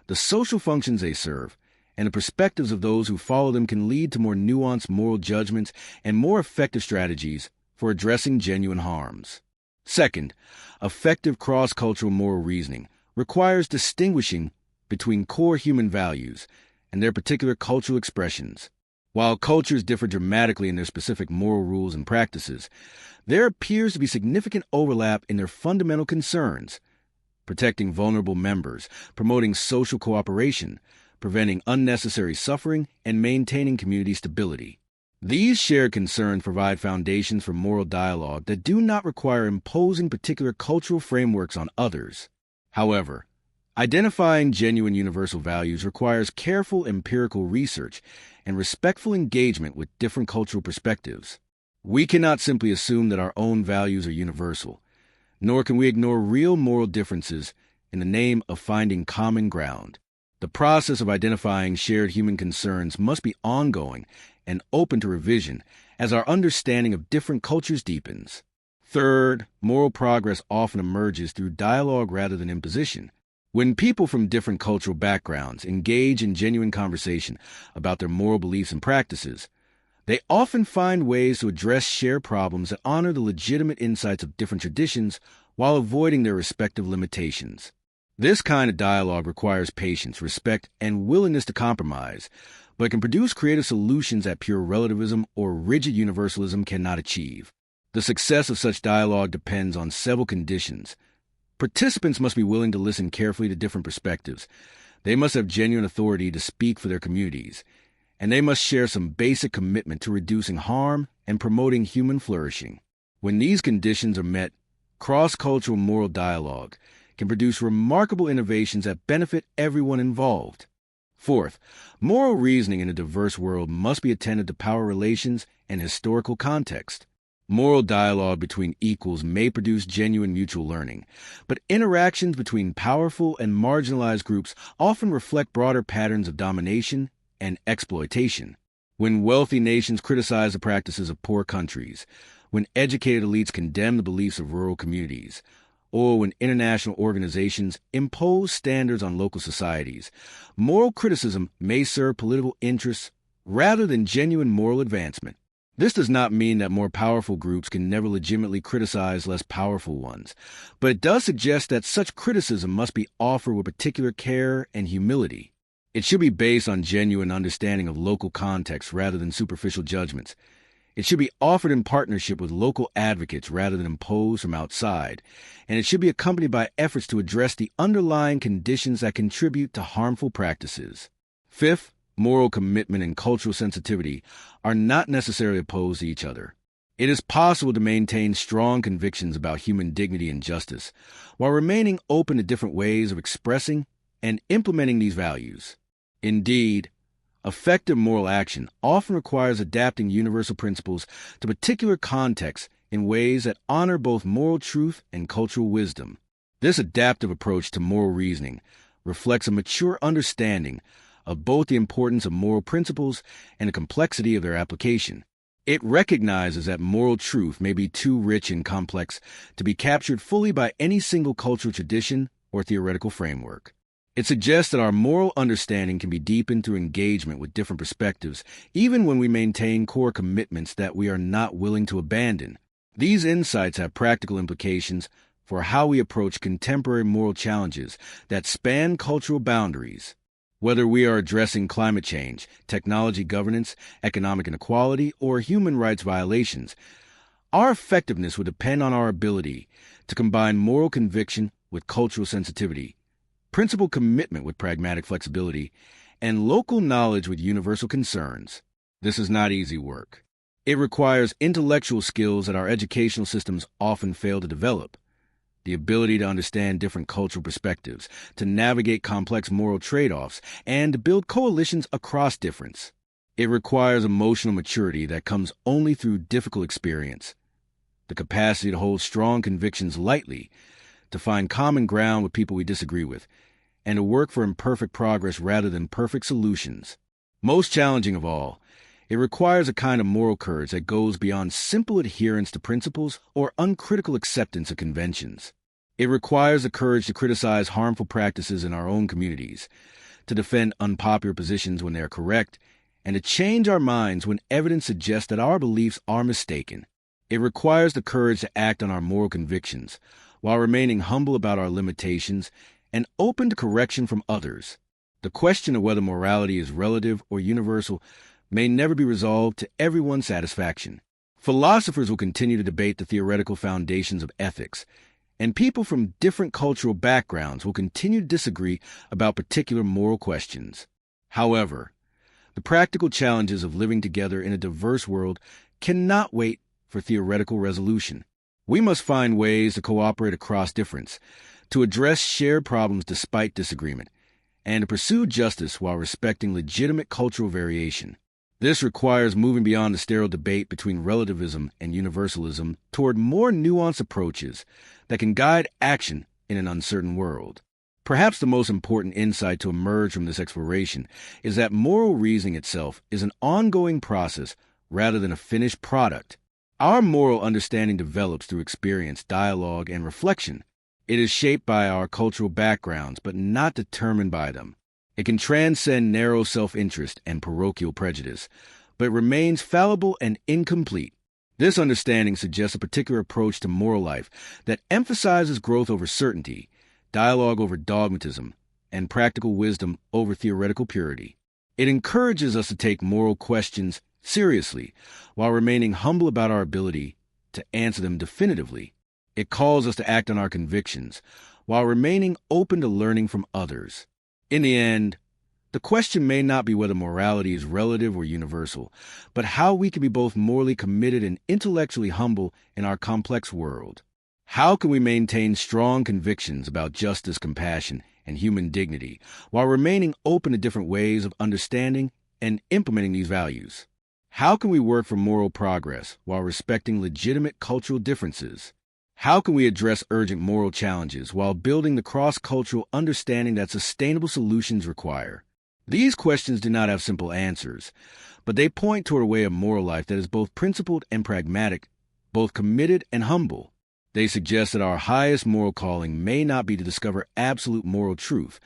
the social functions they serve, and the perspectives of those who follow them can lead to more nuanced moral judgments and more effective strategies for addressing genuine harms. Second, effective cross-cultural moral reasoning requires distinguishing between core human values and their particular cultural expressions. While cultures differ dramatically in their specific moral rules and practices, there appears to be significant overlap in their fundamental concerns: protecting vulnerable members, promoting social cooperation, preventing unnecessary suffering, and maintaining community stability. These shared concerns provide foundations for moral dialogue that do not require imposing particular cultural frameworks on others. However, identifying genuine universal values requires careful empirical research and respectful engagement with different cultural perspectives. We cannot simply assume that our own values are universal, nor can we ignore real moral differences in the name of finding common ground. The process of identifying shared human concerns must be ongoing and open to revision as our understanding of different cultures deepens. Third, moral progress often emerges through dialogue rather than imposition. When people from different cultural backgrounds engage in genuine conversation about their moral beliefs and practices, they often find ways to address shared problems that honor the legitimate insights of different traditions while avoiding their respective limitations. This kind of dialogue requires patience, respect, and willingness to compromise, but can produce creative solutions that pure relativism or rigid universalism cannot achieve. The success of such dialogue depends on several conditions. Participants must be willing to listen carefully to different perspectives. They must have genuine authority to speak for their communities, and they must share some basic commitment to reducing harm and promoting human flourishing. When these conditions are met, cross-cultural moral dialogue can produce remarkable innovations that benefit everyone involved. Fourth, moral reasoning in a diverse world must be attentive to power relations and historical context. Moral dialogue between equals may produce genuine mutual learning, but interactions between powerful and marginalized groups often reflect broader patterns of domination and exploitation. When wealthy nations criticize the practices of poor countries, when educated elites condemn the beliefs of rural communities, or when international organizations impose standards on local societies, moral criticism may serve political interests rather than genuine moral advancement. This does not mean that more powerful groups can never legitimately criticize less powerful ones, but it does suggest that such criticism must be offered with particular care and humility. It should be based on genuine understanding of local context rather than superficial judgments. It should be offered in partnership with local advocates rather than imposed from outside, and it should be accompanied by efforts to address the underlying conditions that contribute to harmful practices. Fifth, moral commitment and cultural sensitivity are not necessarily opposed to each other. It is possible to maintain strong convictions about human dignity and justice while remaining open to different ways of expressing and implementing these values. Indeed, effective moral action often requires adapting universal principles to particular contexts in ways that honor both moral truth and cultural wisdom. This adaptive approach to moral reasoning reflects a mature understanding of both the importance of moral principles and the complexity of their application. It recognizes that moral truth may be too rich and complex to be captured fully by any single cultural tradition or theoretical framework. It suggests that our moral understanding can be deepened through engagement with different perspectives, even when we maintain core commitments that we are not willing to abandon. These insights have practical implications for how we approach contemporary moral challenges that span cultural boundaries. Whether we are addressing climate change, technology governance, economic inequality, or human rights violations, our effectiveness will depend on our ability to combine moral conviction with cultural sensitivity, principled commitment with pragmatic flexibility, and local knowledge with universal concerns. This is not easy work. It requires intellectual skills that our educational systems often fail to develop: the ability to understand different cultural perspectives, to navigate complex moral trade-offs, and to build coalitions across difference. It requires emotional maturity that comes only through difficult experience. the capacity to hold strong convictions lightly, to find common ground with people we disagree with, and to work for imperfect progress rather than perfect solutions. Most challenging of all, it requires a kind of moral courage that goes beyond simple adherence to principles or uncritical acceptance of conventions. It requires the courage to criticize harmful practices in our own communities, to defend unpopular positions when they are correct, and to change our minds when evidence suggests that our beliefs are mistaken. It requires the courage to act on our moral convictions, while remaining humble about our limitations and open to correction from others. The question of whether morality is relative or universal may never be resolved to everyone's satisfaction. Philosophers will continue to debate the theoretical foundations of ethics, and people from different cultural backgrounds will continue to disagree about particular moral questions. However, the practical challenges of living together in a diverse world cannot wait for theoretical resolution. We must find ways to cooperate across difference, to address shared problems despite disagreement, and to pursue justice while respecting legitimate cultural variation. This requires moving beyond the sterile debate between relativism and universalism toward more nuanced approaches that can guide action in an uncertain world. Perhaps the most important insight to emerge from this exploration is that moral reasoning itself is an ongoing process rather than a finished product. Our moral understanding develops through experience, dialogue, and reflection. It is shaped by our cultural backgrounds, but not determined by them. It can transcend narrow self-interest and parochial prejudice, but remains fallible and incomplete. This understanding suggests a particular approach to moral life that emphasizes growth over certainty, dialogue over dogmatism, and practical wisdom over theoretical purity. It encourages us to take moral questions seriously while remaining humble about our ability to answer them definitively. It calls us to act on our convictions while remaining open to learning from others. In the end, the question may not be whether morality is relative or universal, but how we can be both morally committed and intellectually humble in our complex world. How can we maintain strong convictions about justice, compassion, and human dignity while remaining open to different ways of understanding and implementing these values? How can we work for moral progress while respecting legitimate cultural differences? How can we address urgent moral challenges while building the cross-cultural understanding that sustainable solutions require? These questions do not have simple answers, but they point toward a way of moral life that is both principled and pragmatic, both committed and humble. They suggest that our highest moral calling may not be to discover absolute moral truth,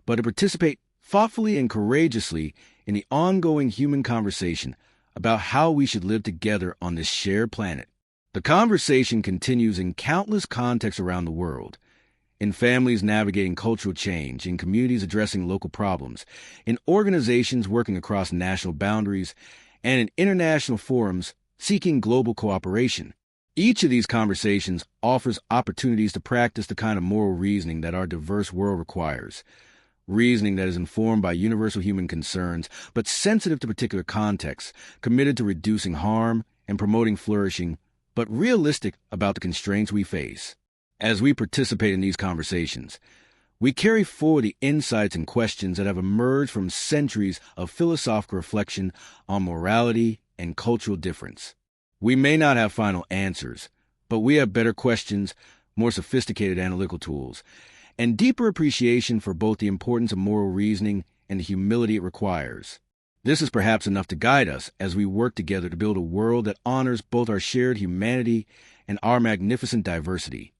but to participate thoughtfully and courageously in the ongoing human conversation about how we should live together on this shared planet. The conversation continues in countless contexts around the world, in families navigating cultural change, in communities addressing local problems, in organizations working across national boundaries, and in international forums seeking global cooperation. Each of these conversations offers opportunities to practice the kind of moral reasoning that our diverse world requires, reasoning that is informed by universal human concerns, but sensitive to particular contexts, committed to reducing harm and promoting flourishing, but realistic about the constraints we face. As we participate in these conversations, we carry forward the insights and questions that have emerged from centuries of philosophical reflection on morality and cultural difference. We may not have final answers, but we have better questions, more sophisticated analytical tools, and deeper appreciation for both the importance of moral reasoning and the humility it requires. This is perhaps enough to guide us as we work together to build a world that honors both our shared humanity and our magnificent diversity.